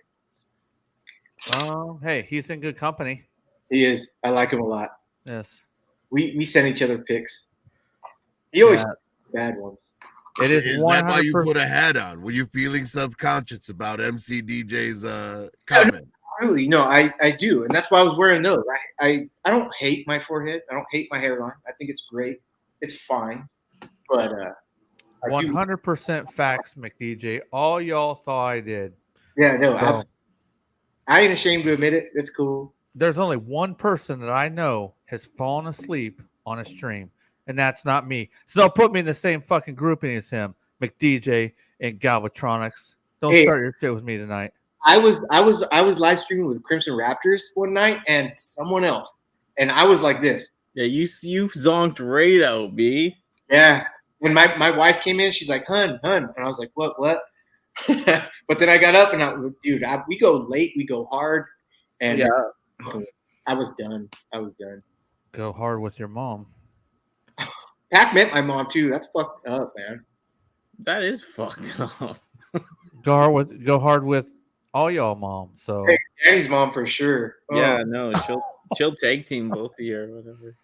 Hey, he's in good company. He is. I like him a lot. Yes. We send each other pics. He always sends bad ones. It is 100%. That why you put a hat on? Were you feeling self-conscious about MCDJ's comment? Really? No, I do. And that's why I was wearing those. I don't hate my forehead. I don't hate my hairline. I think it's great. It's fine. But 100% facts, McDJ. All y'all thought I did. Yeah, no, I ain't ashamed to admit it. It's cool. There's only one person that I know has fallen asleep on a stream, and that's not me. So don't put me in the same fucking grouping as him, McDJ and Galvatronics. Don't start your shit with me tonight. I was live streaming with Crimson Raptors one night and someone else, and I was like this. Yeah, you zonked right out, B. Yeah. When my wife came in, she's like, hun. And I was like, what? But then I got up and we go late, we go hard. And I was done. Go hard with your mom. Pac met my mom too. That's fucked up, man. That is fucked up. Go hard with all y'all moms. So hey, Danny's mom for sure. Yeah, no, she'll tag team both of you or whatever.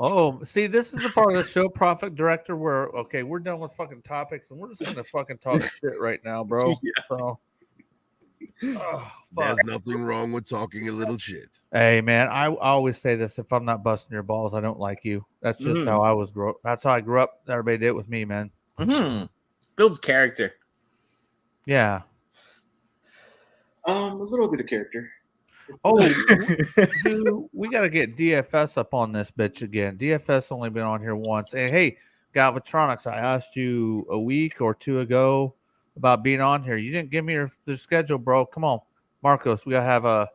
Oh, see, this is the part of the show, Prophet Director, where we're done with fucking topics and we're just gonna fucking talk shit right now, bro. Yeah. So there's nothing wrong with talking a little shit. Hey man, I always say this: if I'm not busting your balls, I don't like you. That's just how I was That's how I grew up. Everybody did it with me, man. Builds character. Yeah. A little bit of character. Oh, dude, we got to get DFS up on this bitch again. DFS only been on here once. And hey, Galvatronics, I asked you a week or two ago about being on here. You didn't give me the schedule, bro. Come on, Marcos, we got to have a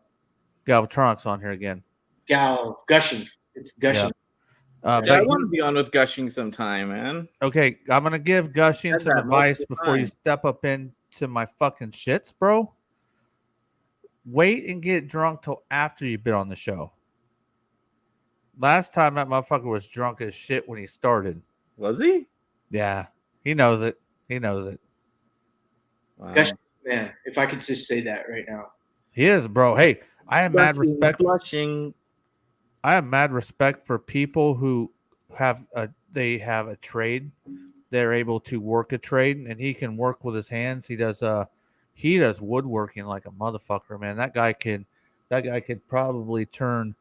Galvatronics on here again. Gushing. It's Gushing. Yeah. I want to be on with Gushing sometime, man. Okay, I'm going to give Gushing some advice before you step up into my fucking shits, bro. Wait and get drunk till after you've been on the show. Last time that motherfucker was drunk as shit when he started. Was he? Yeah. He knows it. Wow. Gosh, man, if I could just say that right now. He is, bro. Hey, I have mad respect. I have mad respect for people who have a trade. They're able to work a trade, and he can work with his hands. He does woodworking like a motherfucker, man. That guy could probably turn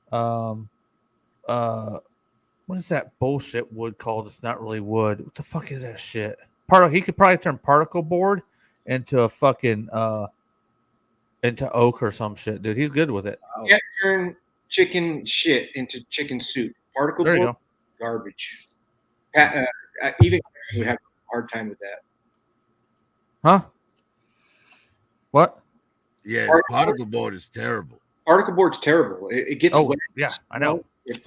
what is that bullshit wood called? It's not really wood. What the fuck is that shit? He could probably turn particle board into a fucking into oak or some shit, dude. He's good with it. You can't turn chicken shit into chicken soup. Particle there board, you go. Garbage. Even would have a hard time with that. Huh? What? Yeah, particle board is terrible. Particle board's terrible. It gets wet. Yeah, I know. It's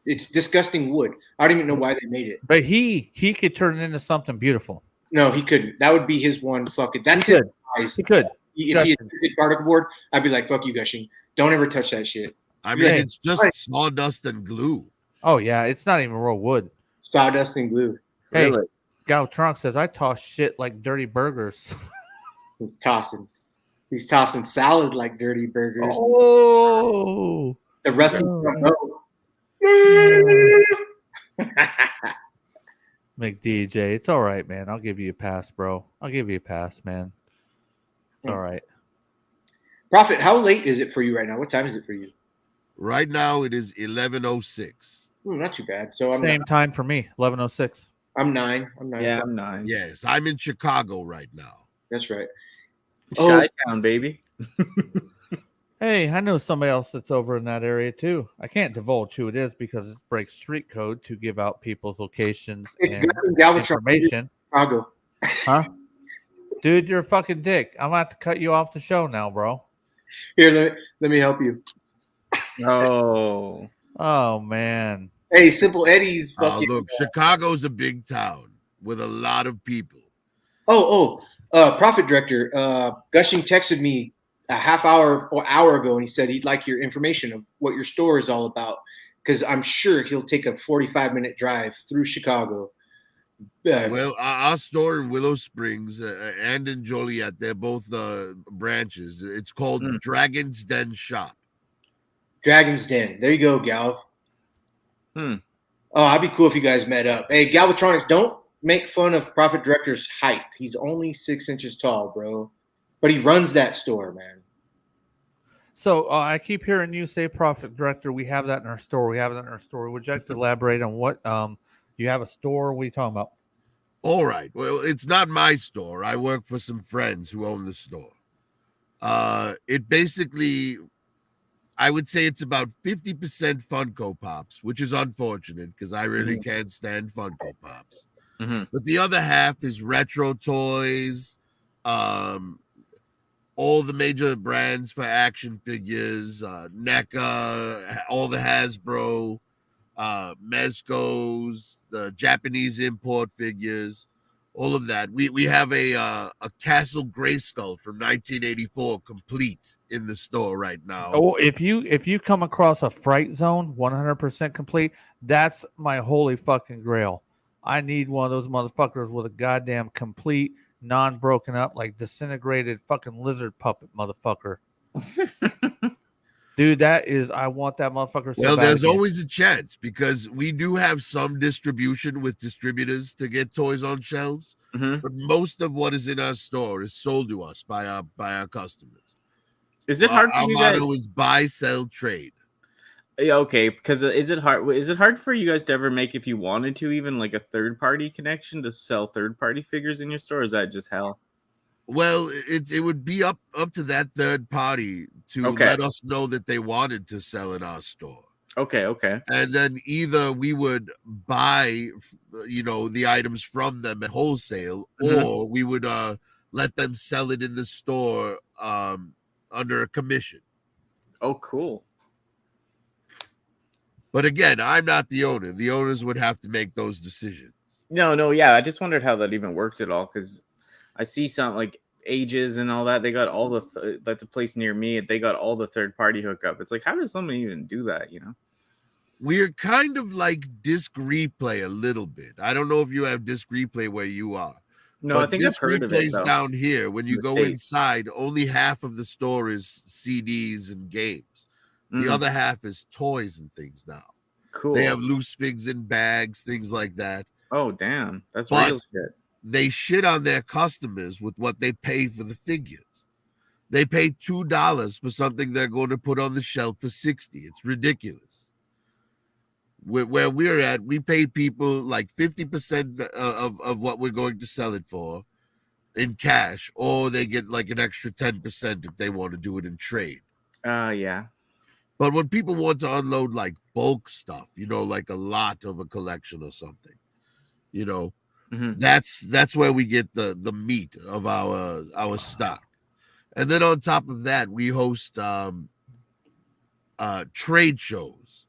It's disgusting wood. I don't even know why they made it. But he could turn it into something beautiful. No, he couldn't. That would be his one fucking. That's He his could. eyes. He could. If he did particle board, I'd be like, "Fuck you, Gushing. Don't ever touch that shit." I mean, it's just sawdust and glue. Oh yeah, it's not even real wood. Sawdust and glue. Hey, Really? Galvatron says I toss shit like dirty burgers. He's tossing salad like dirty burgers. Oh, the rest of McDJ, it's all right, man. I'll give you a pass, bro. I'll give you a pass, man. It's all right. Prophet, how late is it for you right now? What time is it for you? Right now, it is 11:06. Not too bad. So I'm same time for me, 11:06. I'm 9. Yeah, I'm 9. Yes, I'm in Chicago right now. That's right. Chi-town, baby. Hey, I know somebody else that's over in that area too. I can't divulge who it is because it breaks street code to give out people's locations and information. Chicago. Huh? Dude, you're a fucking dick. I'm about to cut you off the show now, bro. Here, let me help you. Oh man. Hey, Simple Eddie's fucking. Look, Chicago's a big town with a lot of people. Profit Director, Gushing texted me a half hour or hour ago, and he said he'd like your information of what your store is all about, because I'm sure he'll take a 45-minute drive through Chicago. Well, our store in Willow Springs and in Joliet, they're both branches. It's called Dragon's Den Shop. Dragon's Den. There you go, Galv. Oh, I'd be cool if you guys met up. Hey, Galvatronics, don't make fun of Profit Director's height. He's only 6 inches tall, bro. But he runs that store, man. So I keep hearing you say, Profit Director, we have that in our store. We have that in our store. Would you like to elaborate on what you have a store? What are you talking about? All right. Well, it's not my store. I work for some friends who own the store. It basically, I would say it's about 50% Funko Pops, which is unfortunate because I really can't stand Funko Pops. But the other half is retro toys, all the major brands for action figures, NECA, all the Hasbro, Mezco's, the Japanese import figures, all of that. We have a Castle Grayskull from 1984 complete in the store right now. Oh, if you come across a Fright Zone 100% complete, that's my holy fucking grail. I need one of those motherfuckers with a goddamn complete, non-broken up, like disintegrated fucking lizard puppet motherfucker. Dude, I want that motherfucker so well, bad there's again. always a chance because we do have some distribution with distributors to get toys on shelves, but most of what is in our store is sold to us by our customers. Is it hard for our you motto guys? is buy, sell, trade. Yeah, okay, because is it hard for you guys to ever make, if you wanted to, even like a third-party connection to sell third-party figures in your store? Or is that just hell? Well, it would be up to that third party to let us know that they wanted to sell in our store. Okay. And then either we would buy, the items from them at wholesale, or we would let them sell it in the store under a commission. Oh, cool. But again, I'm not the owner. The owners would have to make those decisions. No, yeah. I just wondered how that even worked at all, because I see some like Ages and all that. They got all that's a place near me. They got all the third-party hookup. It's like, how does somebody even do that, We're kind of like Disc Replay a little bit. I don't know if you have Disc Replay where you are. No, I think I've heard of it. Down here, when you go inside, only half of the store is CDs and games. The other half is toys and things now. Cool. They have loose figs in bags, things like that. Oh, damn. That's real shit. They shit on their customers with what they pay for the figures. They pay $2 for something they're going to put on the shelf for $60. It's ridiculous. Where we're at, we pay people like 50% of what we're going to sell it for in cash, or they get like an extra 10% if they want to do it in trade. Yeah. But when people want to unload like bulk stuff, like a lot of a collection or something, that's where we get the meat of our stock. And then on top of that, we host trade shows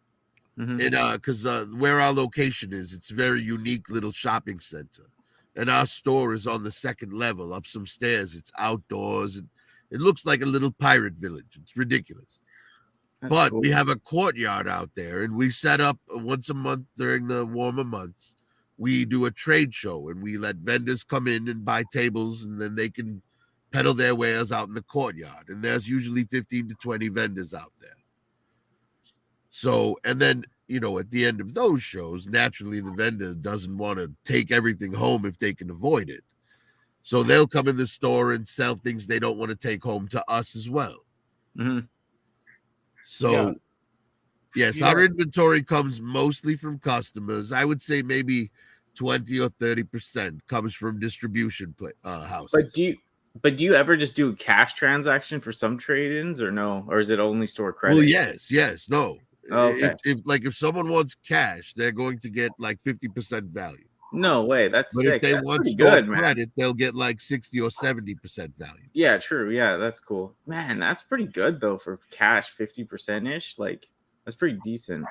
And because where our location is, it's a very unique little shopping center. And our store is on the second level, up some stairs. It's outdoors, and it looks like a little pirate village. It's ridiculous. But we have a courtyard out there, and we set up once a month during the warmer months. We do a trade show, and we let vendors come in and buy tables, and then they can peddle their wares out in the courtyard. And there's usually 15 to 20 vendors out there. So, and then, you know, at the end of those shows, naturally the vendor doesn't want to take everything home if they can avoid it. So they'll come in the store and sell things they don't want to take home to us as well. So, yes, our inventory comes mostly from customers. I would say maybe 20 or 30% comes from distribution houses. But do you ever just do a cash transaction for some trade-ins or no? Or is it only store credit? Well, yes, no. Okay. If someone wants cash, they're going to get like 50% value. No way, that's but sick. If they that's want good, credit, man. they'll get like 60 or 70% value. Yeah, true. Yeah, that's cool. Man, that's pretty good though for cash, 50%-ish. Like that's pretty decent.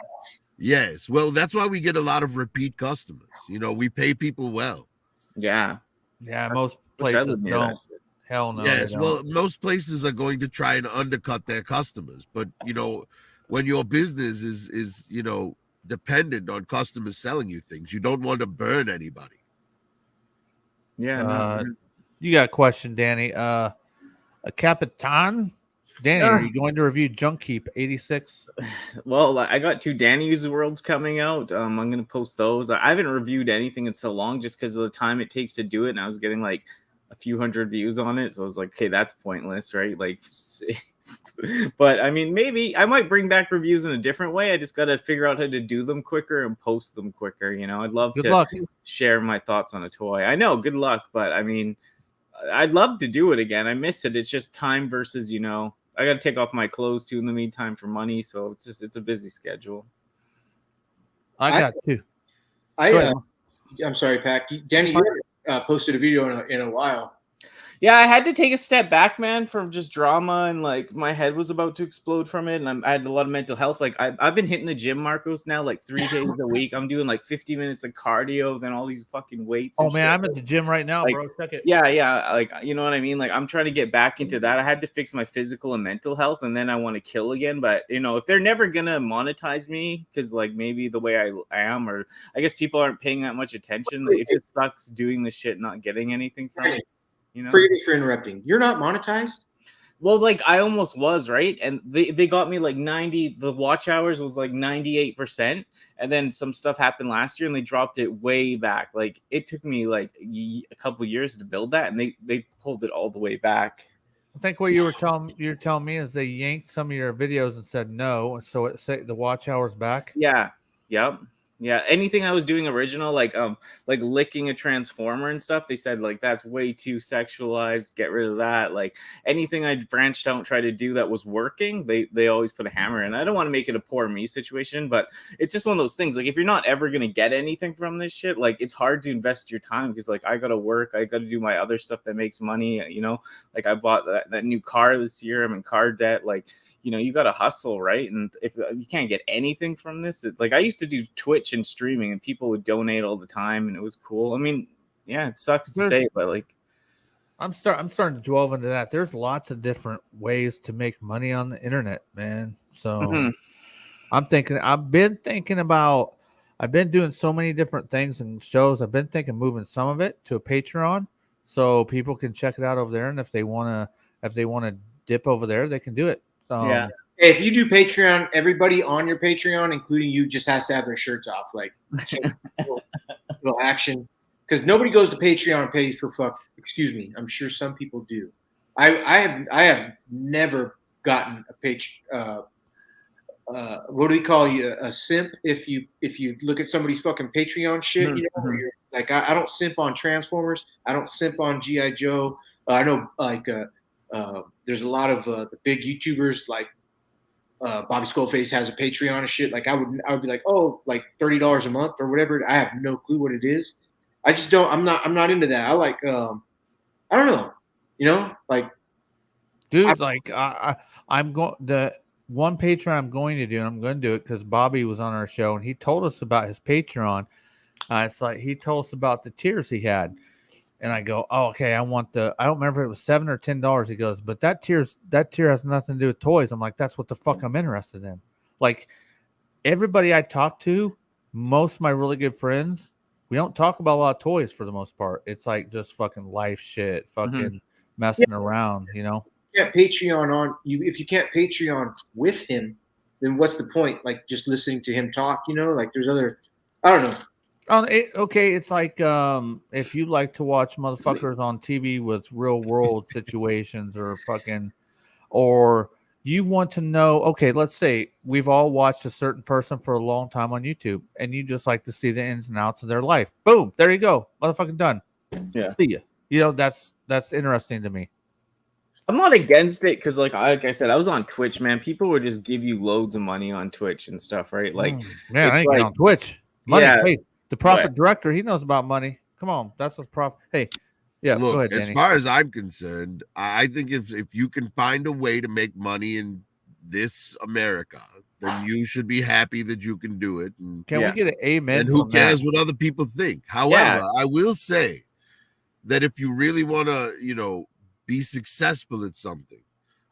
Yes. Well, that's why we get a lot of repeat customers. You know, we pay people well. Yeah. Yeah, most places don't. Hell no. Yes, well, most places are going to try and undercut their customers, but you know, when your business is you know, dependent on customers selling you things, you don't want to burn anybody. Yeah. You got a question, Danny? A Capitan? Danny, are you going to review Junk Keep 86? Well, I got 2 Danny's Worlds coming out. I'm going to post those. I haven't reviewed anything in so long just because of the time it takes to do it, and I was getting like a few hundred views on it, so I was like, okay, that's pointless, right? Like, but I mean, maybe I might bring back reviews in a different way. I just got to figure out how to do them quicker and post them quicker. You know, I'd love to share my thoughts on a toy. I know, good luck, but I mean, I'd love to do it again. I miss it. It's just time versus, you know, I got to take off my clothes too in the meantime for money, so it's a busy schedule. I got 2. I'm sorry, Pat. Danny, you posted a video in a while. Yeah, I had to take a step back, man, from just drama, and like my head was about to explode from it, and I had a lot of mental health. Like I've been hitting the gym, Marcos, now like 3 days a week. I'm doing like 50 minutes of cardio, then all these fucking weights. Oh man, I'm at the gym right now, like, bro. Check it. Yeah, like you know what I mean. Like I'm trying to get back into that. I had to fix my physical and mental health, and then I want to kill again. But you know, if they're never gonna monetize me, because like maybe the way I am, or I guess people aren't paying that much attention. Like, it just sucks doing the shit, not getting anything from it. You know? Forgive me for interrupting. You're not monetized? Well, like I almost was, right? And they got me like 90, the watch hours was like 98%. And then some stuff happened last year and they dropped it way back. Like it took me like a couple years to build that, and they pulled it all the way back. I think what you're telling me is they yanked some of your videos and said no, so it said the watch hours back. Yeah. Yep. Yeah, anything I was doing original, like licking a transformer and stuff, they said like that's way too sexualized. Get rid of that. Like anything I branched out and tried to do that was working, they always put a hammer in. I don't want to make it a poor me situation, but it's just one of those things. Like if you're not ever gonna get anything from this shit, like it's hard to invest your time because like I gotta work, I gotta do my other stuff that makes money. You know, like I bought that new car this year. I'm in car debt. Like you know, you gotta hustle, right? And if you can't get anything from this, like I used to do Twitch and streaming and people would donate all the time and it was cool. I mean, yeah, it sucks to say, but like I'm starting to delve into that. There's lots of different ways to make money on the internet, man. So I've been doing so many different things and shows. I've been thinking moving some of it to a Patreon so people can check it out over there, and if they want to dip over there, they can do it. Yeah. If you do Patreon, everybody on your Patreon, including you, just has to have their shirts off. Like little action, because nobody goes to Patreon and pays per fuck. Excuse me. I'm sure some people do. I have never gotten a page. What do we call you? A simp? If you look at somebody's fucking Patreon shit, you know, you're, like I don't simp on Transformers. I don't simp on G.I. Joe. I know like there's a lot of the big YouTubers like. Bobby Skullface has a Patreon and shit. Like I would be like, oh, like $30 a month or whatever. I have no clue what it is. I just don't. I'm not into that. I like. I don't know. You know, like, dude. I'm going one Patreon I'm going to do, and I'm going to do it because Bobby was on our show and he told us about his Patreon. It's like he told us about the tiers he had. And I go, oh, okay, I don't remember if it was $7 or $10. He goes, but that tier has nothing to do with toys. I'm like, that's what the fuck I'm interested in. Like everybody I talk to, most of my really good friends, we don't talk about a lot of toys for the most part. It's like just fucking life shit, fucking messing around, you know? You can't Patreon on you. If you can't Patreon with him, then what's the point? Like just listening to him talk, you know, like there's other, I don't know. Okay, it's like if you like to watch motherfuckers on TV with real world situations or you want to know, okay, let's say we've all watched a certain person for a long time on YouTube and you just like to see the ins and outs of their life. Boom, there you go. Motherfucking done. Yeah. See ya. You know, that's interesting to me. I'm not against it because, like I said, I was on Twitch, man. People would just give you loads of money on Twitch and stuff, right? Like, man, I ain't get on Twitch. Money, yeah. Hey, the profit director, he knows about money. Come on, that's what's profit. Hey, yeah, look, go ahead, as Danny. far as I'm concerned, I think if you can find a way to make money in this America, then you should be happy that you can do it. And, can we get an amen? And who cares what other people think? However, I will say that if you really want to, you know, be successful at something,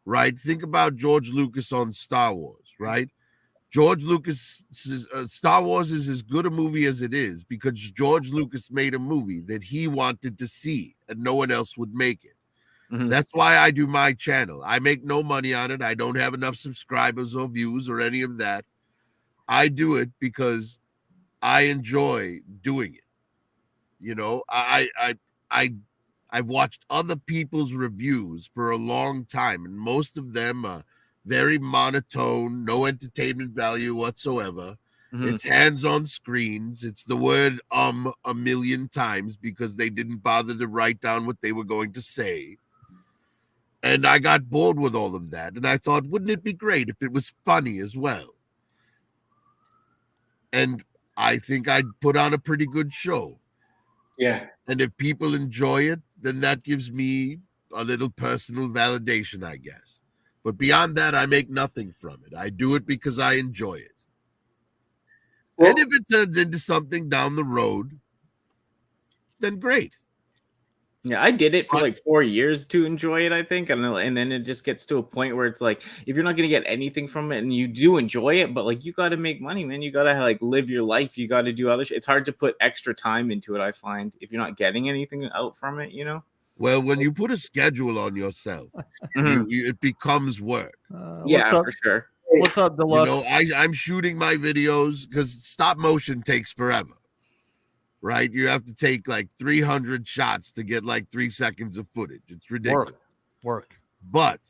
right? Think about George Lucas on Star Wars, right? George Lucas, Star Wars is as good a movie as it is because George Lucas made a movie that he wanted to see and no one else would make it. That's why I do my channel. I make no money on it. I don't have enough subscribers or views or any of that. I do it because I enjoy doing it. You know, I've watched other people's reviews for a long time, and most of them are very monotone, no entertainment value whatsoever. It's hands on screens. It's the word a million times because they didn't bother to write down what they were going to say. And I got bored with all of that. And I thought, wouldn't it be great if it was funny as well? And I think I'd put on a pretty good show. Yeah. And if people enjoy it, then that gives me a little personal validation, I guess. But beyond that, I make nothing from it. I do it because I enjoy it. Well, and if it turns into something down the road, then great. Yeah, I did it for like 4 years to enjoy it, I think. And then it just gets to a point where it's like, if you're not going to get anything from it and you do enjoy it, but like you got to make money, man. You got to like live your life. You got to do other shit. It's hard to put extra time into it, I find, if you're not getting anything out from it, you know? Well, when you put a schedule on yourself, it becomes work. Yeah, for sure. What's up, Deluxe? You know, I'm shooting my videos because stop motion takes forever. Right? You have to take like 300 shots to get like 3 seconds of footage. It's ridiculous. Work. But,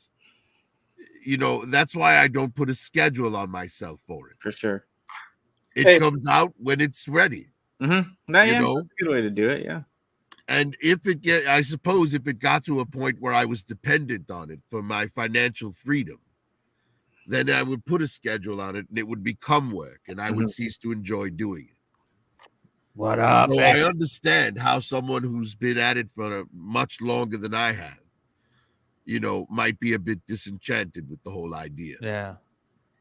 you know, that's why I don't put a schedule on myself for it. For sure. It comes out when it's ready. That's a good way to do it, yeah. And I suppose if it got to a point where I was dependent on it for my financial freedom, then I would put a schedule on it and it would become work and I would cease to enjoy doing it. What up? So I understand how someone who's been at it for much longer than I have, you know, might be a bit disenchanted with the whole idea. Yeah.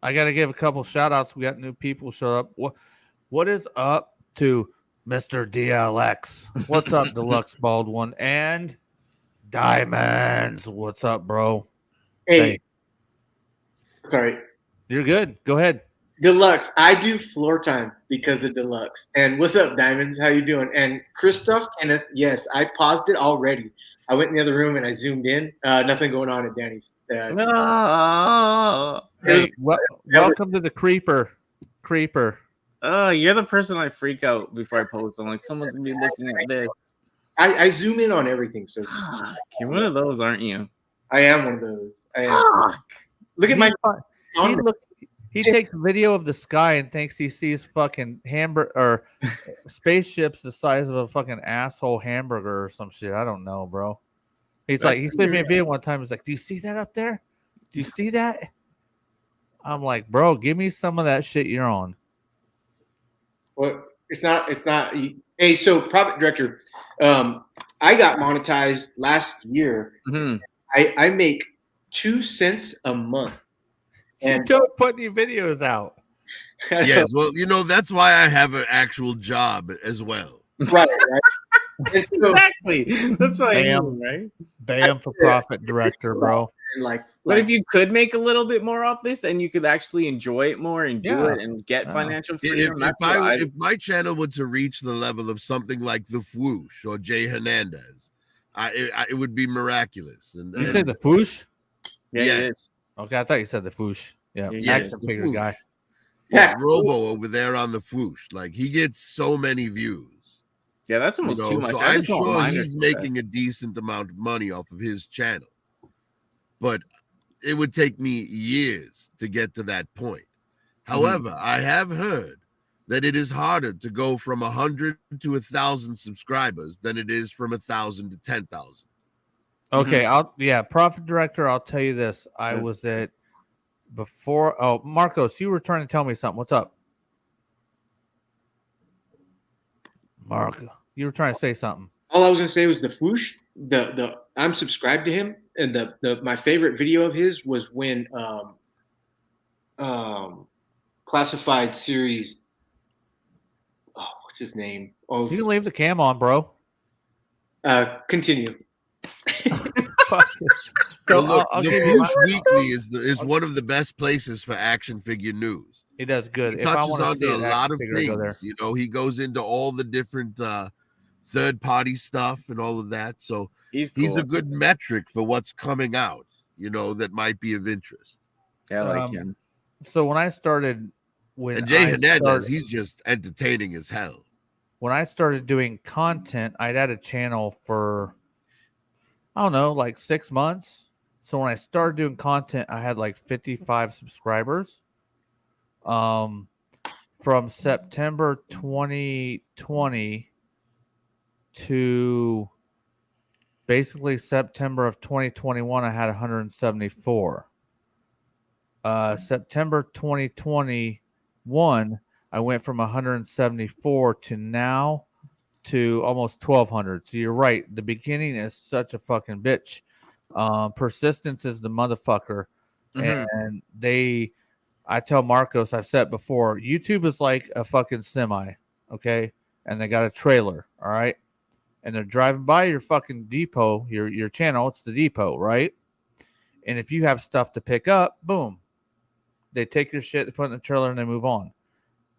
I got to give a couple shout outs. We got new people show up. What is up to Mr. DLX? What's up, Deluxe Baldwin? And Diamonds. What's up, bro? Hey. Sorry. You're good. Go ahead. Deluxe. I do floor time because of Deluxe. And what's up, Diamonds? How you doing? And Christoph, Kenneth, yes, I paused it already. I went in the other room and I zoomed in. Nothing going on at Danny's. Hey, welcome to the Creeper. Oh, you're the person I freak out before I post. I'm like, someone's gonna be looking at this. I zoom in on everything. So you're one of those, aren't you? I am one of those. I am. Look at my. He takes video of the sky and thinks he sees fucking hamburger or spaceships the size of a fucking asshole hamburger or some shit. I don't know, bro. He sent me a video one time. He's like, "Do you see that up there? Do you see that?" I'm like, "Bro, give me some of that shit you're on." Well, it's not. Hey, so Profit Director, I got monetized last year. I make 2 cents a month. And you don't put any videos out. Yes, well, that's why I have an actual job as well. Right. Exactly. That's what I Bam. mean, right? Bam for profit director, bro. And but if you could make a little bit more off this and you could actually enjoy it more and do it and get financial freedom, if my channel were to reach the level of something like the Fwoosh or Jay Hernandez, it would be miraculous. And you say the Fwoosh? Yeah, yes. it is. Okay, I thought you said the Fwoosh. Yeah, Yes, action the figure Fwoosh. guy. Yeah, Robo over there on the Fwoosh, like he gets so many views. Yeah, that's almost too much. So I I'm just want sure mine he's or making a decent amount of money off of his channel, but it would take me years to get to that point. However, I have heard that it is harder to go from 100 to 1,000 subscribers than it is from 1,000 to 10,000. Okay, profit director. I'll tell you this. I was at before. Oh, Marcos, you were trying to tell me something. What's up, Marco? You were trying to say something. All I was gonna say was the Fwoosh. The I'm subscribed to him, and my favorite video of his was when classified series. Oh, what's his name? Oh, You can leave the cam on, bro. Continue. So Look, I'll the give you Fwoosh Weekly is one of the best places for action figure news. He does good. He If I touches want to on see a an lot action of figure, I go there. things. He goes into all the different third-party stuff and all of that. So he's a good metric for what's coming out, that might be of interest. Yeah, I like him. So when I started, And Jay Hernandez, he's just entertaining as hell. When I started doing content, I'd had a channel for, I don't know, like 6 months. So when I started doing content, I had like 55 subscribers. From September 2020 to basically September of 2021, I had 174. September 2021, I went from 174 to now to almost 1,200. So you're right. The beginning is such a fucking bitch. Persistence is the motherfucker. And I tell Marcos, I've said before, YouTube is like a fucking semi, okay? And they got a trailer, all right? And they're driving by your fucking depot, your channel, it's the depot, right? And if you have stuff to pick up, boom. They take your shit, they put it in the trailer, and they move on.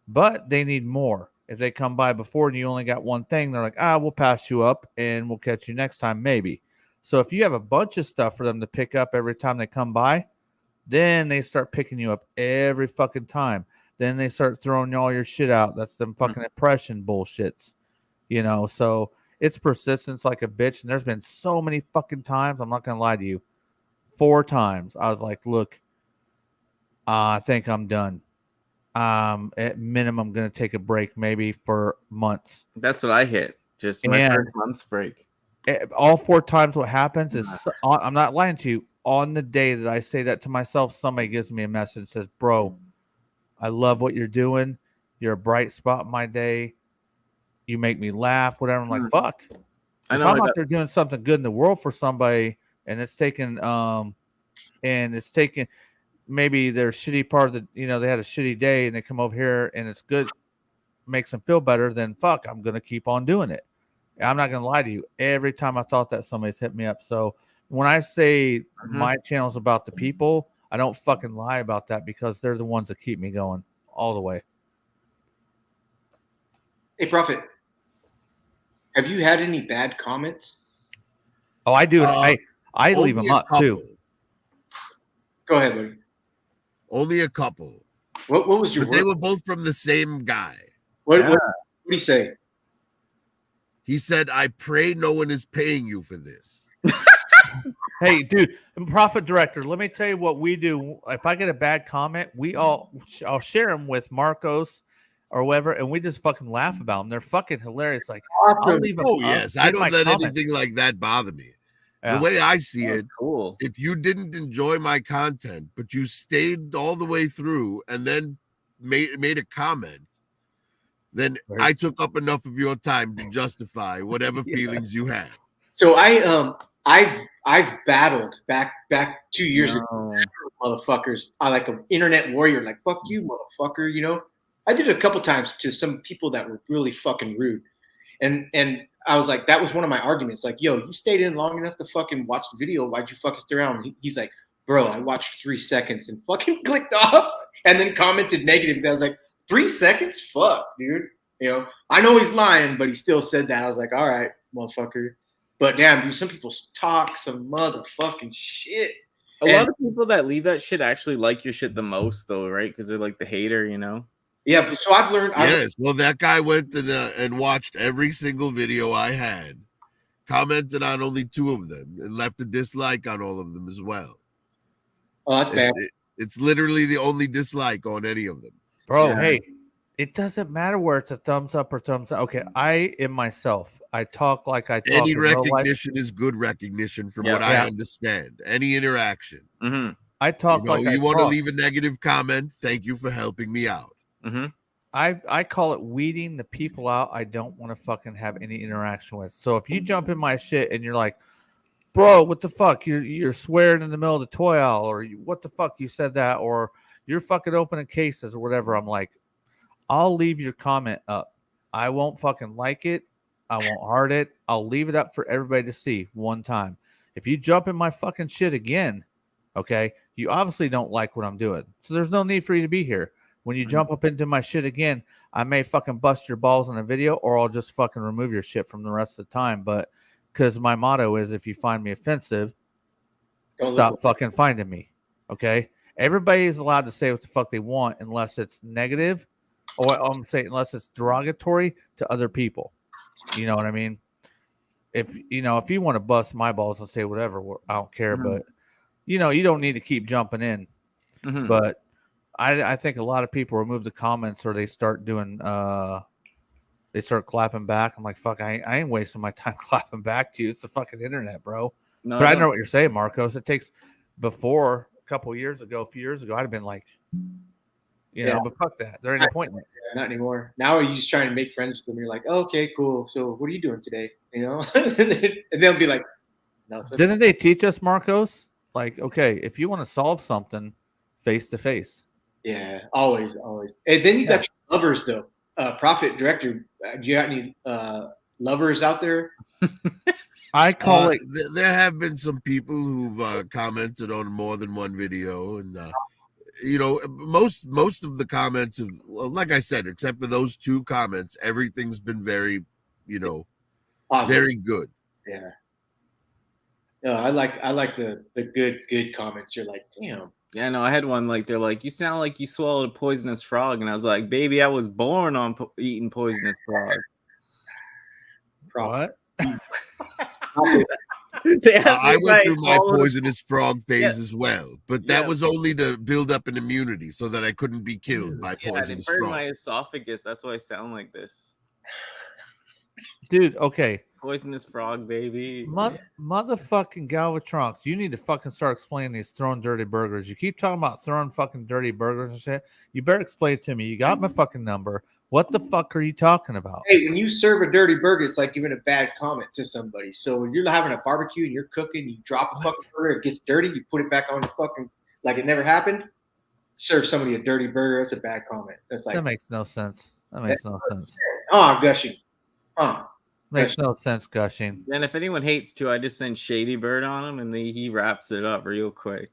But they need more. If they come by before and you only got one thing, they're like, we'll pass you up and we'll catch you next time, maybe. So if you have a bunch of stuff for them to pick up every time they come by, then they start picking you up every fucking time. Then they start throwing all your shit out. That's them fucking impression bullshits. So it's persistence like a bitch. And there's been so many fucking times, I'm not going to lie to you, 4 times. I was like, look, I think I'm done. At minimum, I'm going to take a break maybe for months. That's what I hit. Just my first month's break. All 4 times what happens is, I'm not lying to you, on the day that I say that to myself, somebody gives me a message and says, bro, I love what you're doing. You're a bright spot in my day. You make me laugh, whatever. I'm like, fuck. If I'm out there doing something good in the world for somebody and it's taken maybe their shitty part of the, they had a shitty day and they come over here and it's good, makes them feel better, then fuck, I'm going to keep on doing it. I'm not going to lie to you. Every time I thought that, somebody's hit me up. So when I say my channel's about the people, I don't fucking lie about that because they're the ones that keep me going all the way. Hey, Prophet, have you had any bad comments? Oh, I do. I leave them up too. Go ahead, buddy. Only a couple. What was your? But they were both from the same guy. What did he say? He said, "I pray no one is paying you for this." Hey, dude, Profit Director, let me tell you what we do. If I get a bad comment, I'll share them with Marcos or whoever, and we just fucking laugh about them. They're fucking hilarious. Like, I'll leave them. Yes, I don't let anything like that bother me. Yeah. The way I see it, cool. If you didn't enjoy my content, but you stayed all the way through and then made a comment, then I took up enough of your time to justify whatever feelings you have. So I've I've battled back 2 years ago, No. motherfuckers. I like an internet warrior, like fuck you, motherfucker. You know, I did it a couple times to some people that were really fucking rude, and I was like, that was one of my arguments. Like, yo, you stayed in long enough to fucking watch the video. Why'd you fucking stay around? He's like, bro, I watched 3 seconds and fucking clicked off, and then commented negative. I was like, 3 seconds? Fuck, dude. You know, I know he's lying, but he still said that. I was like, all right, motherfucker. But damn, dude, some people talk some motherfucking shit. A lot of people that leave that shit actually like your shit the most, though, right? Because they're like the hater, you know? Yeah, but so I've learned. Yes, well, that guy went and watched every single video I had, commented on only 2 of them, and left a dislike on all of them as well. Oh, that's bad. It's literally the only dislike on any of them. Bro, hey, it doesn't matter where it's a thumbs up or thumbs down. Okay, I am myself. I talk like I talk. Any in real life. recognition is good recognition from what I understand. Any interaction. Mm-hmm. I talk you know, like you want to leave a negative comment. Thank you for helping me out. Mm-hmm. I call it weeding the people out I don't want to fucking have any interaction with. So if you jump in my shit and you're like, bro, what the fuck? You're swearing in the middle of the toy aisle, or what the fuck you said that, or you're fucking opening cases or whatever. I'm like, I'll leave your comment up. I won't fucking like it. I won't heart it. I'll leave it up for everybody to see one time. If you jump in my fucking shit again, okay, you obviously don't like what I'm doing. So there's no need for you to be here. When you jump up into my shit again, I may fucking bust your balls in a video, or I'll just fucking remove your shit from the rest of the time. But because my motto is, if you find me offensive, stop fucking finding me. Okay? Everybody is allowed to say what the fuck they want unless it's negative, or I'm saying unless it's derogatory to other people. You know what I mean? If you want to bust my balls and say whatever, I don't care. But you don't need to keep jumping in. Mm-hmm. But I think a lot of people remove the comments, or they start doing they start clapping back. I'm like, fuck, I ain't wasting my time clapping back to you. It's the fucking internet, bro. No, but I know what you're saying, Marcos. It takes before a few years ago, I'd have been like, you know, but fuck that. There ain't no point in it. Not anymore. Now you're just trying to make friends with them. You're like, oh, okay, cool. So what are you doing today? You know, and they'll be like, no. Didn't they teach us, Marcos? Like, okay, if you want to solve something face to face. Yeah, always. And then you got your lovers, though. Profit director, do you got any lovers out there? I call it. There have been some people who've commented on more than one video, and most of the comments have, well, like I said, except for those 2 comments, everything's been very, awesome. Very good. Yeah. No, I like the good comments. You're like, damn. Yeah, no, I had one like, they're like, you sound like you swallowed a poisonous frog, and I was like, baby, I was born on eating poisonous frogs. What? I went through my poisonous frog phase as well, but that was only to build up an immunity so that I couldn't be killed by poisonous frog. frog. My esophagus, that's why I sound like this. Dude, okay. Poisonous frog, baby. Motherfucking Galvatronx, you need to fucking start explaining these throwing dirty burgers. You keep talking about throwing fucking dirty burgers and shit. You better explain it to me. You got my fucking number. What the fuck are you talking about? Hey, when you serve a dirty burger, it's like giving a bad comment to somebody. So when you're having a barbecue and you're cooking, you drop a fucking burger, it gets dirty, you put it back on the fucking like it never happened. Serve somebody a dirty burger, that's a bad comment. That's like, that makes no sense. That makes no sense. Oh, gushing. Makes no sense, gushing. And if anyone hates too, I just send Shady Bird on him, and he wraps it up real quick.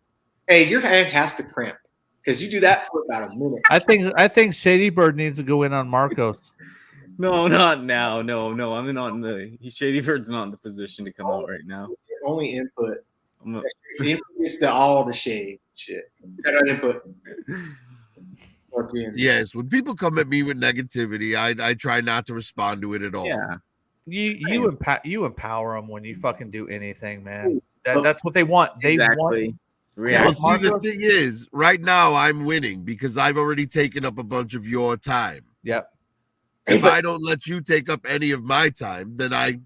Hey, your hand has to cramp because you do that for about a minute. I think Shady Bird needs to go in on Marcos. No, not now. No, I'm not in the. Shady Bird's not in the position to come out right now. Only input. It's all the shade shit. Got on input. Yes, when people come at me with negativity, I try not to respond to it at all. Yeah. You empower them when you fucking do anything, man. That's what they want. They want. Well, see, the thing is, right now I'm winning because I've already taken up a bunch of your time. Yep. If I don't let you take up any of my time, then I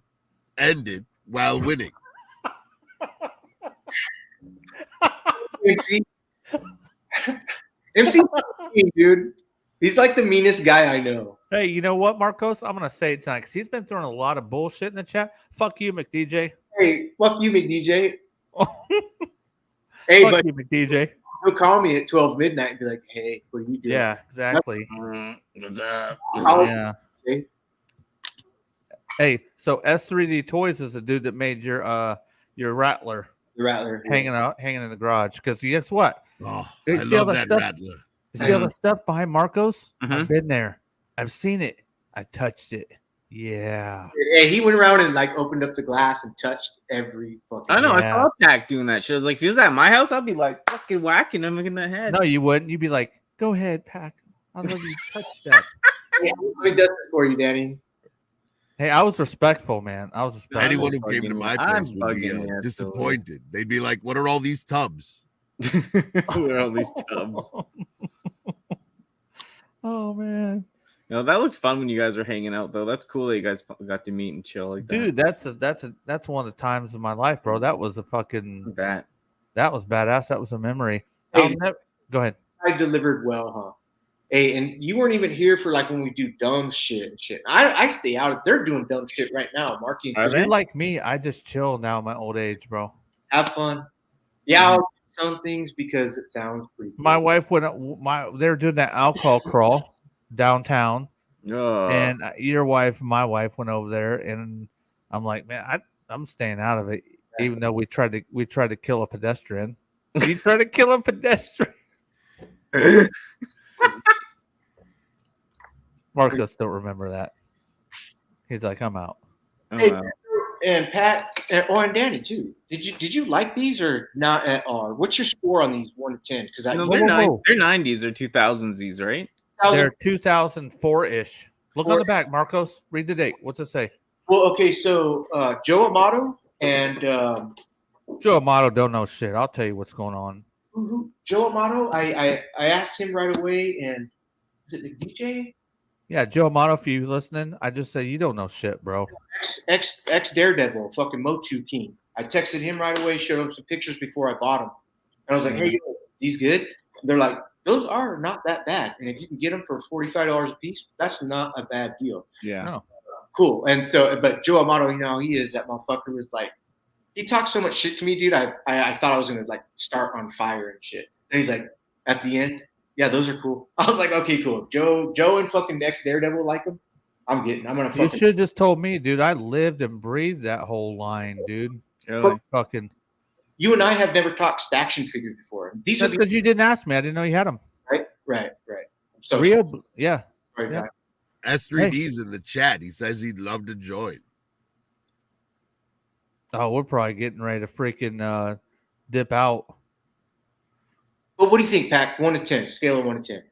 end it while winning. MC, dude, he's like the meanest guy I know. Hey, you know what, Marcos? I'm gonna say it tonight because he's been throwing a lot of bullshit in the chat. Fuck you, McDJ. Hey, fuck you, McDJ. Hey, Fuck but you, McDJ. he'll call me at 12 midnight and be like, "Hey, what are you doing?" Yeah, exactly. What's up? Yeah. Okay. Hey, so S3D Toys is the dude that made your Rattler The Rattler hanging in the garage. Because guess what? Oh, You I see all love that that stuff? Rattler. You see all the stuff behind Marcos? Mhm. I've been there. I've seen it. I touched it. Yeah. And he went around and like opened up the glass and touched every fucking. I know. I Yeah. saw Pack doing that shit. I was like, if he was at my house, I'd be like fucking whacking him in the head. No, you wouldn't. You'd be like, go ahead, Pack. I'll let you touch that. Yeah, he does it for you, Danny. Hey, I was respectful, man. I was respectful. Anyone who came to bugging my you. place I'm would be bugging you, disappointed. They'd be like, "What are all these tubs?" What are all these tubs? Oh man, No, that looks fun when you guys were hanging out, though. That's cool that you guys got to meet and chill like dude, that's one of the times of my life, bro. That was a fucking that. That was badass. That was a memory. Hey, Go ahead. I delivered well, huh? Hey, and you weren't even here for like when we do dumb shit and shit. I stay out. They're doing dumb shit right now, Marky. If you're like me, I just chill now in my old age, bro. Have fun. Yeah, I'll do some things because it sounds pretty good. My wife went. They were doing that alcohol crawl downtown, and my wife went over there, and I'm like, man, I'm staying out of it. Even though we tried to kill a pedestrian. You tried to kill a pedestrian. Marcus don't remember that. He's like, I'm out. Hey, and Pat and Danny too. Did you like these or not at all? What's your score on these 1 to 10? Because they're 90s or 2000s, these right? They're 2004-ish. Look on the back, Marcos. Read the date. What's it say? Well, okay, so Joe Amato and Joe Amato don't know shit. I'll tell you what's going on. Joe Amato, I asked him right away, and is it the DJ? Yeah, Joe Amato, if you listening, I just say you don't know shit, bro. Ex Daredevil, fucking Motu King. I texted him right away, showed him some pictures before I bought them. And I was like, hey, yo, these good? They're like, those are not that bad. And if you can get them for $45 a piece, that's not a bad deal. Yeah. No. Cool. And so, but Joe Amato, you know, he is, that motherfucker was like, he talked so much shit to me, dude. I thought I was going to like start on fire and shit. And he's like, at the end, yeah, those are cool. I was like, okay, cool. If Joe and fucking Ex Daredevil like them, I'm gonna fucking. You should have just told me, dude. I lived and breathed that whole line, dude. Really? Fucking. You and I have never talked action figures before. These That's because you didn't ask me. I didn't know you had them. Right. So real, yeah. Right, yeah. S3D's in the chat. He says he'd love to join. Oh, we're probably getting ready to freaking dip out. Well, what do you think, Pat? 1 to 10, scale of 1 to 10.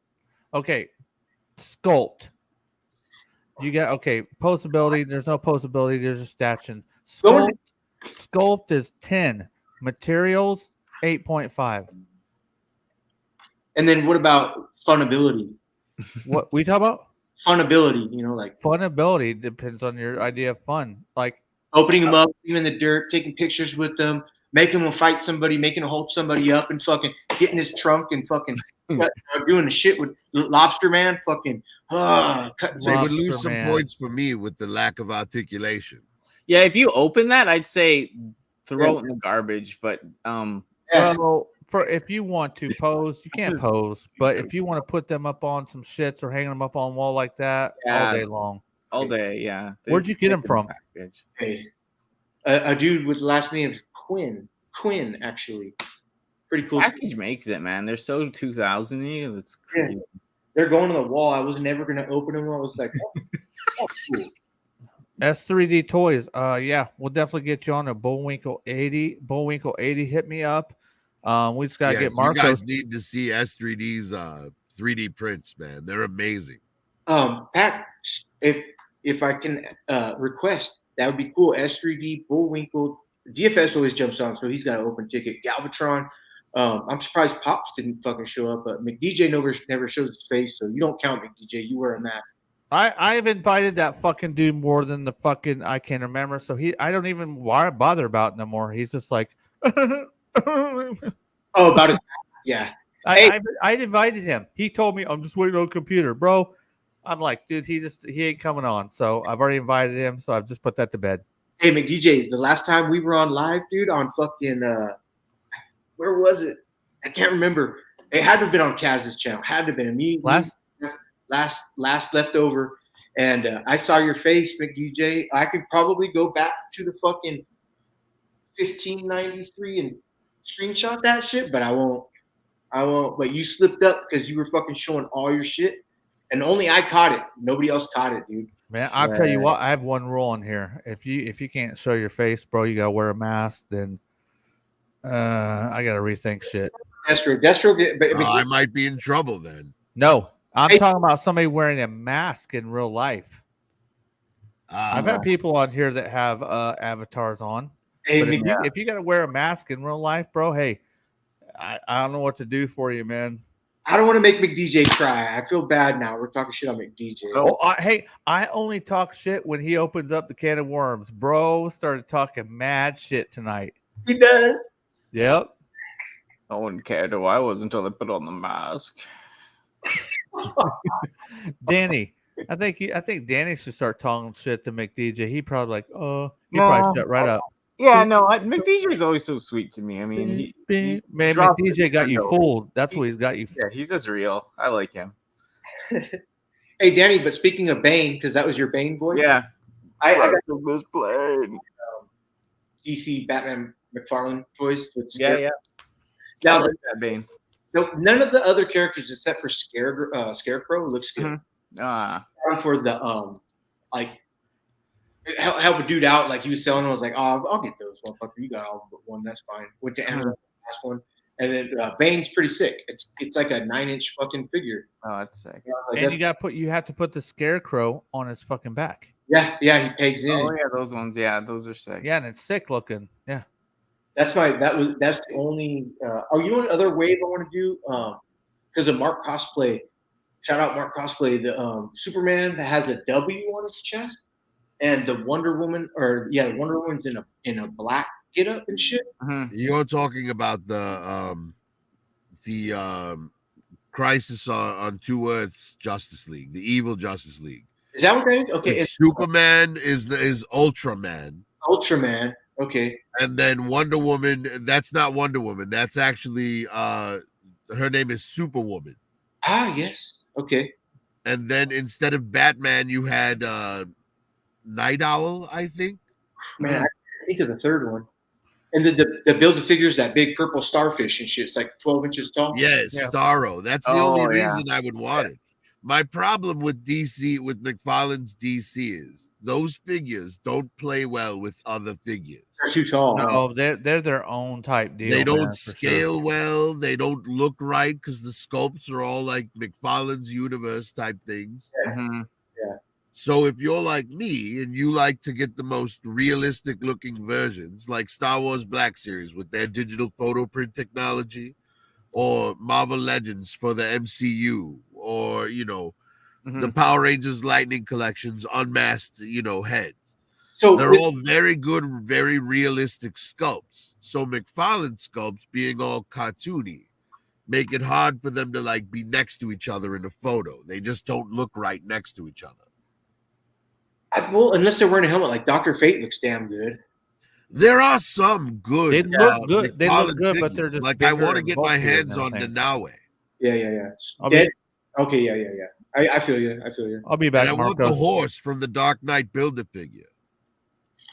Okay, sculpt. You got posability. There's no posability. There's just statching. Sculpt is 10. Materials 8.5. And then what about funability? What we talk about? Funability, you know, like funability depends on your idea of fun. Like opening them up, leaving in the dirt, taking pictures with them, making them fight somebody, making them hold somebody up, and fucking getting his trunk and fucking doing the shit with Lobster Man. Fucking, they would lose some points for me with the lack of articulation. Yeah, if you open that, I'd say throw it in the garbage. But well, if you want to pose, you can't pose. But if you want to put them up on some shits or hanging them up on a wall like that all day long, all day, yeah. Where'd you get them from? Hey, a dude with the last name of Quinn, actually. Pretty cool. Package makes it, man. They're so 2000-y. That's crazy. Yeah. They're going to the wall. I was never gonna open them. I was like, oh cool. S3D Toys. Yeah, we'll definitely get you on a Bullwinkle 80. Bullwinkle 80, hit me up. We just gotta get Marcos. You guys need to see S3D's 3D prints, man. They're amazing. Pat, if I can request, that would be cool. S3D, Bullwinkle, DFS always jumps on, so he's got an open ticket. Galvatron. I'm surprised Pops didn't fucking show up, but McDJ never shows his face, so you don't count McDJ. You wear a mask. I've invited that fucking dude more than the fucking I can't remember. So I don't even bother about it no more. He's just like, about his yeah. I invited him. He told me I'm just waiting on a computer, bro. I'm like, dude, he ain't coming on. So I've already invited him. So I've just put that to bed. Hey, McDJ, the last time we were on live, dude, on fucking where was it? I can't remember. It had to have been on Kaz's channel. Had to have been last leftover. And I saw your face, McDJ. I could probably go back to the fucking 1593 and screenshot that shit, but I won't. But you slipped up because you were fucking showing all your shit, and only I caught it. Nobody else caught it, dude. Man, I'll tell you what. I have one rule in here. If you can't show your face, bro, you gotta wear a mask. Then I gotta rethink shit. Destro, I might be in trouble then. No, I'm talking about somebody wearing a mask in real life. I've had people on here that have avatars on. Hey, but if you gotta wear a mask in real life, bro, hey, I don't know what to do for you, man. I don't want to make McDJ cry. I feel bad now. We're talking shit on McDJ. Oh, hey, I only talk shit when he opens up the can of worms. Bro started talking mad shit tonight. He does. Yep. No one cared who I was until they put on the mask. Danny, I think Danny should start talking shit to McDJ. He probably like, he probably shut right up. Yeah, no, McDJ is always so sweet to me. I mean, man, McDJ got you fooled. That's what he's got you. Yeah, he's just real. I like him. Hey, Danny, but speaking of Bane, because that was your Bane voice. Yeah, I got this plane. DC Batman McFarlane voice. Yeah. Now, like that Bane. No, none of the other characters except for Scarecrow looks good. For the like help a dude out, like he was selling. I was like, oh, I'll get those, motherfucker. You got all but one, that's fine. Went to Amazon, last one, and then Bane's pretty sick. It's like a 9-inch fucking figure. Oh, that's sick. Like, and you have to put the Scarecrow on his fucking back. Yeah, he pegs in. Oh yeah, those ones. Yeah, those are sick. Yeah, and it's sick looking. Yeah. That's the only. You know what other wave I want to do? Because of Mark Cosplay. Shout out Mark Cosplay. The Superman that has a W on his chest, and the Wonder Woman, the Wonder Woman's in a black get up and shit. You're talking about the Crisis on Two Earths Justice League, the evil Justice League. Is that what that is? Okay. Superman is Ultraman. Ultraman. Okay. And then Wonder Woman, that's not Wonder Woman. That's actually her name is Superwoman. Ah, yes. Okay. And then instead of Batman, you had Night Owl, I think. Man, I think of the third one. And the Build-A-Figures, that big purple starfish and shit. It's like 12 inches tall. Yes, Starro. That's the only reason I would want it. My problem with DC, with McFarlane's DC is those figures don't play well with other figures. They're too tall. No, they're their own type deal. They don't scale well. They don't look right because the sculpts are all like McFarlane's universe type things. Yeah. So if you're like me and you like to get the most realistic looking versions, like Star Wars Black Series with their digital photo print technology, or Marvel Legends for the MCU, or the Power Rangers Lightning Collections unmasked, heads. So they're all very good, very realistic sculpts. So McFarlane sculpts, being all cartoony, make it hard for them to be next to each other in a photo. They just don't look right next to each other. Well, unless they're wearing a helmet, like Dr. Fate looks damn good. There are some good. They look good. They look good, but they're just I want to get my hands on the Naue. Yeah. Okay, yeah. I feel you. I'll be back. And I want the horse from the Dark Knight Build-A-Figure.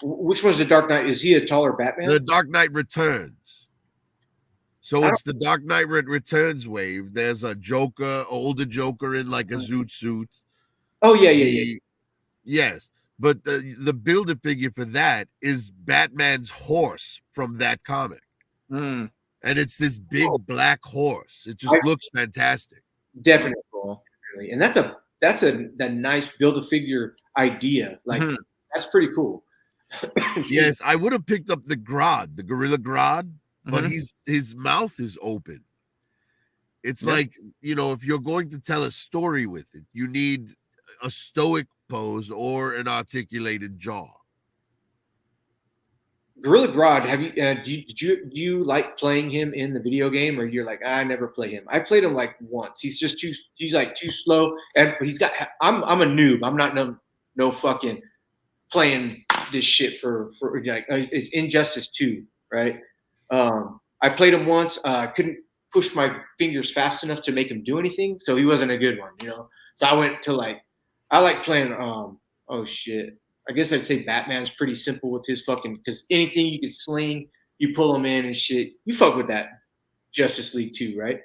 Which one's the Dark Knight? Is he a taller Batman? The Dark Knight Returns. So it's the Dark Knight Returns wave. There's a Joker, older Joker in like a zoot suit. Oh yeah. Yes. But the Build-A-Figure for that is Batman's horse from that comic. And it's this big black horse. It just looks fantastic. Definitely. And that's a nice Build-A-Figure idea. That's pretty cool. Yes, I would have picked up the Gorilla Grodd, but his mouth is open. It's like, if you're going to tell a story with it, you need a stoic pose or an articulated jaw. Gorilla Grodd, have you do you like playing him in the video game, or you're like, I never play him? I played him once. He's just too slow, and he's got. I'm a noob. I'm not no fucking playing this shit for like it's Injustice 2, right? I played him once. I couldn't push my fingers fast enough to make him do anything, so he wasn't a good one, you know. So I went to I like playing. Oh shit. I guess I'd say Batman's pretty simple with his fucking, because anything you can sling, you pull him in and shit. You fuck with that Justice League 2, right?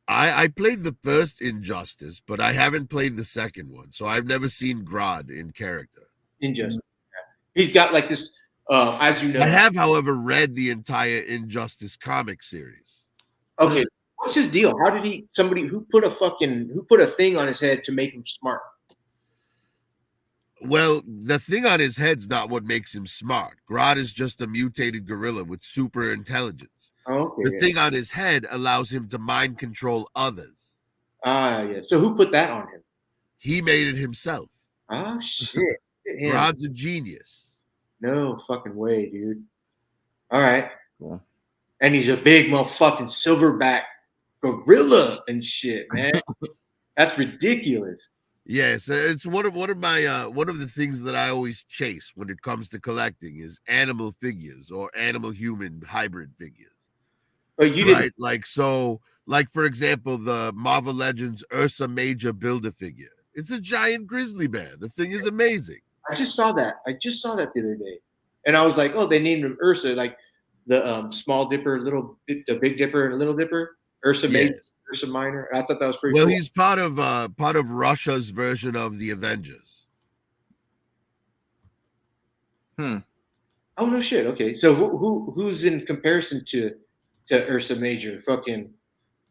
I played the first Injustice, but I haven't played the second one, so I've never seen Grodd in character. Injustice. Yeah. He's got like this, as you know. I have, however, read the entire Injustice comic series. Okay, what's his deal? How did he? Who put a thing on his head to make him smart? Well, the thing on his head's not what makes him smart. Grodd is just a mutated gorilla with super intelligence. Okay. The thing on his head allows him to mind control others. Yeah. So who put that on him? He made it himself. Oh shit. Grodd's a genius. No fucking way, dude. All right. Cool. And he's a big motherfucking silverback gorilla and shit, man. That's ridiculous. Yes, it's one of the things that I always chase when it comes to collecting is animal figures or animal human hybrid figures. But you didn't like for example, the Marvel Legends Ursa Major Builder figure. It's a giant grizzly bear. The thing is amazing. I just saw that the other day, and I was like, oh, they named him Ursa, like the Small Dipper, the Big Dipper, and Little Dipper. Ursa Major. Ursa Minor. I thought that was pretty cool. He's part of Russia's version of the Avengers. Oh no shit. Okay, so who's in comparison to Ursa Major? Fucking.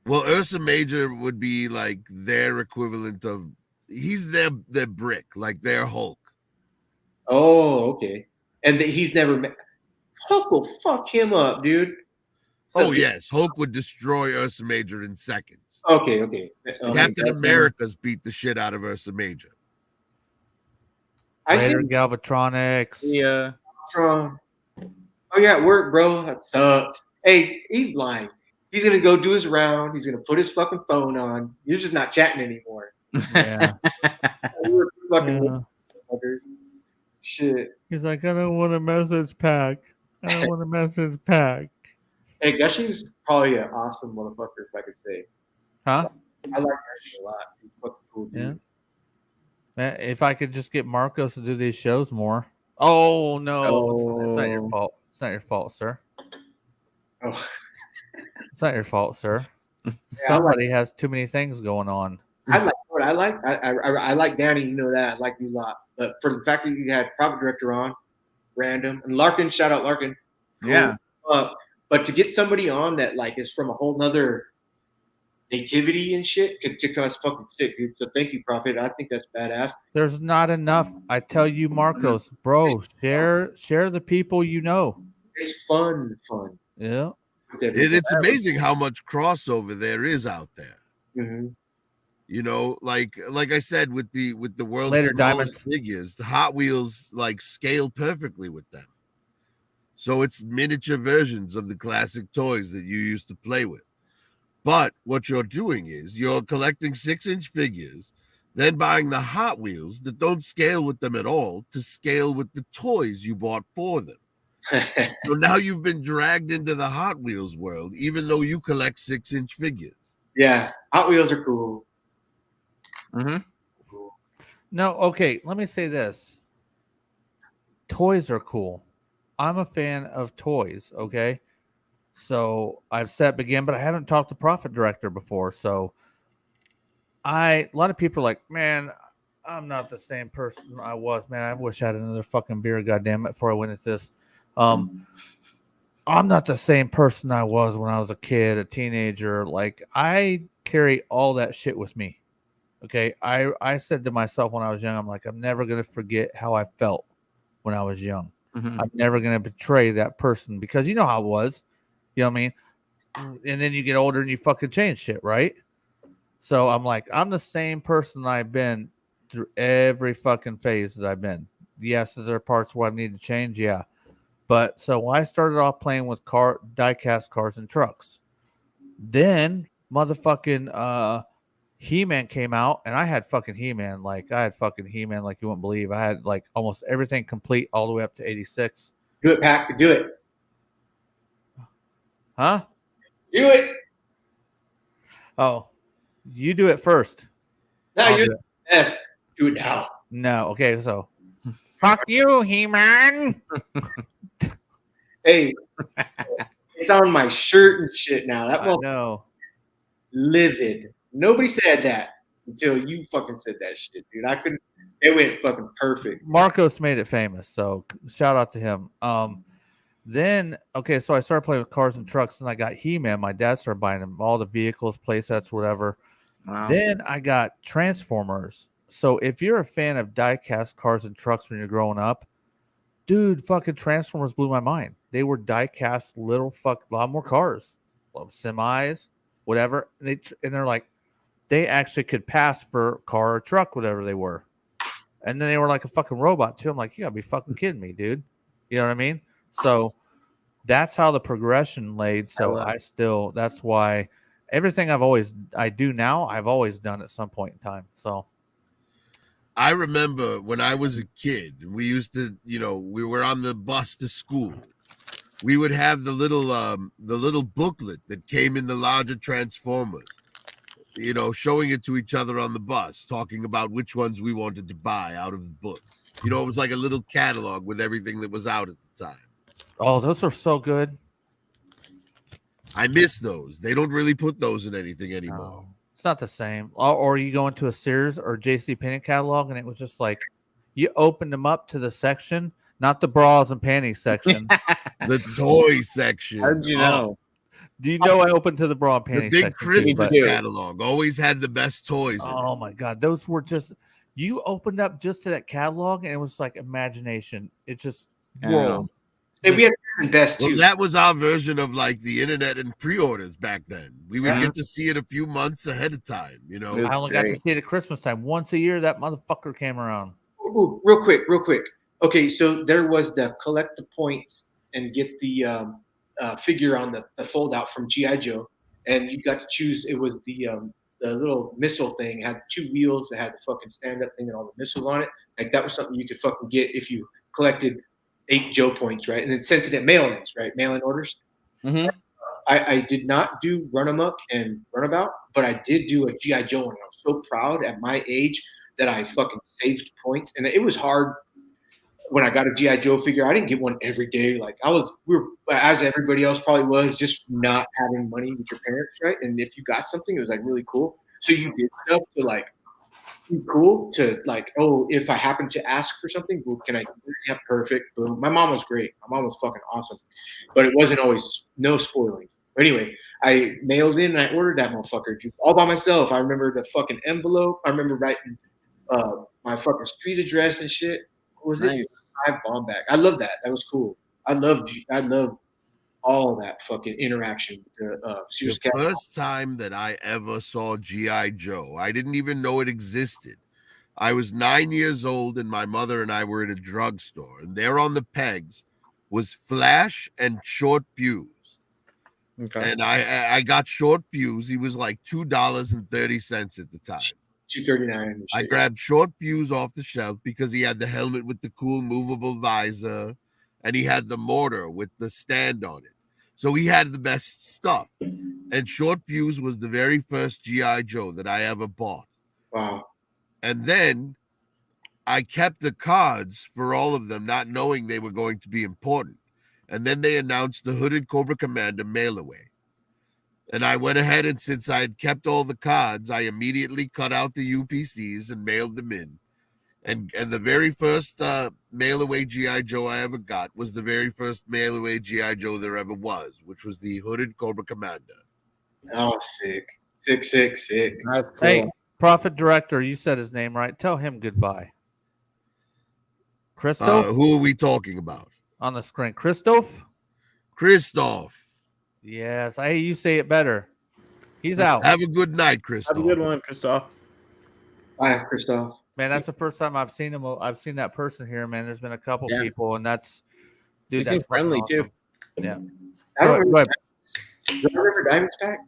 Well, Ursa Major would be like their equivalent of. He's their Brick, like their Hulk. Oh, okay. And he's never met. Hulk will fuck him up, dude. Oh, yes. Hulk would destroy Ursa Major in seconds. Okay. Captain America's beat the shit out of Ursa Major. I think Galvatronics. Yeah. Oh, yeah, at work, bro. That sucks. Hey, he's lying. He's going to go do his round. He's going to put his fucking phone on. You're just not chatting anymore. Yeah. Shit. He's like, I don't want a message pack. I don't want a message pack. Hey, Gushing's probably an awesome motherfucker, if I could say. Huh? I like Gushing a lot. He's fucking cool, dude. Yeah. If I could just get Marcos to do these shows more. Oh, no. It's not your fault. It's not your fault, sir. Oh. It's not your fault, sir. Somebody has too many things going on. I like Danny, you know that. I like you a lot. But for the fact that you had Profit Director on, random, and Larkin, shout out Larkin. Cool. Yeah. But to get somebody on that like is from a whole nother nativity and shit, could us fucking sick, dude. So thank you, Prophet. I think that's badass. There's not enough. I tell you, Marcos, bro, share the people you know. It's fun. Yeah. It's amazing how much crossover there is out there. Mm-hmm. You know, like I said, with the world's Later, smallest Diamonds. figures, the Hot Wheels like scale perfectly with them. So it's miniature versions of the classic toys that you used to play with. But what you're doing is you're collecting 6-inch figures, then buying the Hot Wheels that don't scale with them at all to scale with the toys you bought for them. So now you've been dragged into the Hot Wheels world, even though you collect 6-inch figures. Yeah, Hot Wheels are cool. Mm-hmm. Cool. No, okay, let me say this. Toys are cool. I'm a fan of toys, okay? So I've said begin, but I haven't talked to Profit Director before. So a lot of people are like, man, I'm not the same person I was, man. I wish I had another fucking beer, goddammit, before I went into this. I'm not the same person I was when I was a kid, a teenager. Like, I carry all that shit with me. Okay. I said to myself when I was young, I'm like, I'm never going to forget how I felt when I was young. Mm-hmm. I'm never going to betray that person because you know how it was. You know what I mean? And then you get older and you fucking change shit, right? So I'm like, I'm the same person I've been through every fucking phase that I've been. Yes, is there parts where I need to change? Yeah. But so I started off playing with die-cast cars and trucks. Then motherfucking He-Man came out, and I had fucking He-Man. Like, I had fucking He-Man like you wouldn't believe. I had, like, almost everything complete all the way up to 86. Do it, Pac. Do it. Huh? Do it. Oh, you do it first. No, I'll you're do the best. Do it now. No. Okay, so fuck you, He-Man. Hey, it's on my shirt and shit now. That one No. livid. Nobody said that until you fucking said that shit, dude. I couldn't. It went fucking perfect. Marcos made it famous, so shout out to him. Then okay, so I started playing with cars and trucks, and I got He-Man. My dad started buying him all the vehicles, play sets, whatever. Wow. Then I got Transformers. So if you're a fan of die-cast cars and trucks when you're growing up, dude, fucking Transformers blew my mind. They were die-cast little lawnmower cars, semis, whatever. And they're like, they actually could pass for car or truck, whatever they were. And then they were like a fucking robot too. I'm like, you gotta be fucking kidding me, dude. You know what I mean? So that's how the progression laid. So that's why everything I do now, I've always done at some point in time. So I remember when I was a kid, we used to, we were on the bus to school. We would have the little booklet that came in the larger Transformers, showing it to each other on the bus, talking about which ones we wanted to buy out of the book. It was like a little catalog with everything that was out at the time. Oh, those are so good. I miss those. They don't really put those in anything anymore. No, it's not the same. Or you go into a Sears or JCPenney catalog, and it was just like you opened them up to the section, not the bras and panties section. The toy section. How did you know? Do you know I opened to the bra and panties The big section? Christmas catalog always had the best toys. Oh my God. Those were just, you opened up just to that catalog, and it was like imagination. It just, whoa. Hey, we had best too. Well, that was our version of like the internet and pre-orders back then. We would get to see it a few months ahead of time. I only got to see it at Christmas time. Once a year, that motherfucker came around. Ooh, real quick. Okay, so there was the collect the points and get the figure on the fold out from G.I. Joe, and you got to choose. It was the little missile thing. It had 2 wheels. It had the fucking stand up thing and all the missiles on it. Like that was something you could fucking get if you collected 8 Joe points, right? And then sent it at mail-ins, right? Mail-in orders. Mm-hmm. I did not do run 'em up and runabout, but I did do a G.I. Joe one. I was so proud at my age that I fucking saved points, and it was hard when I got a G.I. Joe figure. I didn't get one every day. Like we were as everybody else probably was, just not having money with your parents, right? And if you got something, it was like really cool. So you did stuff to like be cool to like, oh, if I happen to ask for something, well, can I? Yeah, perfect. Boom. My mom was great. My mom was fucking awesome, but it wasn't always no spoiling. But anyway, I mailed in and I ordered that motherfucker all by myself. I remember the fucking envelope. I remember writing my fucking street address and shit. What was it? 5 bomb bag. I love that. That was cool. I love all that fucking interaction with the first time that I ever saw G.I. Joe, I didn't even know it existed. I was 9 years old, and my mother and I were at a drugstore, and there on the pegs was Flash and Short Fuse. Okay. And I got Short Fuse. He was like $2.30 at the time. $2.39. I grabbed Short Fuse off the shelf because he had the helmet with the cool movable visor, and he had the mortar with the stand on it. So he had the best stuff. And Short Fuse was the very first G.I. Joe that I ever bought. Wow. And then I kept the cards for all of them, not knowing they were going to be important. And then they announced the Hooded Cobra Commander mail-away. And I went ahead, and since I had kept all the cards, I immediately cut out the UPCs and mailed them in. And the very first mail-away G.I. Joe I ever got was the very first mail-away G.I. Joe there ever was, which was the Hooded Cobra Commander. Oh, sick. Sick. That's cool. Hey, Prophet Director, you said his name right. Tell him goodbye. Christoph? Who are we talking about? On the screen. Christoph? Yes. Hey, you say it better. He's out. Have a good night, Christoph. Have a good one, Christoph. Bye, Christoph. Man, that's the first time I've seen him. I've seen that person here, man. There's been a couple people, and that's dude. He seems friendly awesome. Too. Yeah. I don't remember Diamond's pack.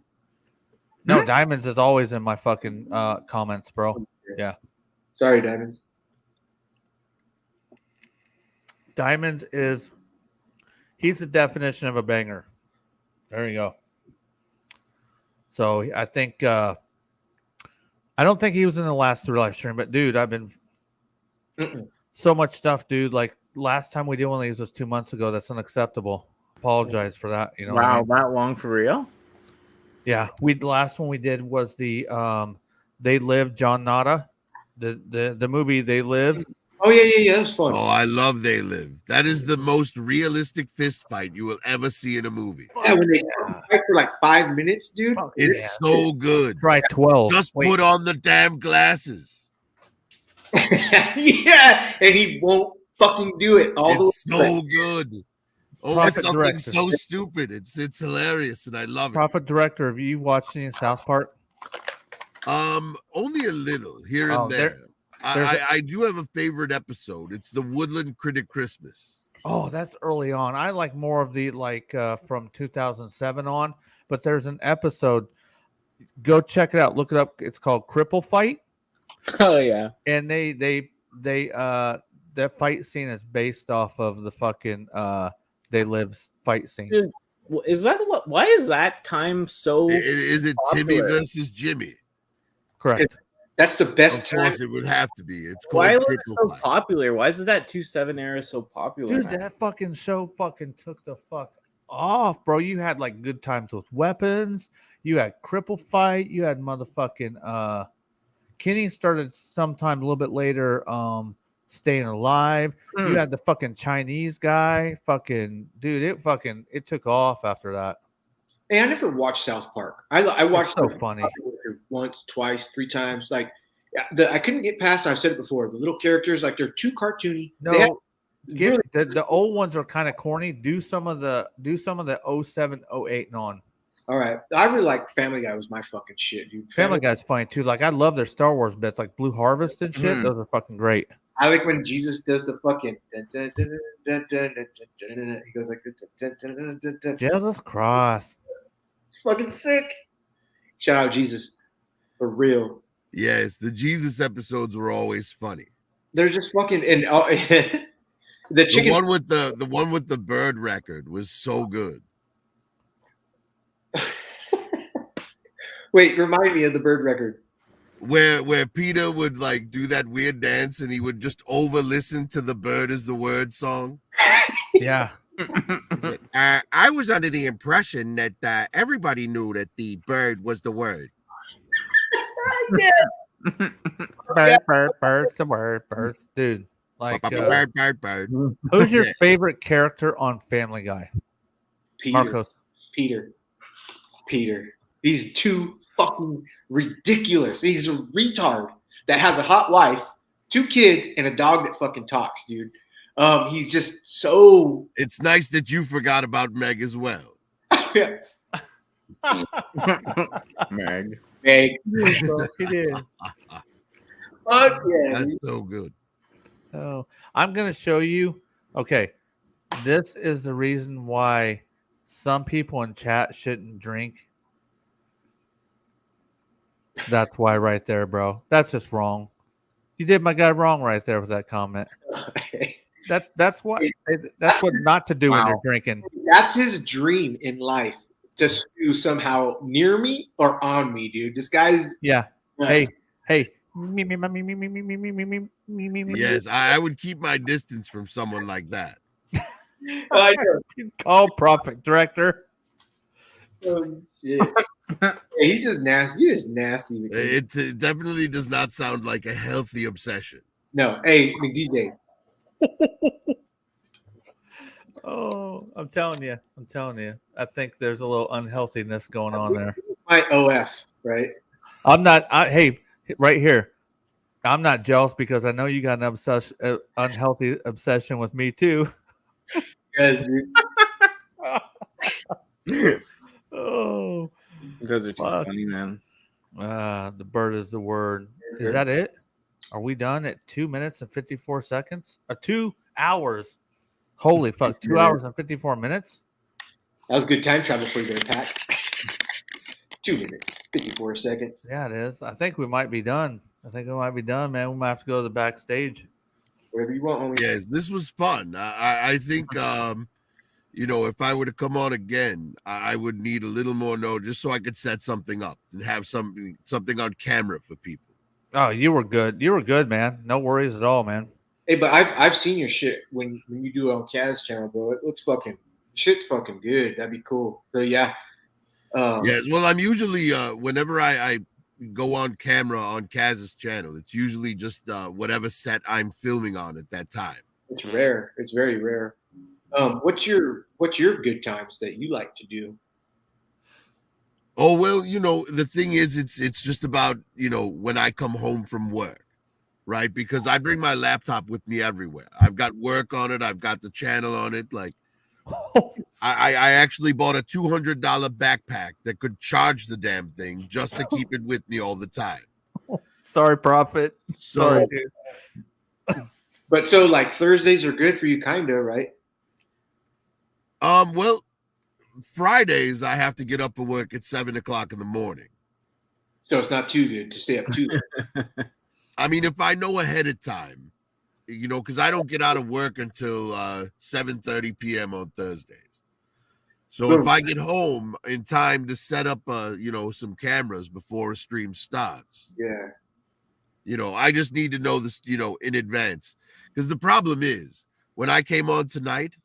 No, Diamonds is always in my fucking comments, bro. Yeah. Sorry, Diamonds. Diamonds he's the definition of a banger. There you go. So I think I don't think he was in the last 3 live stream, but dude, I've been so much stuff, dude. Like last time we did one of these was 2 months ago. That's unacceptable. Apologize for that. You know. Wow, what I mean? that long for real? Yeah, the last one we did was the They Live, John Nada, the movie They Live. Oh yeah, that was fun. Oh, I love They Live. That is the most realistic fist fight you will ever see in a movie. Yeah, when they fight for like 5 minutes, dude. It's so good. Try 12. Just put on the damn glasses. Yeah, and he won't fucking do it. It's so good. Oh, Prophet something director. so stupid. It's hilarious, and I love it. Prophet director, have you watched any of South Park? Only a little here and there. I do have a favorite episode. It's the Woodland Critic Christmas. Oh, that's early on. I like more of the from 2007 on, but there's an episode. Go check it out. Look it up. It's called Cripple Fight. Oh yeah. And they that fight scene is based off of the fucking They Live fight scene. Dude, is that what? Why is that time so? Is it Timmy versus Jimmy? Correct. That's the best Of time. course, it would have to be. It's called Why was it Cripple so Fight. popular? Why is that 2.7 era so popular? Dude, that fucking show fucking took the fuck off, bro. You had like Good Times with Weapons. You had Cripple Fight. You had motherfucking Kenny started sometime a little bit later. Staying Alive. You had the fucking Chinese guy. Fucking dude, it took off after that. Hey, I never watched South Park. I watched so funny once, twice, 3 times. Like I couldn't get past. I've said it before. The little characters, like they're too cartoony. No, the old ones are kind of corny. Do some of the 07, 08 and on. All right, I really like Family Guy. Was my fucking shit, dude. Family Guy's funny too. Like I love their Star Wars bits, like Blue Harvest and shit. Those are fucking great. I like when Jesus does the fucking. He goes like this. Jesus Christ. Fucking sick. Shout out Jesus. For real. Yes, the Jesus episodes were always funny. They're just fucking and the chicken. The one with the bird record was so good. Wait, remind me of the bird record. Where Peter would like do that weird dance and he would just over listen to the Bird is the Word song. Yeah. Like, I was under the impression that everybody knew that the bird was the word. Yeah. Bird's the word, birds. Dude, like bird. Who's your favorite character on Family Guy? Peter. Marcos. Peter. He's too fucking ridiculous. He's a retard that has a hot wife, 2 kids, and a dog that fucking talks, dude. He's just so. It's nice that you forgot about Meg as well. Meg. Meg. He did. Fuck yeah. That's so good. Oh, I'm gonna show you. Okay, this is the reason why some people in chat shouldn't drink. That's why, right there, bro. That's just wrong. You did my guy wrong right there with that comment. That's what not to do when you're drinking. That's his dream in life, to stew somehow near me or on me, dude. This guy's Hey. Yes, I would keep my distance from someone like that. Call Prophet director. Oh, shit. He's just nasty. You're just nasty. It definitely does not sound like a healthy obsession. No. Hey, DJ. Oh, I'm telling you. I think there's a little unhealthiness going on there. My OF, right? I'm not. Hey, right here. I'm not jealous because I know you got an unhealthy obsession with me too. Yes, dude. Oh, You guys are too funny, man. The bird is the word. Is that it? Are we done at 2 minutes and 54 seconds? 2 hours. Holy fuck. 2 hours and 54 minutes? That was good time travel for your attack. 2 minutes. 54 seconds. Yeah, it is. I think we might be done. Man. We might have to go to the backstage. Whatever you want, homie. Yes, this was fun. I think if I were to come on again, I would need a little more just so I could set something up and have something on camera for people. Oh, you were good. You were good, man. No worries at all, man. Hey, but I've seen your shit when you do it on Kaz's channel, bro. It looks shit's fucking good. That'd be cool. So yeah. Yes, well, I'm usually whenever I go on camera on Kaz's channel, it's usually just whatever set I'm filming on at that time. It's rare. It's very rare. What's your good times that you like to do? Oh, well, the thing is, it's just about, when I come home from work, right? Because I bring my laptop with me everywhere. I've got work on it. I've got the channel on it. Like, I actually bought a $200 backpack that could charge the damn thing just to keep it with me all the time. Sorry, Prophet. So, dude. But so like Thursdays are good for you, kinda, right? Well, Fridays I have to get up for work at 7:00 in the morning. So it's not too good to stay up too late. I mean, if I know ahead of time, because I don't get out of work until 7:30 p.m. on Thursdays. So if I get home in time to set up, some cameras before a stream starts, I just need to know this, in advance. Because the problem is, when I came on tonight,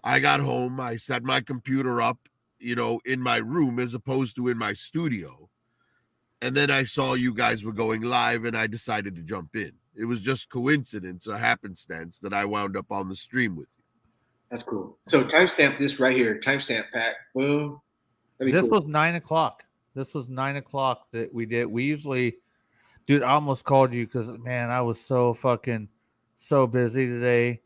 I got home, I set my computer up, in my room as opposed to in my studio. And then I saw you guys were going live and I decided to jump in. It was just coincidence or happenstance that I wound up on the stream with you. That's cool. So timestamp this right here. Timestamp pack. Boom. This was 9:00. This was 9:00 that we did. We usually, dude, I almost called you because, man, I was so busy today.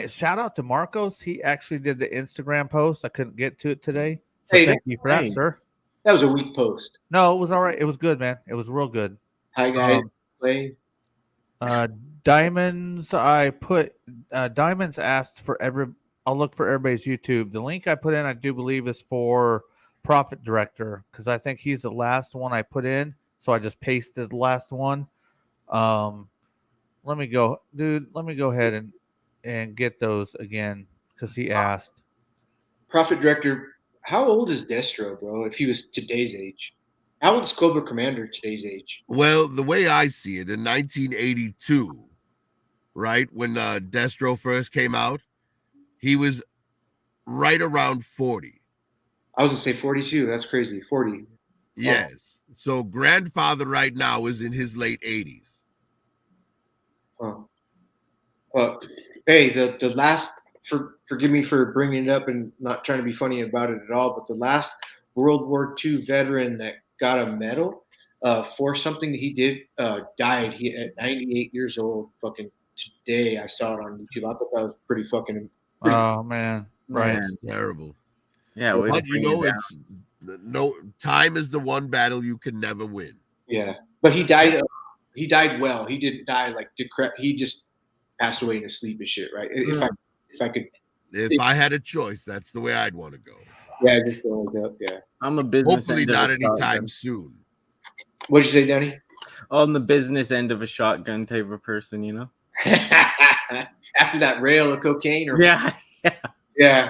Shout out to Marcos. He actually did the Instagram post. I couldn't get to it today. So thank you for that, sir. That was a weak post. No, it was all right. It was good, man. It was real good. Hi, guys. Play. Diamonds. I put Diamonds asked for I'll look for everybody's YouTube. The link I put in, I do believe, is for Profit Director because I think he's the last one I put in. So I just pasted the last one. Let me go ahead and get those again because he asked. Profit Director, how old is Destro, bro? If he was today's age, how old is Cobra Commander today's age? Well, the way I see it, in 1982, right when Destro first came out, he was right around 40. I was gonna say 42. That's crazy. 40. Yes. Oh. So grandfather right now is in his late 80s. Oh. Hey, the last, forgive me for bringing it up and not trying to be funny about it at all, but the last World War II veteran that got a medal for something that he did died. He at 98 years old. Fucking today, I saw it on YouTube. I thought that was pretty fucking. Oh man, right? It's terrible. Yeah, but it's time is the one battle you can never win. Yeah, but he died. He died well. He didn't die like decrepit. He just passed away in his sleep and shit. Right? If I could. If I had a choice, that's the way I'd want to go. Yeah, just go like that. Yeah. I'm a business. Hopefully not anytime soon. What'd you say, Danny? On the business end of a shotgun type of person, After that rail of cocaine, or yeah.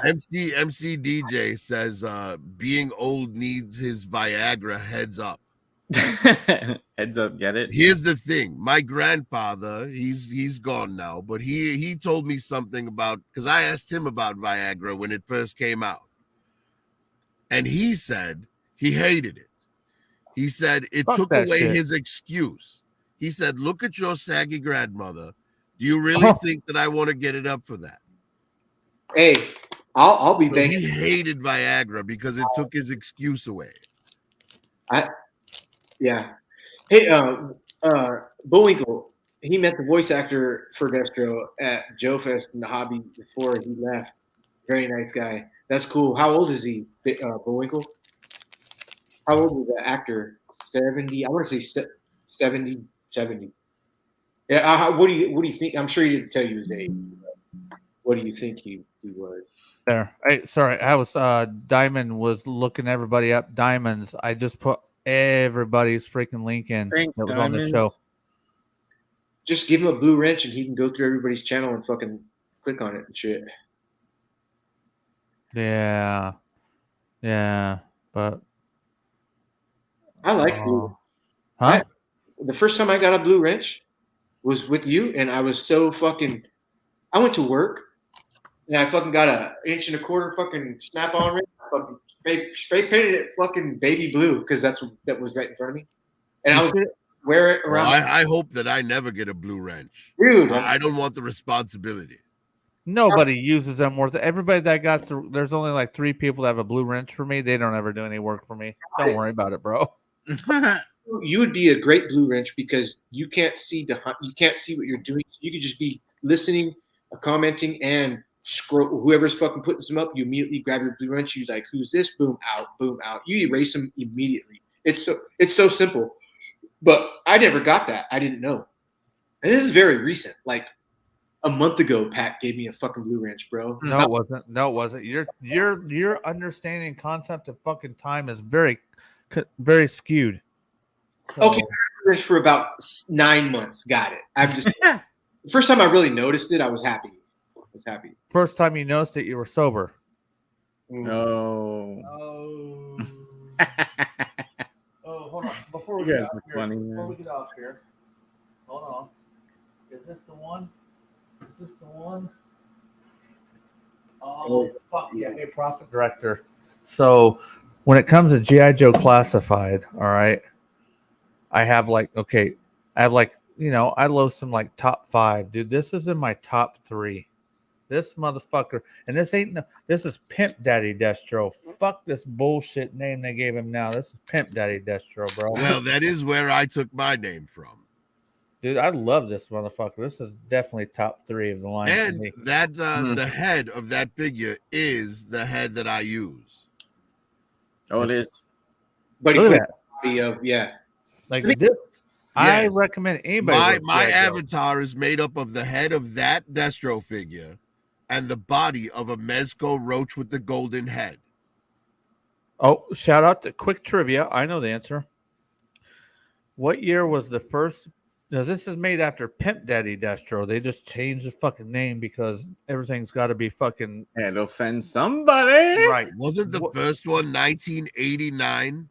MC DJ says being old needs his Viagra. Heads up. Heads up, get it? Here's the thing. My grandfather, he's gone now, but he told me something about, because I asked him about Viagra when it first came out. And he said he hated it. He said it took away his excuse. He said, look at your saggy grandmother. Do you really think that I want to get it up for that? Hey, I'll be begging. He hated Viagra because it took his excuse away. Yeah. Hey, Bullwinkle, he met the voice actor for Destro at Joe Fest in the hobby before he left. Very nice guy. That's cool. How old is he, Bullwinkle? How old is the actor? 70. I want to say 70. Yeah. What do you think? I'm sure he didn't tell you his age. What do you think he was? There. Hey, sorry, I was Diamond was looking everybody up. Diamonds. I just put everybody's freaking link in Thanks, that was on the show. Diamonds. Just give him a blue wrench and he can go through everybody's channel and fucking click on it and shit. Yeah. Yeah. But I like blue. huh? The first time I got a blue wrench was with you, and I was so fucking. I went to work, and I fucking got a 1.25 inch fucking snap-on wrench. I fucking spray painted it fucking baby blue because that was right in front of me, and I was wear it around. Well, I hope that I never get a blue wrench, dude. I don't want the responsibility. Nobody uses them worth it. Everybody that got there's only like 3 people that have a blue wrench for me. They don't ever do any work for me. Don't worry about it, bro. You would be a great blue wrench because you can't see what you're doing. You could just be listening, commenting, and scroll. Whoever's fucking putting some up, you immediately grab your blue wrench. You like, who's this? Boom out, boom out. You erase them immediately. It's so simple. But I never got that. I didn't know. And this is very recent. Like a month ago, Pat gave me a fucking blue wrench, bro. No, it wasn't. No, it wasn't. Your understanding concept of fucking time is very skewed. So, okay, for about 9 months. Got it. I've just the first time I really noticed it, I was happy. First time you noticed it, you were sober. No. Oh. Oh, hold on. Before we You get guys off are here, funny, before man. we get off here, hold on. Is this the one? Oh, fuck yeah. Hey, Profit Director. So when it comes to G.I. Joe Classified, all right, I have like, I load some like top 5. Dude, this is in my top 3. This motherfucker, and this is Pimp Daddy Destro. Fuck this bullshit name they gave him now. This is Pimp Daddy Destro, bro. Well, that is where I took my name from. Dude, I love this motherfucker. This is definitely top 3 of the line. And that the head of that figure is the head that I use. Oh, it is. But Look at yeah. Like this. I recommend anybody. My avatar is made up of the head of that Destro figure and the body of a Mezco roach with the golden head. Oh, shout out to quick trivia. I know the answer. What year was the first? Now, this is made after Pimp Daddy Destro. They just changed the fucking name because everything's got to be fucking. And offend somebody. Right. Wasn't the first one 1989?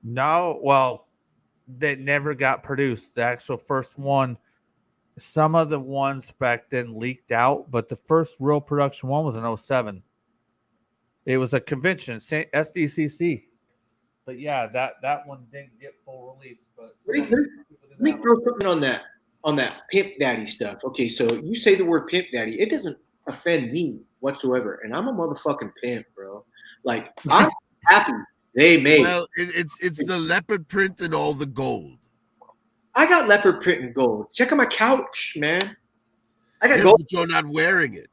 No, well, they never got produced. The actual first one, some of the ones back then leaked out, but the first real production one was in 2007. It was a convention, SDCC. But yeah, that one didn't get full release. But let me throw something on that Pimp Daddy stuff. Okay, so you say the word Pimp Daddy, it doesn't offend me whatsoever, and I'm a motherfucking pimp, bro. Like I'm happy they made. Well, it's the leopard print and all the gold. I got leopard print and gold. Check out my couch, man. I got Yes, gold. but you're not wearing it.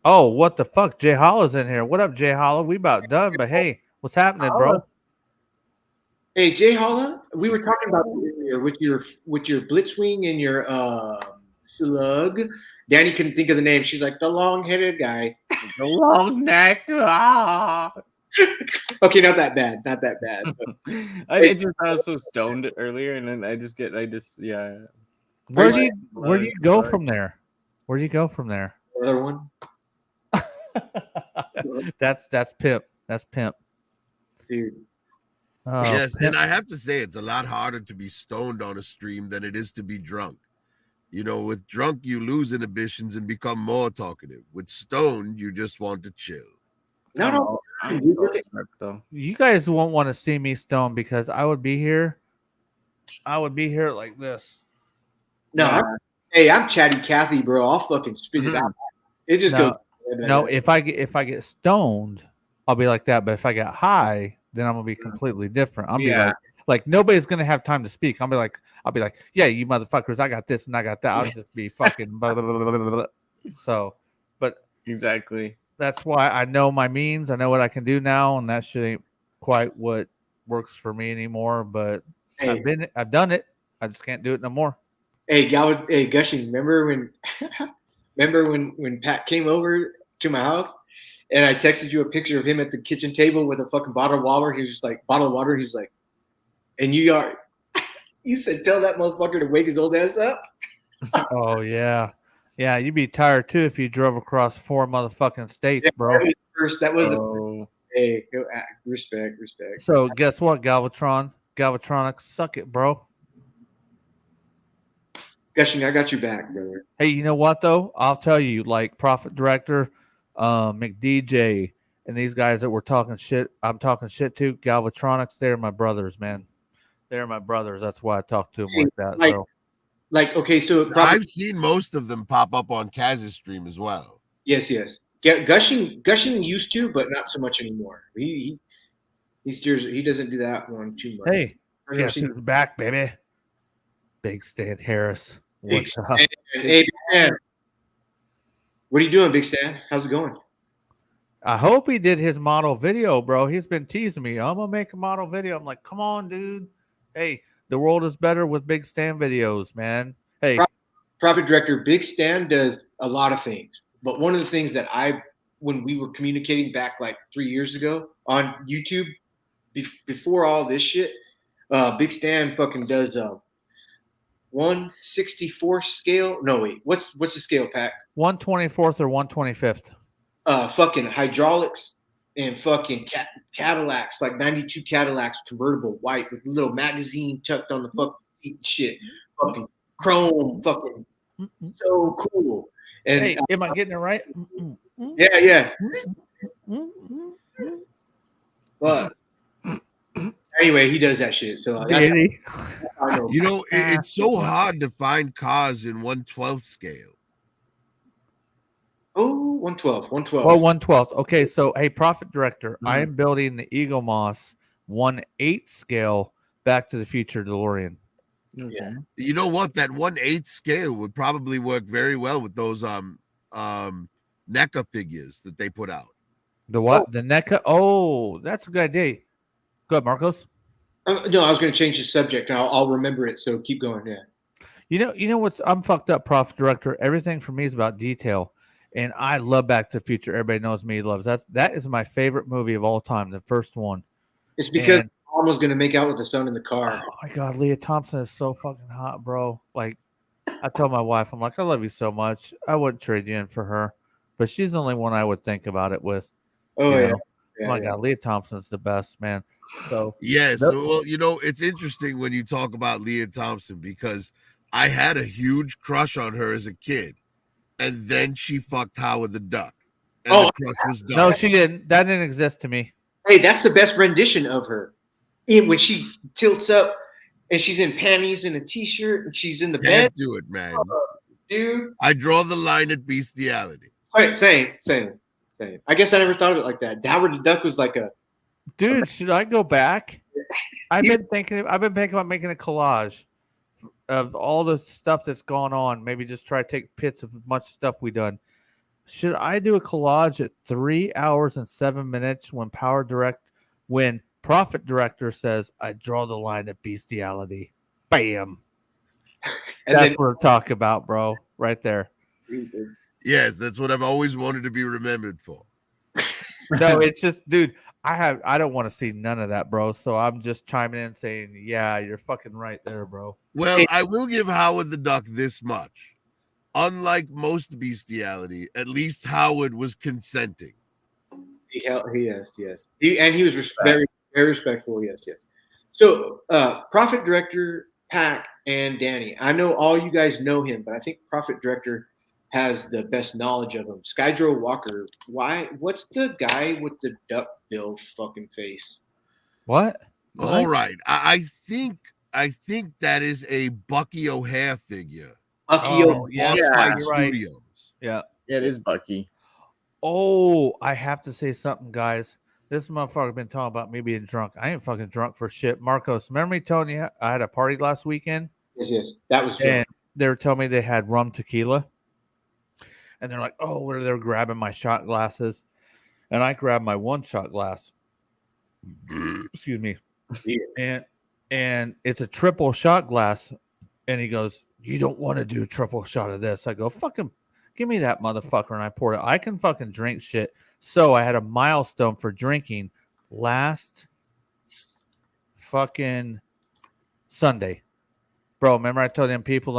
Oh, what the fuck? Jay Hollow's in here. What up, Jay Hollow? We about done, but hey, what's happening, bro? Hey, Jay Holla, we were talking about earlier with your Blitzwing and your slug. Danny couldn't think of the name. She's like the long-headed guy. The long neck. Ah. Okay, not that bad. I just I was so stoned earlier, and then I just yeah. Where do you go from there? Where do you go from there? Another one. That's Pimp. That's Pimp. Dude. Oh, Yes, Pimp. and I have to say it's a lot harder to be stoned on a stream than it is to be drunk. You know, with drunk you lose inhibitions and become more talkative. With stoned, you just want to chill. No. You guys won't want to see me stoned because I would be here. I would be here like this. No, I'm Chatty Cathy, bro. I'll fucking spit it out. It just goes. No, if I get stoned, I'll be like that. But if I get high, then I'm gonna be completely different. I'll be like nobody's gonna have time to speak. I'll be like, yeah, you motherfuckers, I got this and I got that. I'll just be fucking blah, blah, blah, blah, blah. So, but exactly. That's why I know my means. I know what I can do now, and that shit ain't quite what works for me anymore. But hey, I've done it. I just can't do it no more. Hey, Gushing, remember when Pat came over to my house and I texted you a picture of him at the kitchen table with a fucking bottle of water? He was just like, bottle of water. He's like, and you said tell that motherfucker to wake his old ass up. Oh yeah, yeah. You'd be tired too if you drove across 4 motherfucking states, bro. That was hey, respect. So guess what, Galvatron? Galvatronics, suck it, bro. Gushing, I got you back, brother. Hey, you know what though? I'll tell you, like Prophet Director, McDJ, and these guys that we're talking shit. I'm talking shit to. Galvatronics, they're my brothers, man. They're my brothers. That's why I talk to them like that. Okay, so I've seen most of them pop up on Kaz's stream as well. Yes. Gushing used to, but not so much anymore. He steers. He doesn't do that one too much. Hey, guess who's back, baby? Big Stan Harris. What's up? Hey, Big Stan. What are you doing, Big Stan? How's it going? I hope he did his model video, bro. He's been teasing me. I'm gonna make a model video. I'm like, come on, dude. Hey, the world is better with Big Stan videos, man. Hey, Prophet Director, Big Stan does a lot of things, but one of the things that when we were communicating back like 3 years ago on YouTube, before all this shit, Big Stan fucking does 1/64 scale. No, wait, what's the scale, Pat? 1/24 or 1/25. Fucking hydraulics and fucking Cadillacs, like 92 Cadillacs, convertible white with a little magazine tucked on the fucking seat and shit. Fucking chrome, fucking so cool. And hey, am I getting it right? Yeah. But anyway, he does that shit. So you know, it's so hard to find cars in 1/12 scale. Oh, 1/12. Well, 1/12. Okay, so hey, Prophet Director, I am building the Eagle Moss 1/8 scale Back to the Future DeLorean. Okay. Yeah. You know what? That 1/8 scale would probably work very well with those NECA figures that they put out. The what? The NECA? Oh, that's a good idea. Go ahead, Marcos. No, I was going to change the subject, and I'll remember it. So keep going. Yeah. You know what's? I'm fucked up, Prophet Director. Everything for me is about detail. And I love Back to the Future. Everybody knows me loves that is my favorite movie of all time, the first one. It's because Mom was going to make out with the son in the car. Oh my God, Leah Thompson is so fucking hot, bro. Like, I tell my wife, I'm like, I love you so much. I wouldn't trade you in for her, but she's the only one I would think about it with. Oh yeah. Oh my God, Leah Thompson's the best, man. So yes, well, you know, it's interesting when you talk about Leah Thompson because I had a huge crush on her as a kid. And then she fucked Howard the Duck. And the crush was done. No, she didn't. That didn't exist to me. Hey, that's the best rendition of her. When she tilts up and she's in panties and a t-shirt and she's in the bed. Do it, man. Dude. I draw the line at bestiality. All right, same. I guess I never thought of it like that. Howard the Duck was like a dude, should I go back? I've been thinking about making a collage of all the stuff that's gone on. Maybe just try to take bits of much stuff we done. Should I do a collage at 3 hours and 7 minutes when Prophet Director says I draw the line at bestiality? Bam. That's what we're talking about, bro. Right there. Yes, that's what I've always wanted to be remembered for. No, it's just, dude, I don't want to see none of that, bro. So I'm just chiming in saying, yeah, you're fucking right there, bro. Well, I will give Howard the Duck this much. Unlike most bestiality, at least Howard was consenting. Yes. He was very, very respectful. Yes. So, Prophet Director, Pac, and Danny, I know all you guys know him, but I think Prophet Director has the best knowledge of him. Skydro Walker. What's the guy with the duck bill fucking face? What? All right. I think that is a Bucky O'Hare figure. Bucky O'Hare. Yeah, right. Yeah, it is Bucky. Oh, I have to say something, guys. This motherfucker been talking about me being drunk. I ain't fucking drunk for shit. Marcos, remember me telling you I had a party last weekend? Yes. That was drunk. And they were telling me they had rum tequila. And they're like, oh, they're grabbing my shot glasses. And I grabbed my 1-shot glass. Excuse me. And it's a triple shot glass. And he goes, you don't want to do a triple shot of this. I go, fucking give me that motherfucker. And I poured it. I can fucking drink shit. So I had a milestone for drinking last fucking Sunday. Bro, remember I told them people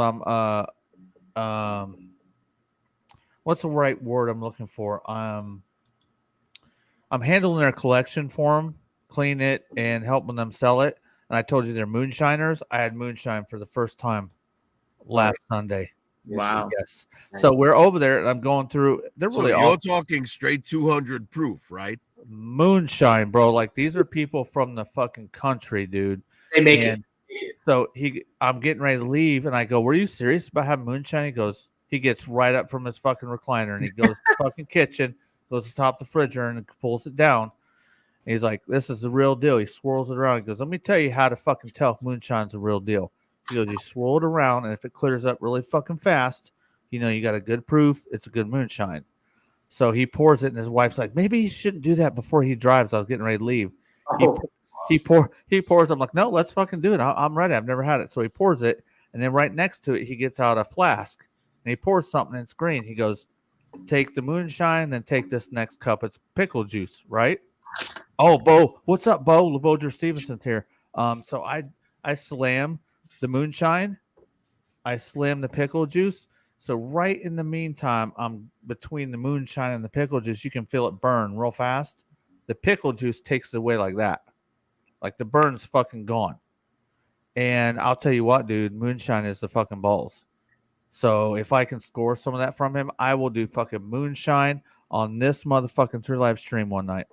what's the right word I'm looking for? I'm handling their collection for them, clean it, and helping them sell it. And I told you they're moonshiners. I had moonshine for the first time last Sunday. Wow. Yes. So we're over there, and I'm going through. They're really you're talking straight 200 proof, right? Moonshine, bro. Like these are people from the fucking country, dude. They make it. So I'm getting ready to leave, and I go, "Were you serious about having moonshine?" He gets right up from his fucking recliner, and he goes to the fucking kitchen, goes to top the refrigerator, and pulls it down. And he's like, "This is the real deal." He swirls it around. He goes, "Let me tell you how to fucking tell if moonshine's the real deal." He goes, "You swirl it around, and if it clears up really fucking fast, you know you got a good proof. It's a good moonshine." So he pours it, and his wife's like, "Maybe he shouldn't do that before he drives." I was getting ready to leave. He pours. I'm like, "No, let's fucking do it. I'm ready. I've never had it." So he pours it, and then right next to it, he gets out a flask, and he pours something, and it's green. He goes, "Take the moonshine, then take this next cup. It's pickle juice, right?" Oh, Bo, what's up, Bo? LeBoger Stevenson's here. So I slam the moonshine, I slam the pickle juice. So right in the meantime, I'm between the moonshine and the pickle juice. You can feel it burn real fast. The pickle juice takes it away like that. Like the burn's fucking gone. And I'll tell you what, dude, moonshine is the fucking balls. So if I can score some of that from him, I will do fucking moonshine on this motherfucking 3 live stream one night.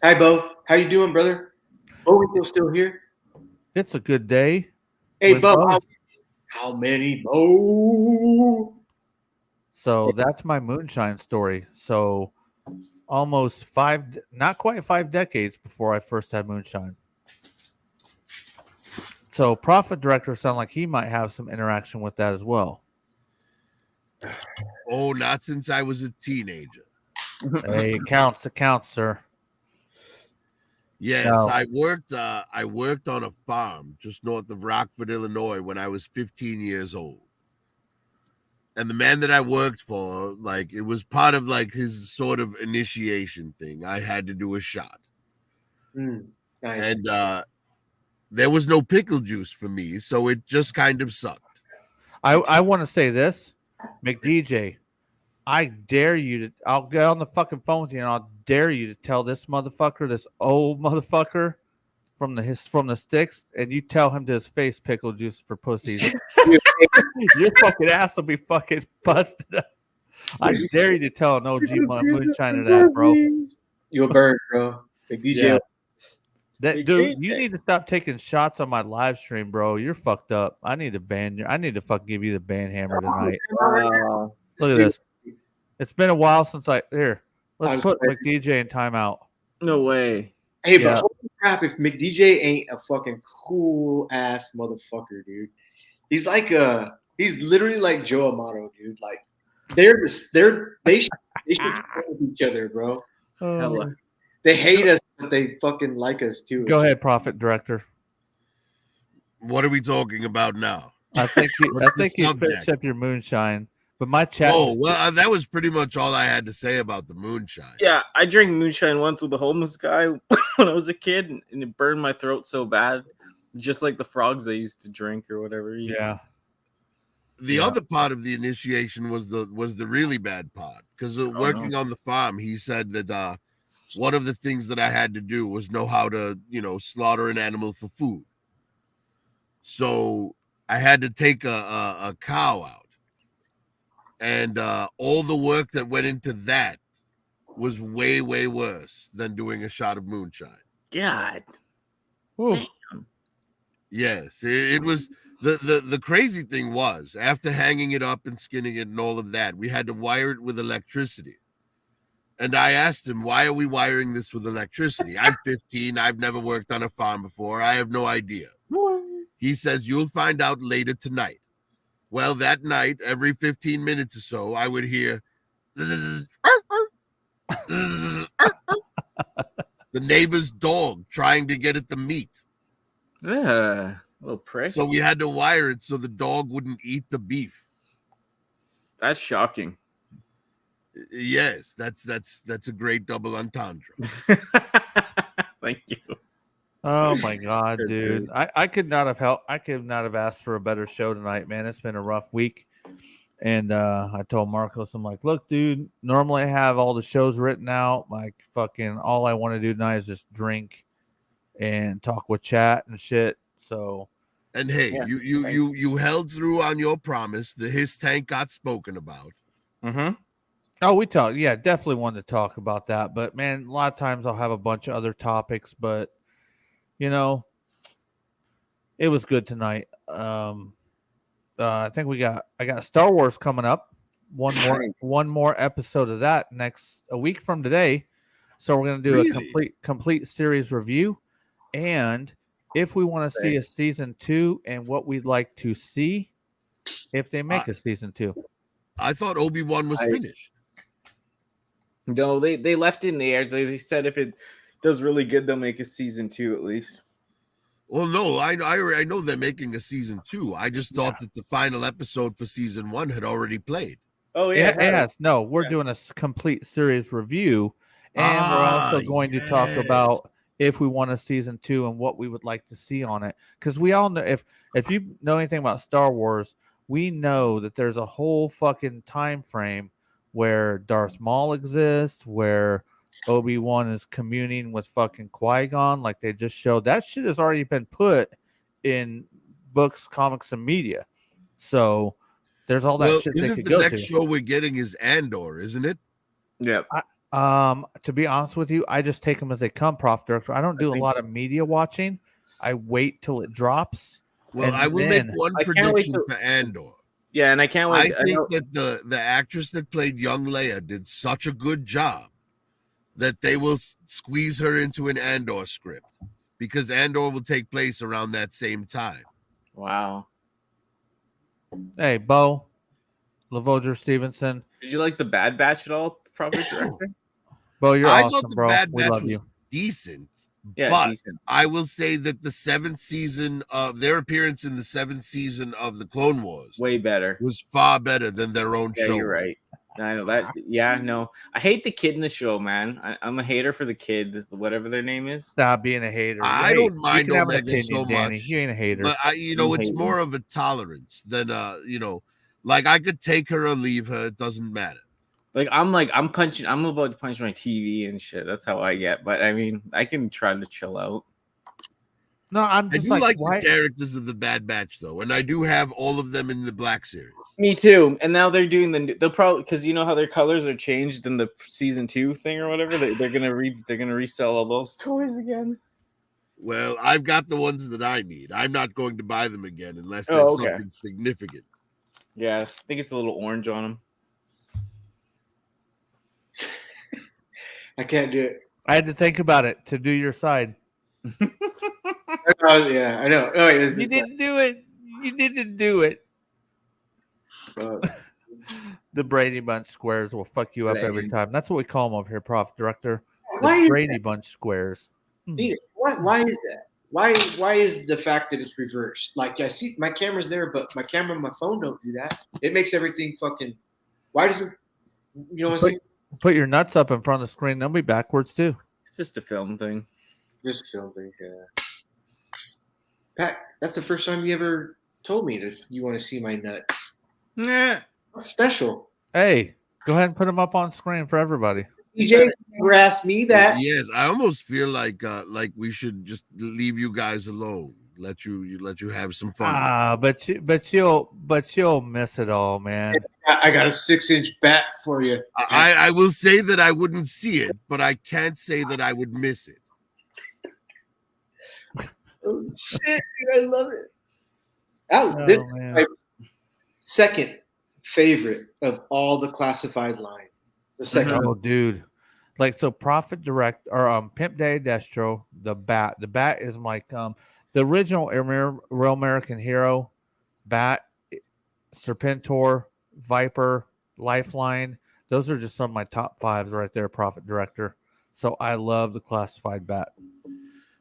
Hi, Bo. How you doing, brother? Bo, you still here? It's a good day. Hey, Bo. How many, Bo? So that's my moonshine story. So almost not quite 5 decades before I first had moonshine. So Prophet Director sound like he might have some interaction with that as well. Oh, not since I was a teenager. Hey, it counts, sir. Yes, No. I worked on a farm just north of Rockford, Illinois when I was 15 years old. And the man that I worked for, like, it was part of like his sort of initiation thing. I had to do a shot. Nice. And there was no pickle juice for me, so it just kind of sucked. I want to say this, McDJ, I dare you to, I'll get on the fucking phone with you and I'll dare you to tell this motherfucker, this old motherfucker from the sticks, and you tell him to his face pickle juice for pussies. Your fucking ass will be fucking busted up. I dare you to tell an OG moonshiner that, bro. You'll burn, bro. McDJ. Yeah. That dude, you need to stop taking shots on my live stream, bro. You're fucked up. I need to fucking give you the ban hammer tonight. Look at this. It's been a while since let's put McDJ in timeout. No way. Hey, but holy crap, if McDJ ain't a fucking cool ass motherfucker, dude. He's literally like Joe Amato, dude. Like they should with each other, bro. Hella. They hate us, but they fucking like us too. Go ahead, Prophet Director. What are we talking about now? I think you finished up your moonshine, but my chat. Oh well, that was pretty much all I had to say about the moonshine. Yeah, I drank moonshine once with a homeless guy when I was a kid, and it burned my throat so bad, just like the frogs I used to drink or whatever. Yeah. The other part of the initiation was the really bad part, because working on the farm, he said that one of the things that I had to do was know how to, slaughter an animal for food. So I had to take a cow out, and all the work that went into that was way, way worse than doing a shot of moonshine. God. Damn. Yes, it was. The crazy thing was, after hanging it up and skinning it and all of that, we had to wire it with electricity. And I asked him, why are we wiring this with electricity? I'm 15. I've never worked on a farm before. I have no idea. He says, you'll find out later tonight. Well, that night, every 15 minutes or so, I would hear the neighbor's dog trying to get at the meat. Yeah, little prick. So we had to wire it so the dog wouldn't eat the beef. That's shocking. Yes, that's a great double entendre. Thank you. Oh my god, Good dude! I could not have helped. I could not have asked for a better show tonight, man. It's been a rough week, and I told Marcos, I'm like, look, dude. Normally I have all the shows written out. Like fucking, all I want to do tonight is just drink and talk with chat and shit. So, And hey, Yeah. you held through on your promise. The Hisstank got spoken about. Mm-hmm. oh, we talk. Yeah, definitely wanted to talk about that. But man, a lot of times I'll have a bunch of other topics. But you know, it was good tonight. I think I got Star Wars coming up. One more episode of that a week from today. So we're gonna do Really? a complete series review. And if we want to see a season 2 and what we'd like to see if they make a season 2. I thought Obi-Wan was finished. No, they left it in the air. They said if it does really good, they'll make a season 2 at least. Well, no, I know they're making a season 2. I just thought that the final episode for season 1 had already played. Oh yeah, Yes. No, we're doing a complete series review, and we're also going to talk about if we want a season 2 and what we would like to see on it. Because we all know if you know anything about Star Wars, we know that there's a whole fucking time frame where Darth Maul exists, where Obi-Wan is communing with fucking Qui-Gon, like they just showed. That shit has already been put in books, comics, and media. So there's all that shit they could go to. The next show we're getting is Andor, isn't it? Yeah. To be honest with you, I just take them as they come, Prof Director. I don't do a lot of media watching. I wait till it drops. Well, I will make one prediction for Andor. Yeah, and I can't wait. I think that the actress that played young Leia did such a good job that they will squeeze her into an Andor script because Andor will take place around that same time. Wow. Hey, Bo, Lavoger Stevenson. Did you like the Bad Batch at all, Proper Director? Bo, you're I awesome, thought the bro. Bad We Batch love was you. decent. Yeah, but decent. I will say that the 7th season of their appearance in the 7th season of the Clone Wars Way better. was far better than their own Yeah, show. you're right. I know that. Yeah, no. I hate the kid in the show, man. I'm a hater for the kid, whatever their name is. Stop being a hater. I don't mind you can have an Omega opinion, so Danny. much. You ain't a hater. But it's more of a tolerance than like I could take her or leave her. It doesn't matter. I'm about to punch my TV and shit. That's how I get. But I mean, I can try to chill out. No, I'm just like the characters of the Bad Batch though, and I do have all of them in the Black series. Me too. And now they're doing they'll probably, because you know how their colors are changed in the season 2 thing or whatever. They're gonna resell all those toys again. Well, I've got the ones that I need. I'm not going to buy them again unless there's something significant. Yeah, I think it's a little orange on them. I can't do it. I had to think about it to do your side. Yeah, I know. Oh, wait, you didn't do it. You didn't do it. The Brady Bunch squares will fuck you up every time. That's what we call them over here, Prof Director. The Brady Bunch squares. Why is that? Why is the fact that it's reversed? Like I see my camera's there, but my camera and my phone don't do that. It makes everything fucking. Why does it? You know what I'm saying? Put your nuts up in front of the screen. They'll be backwards too. It's just a film thing. Just a film thing. Yeah. Pat, that's the first time you ever told me that you want to see my nuts. Nah. That's special. Hey, go ahead and put them up on screen for everybody. DJ never asked me that. Yes, I almost feel like we should just leave you guys alone. Let you have some fun. But you'll miss it all, man. I got a 6-inch bat for you. I will say that I wouldn't see it, but I can't say that I would miss it. Oh shit, dude, I love it. This is my second favorite of all the classified line. The second. Oh, dude. Like, so Prophet Direct or Pimp Daddy Destro, the bat. The bat is like the original Real American Hero, Bat, Serpentor, Viper, Lifeline. Those are just some of my top 5s right there, Prophet Director. So I love the classified bat.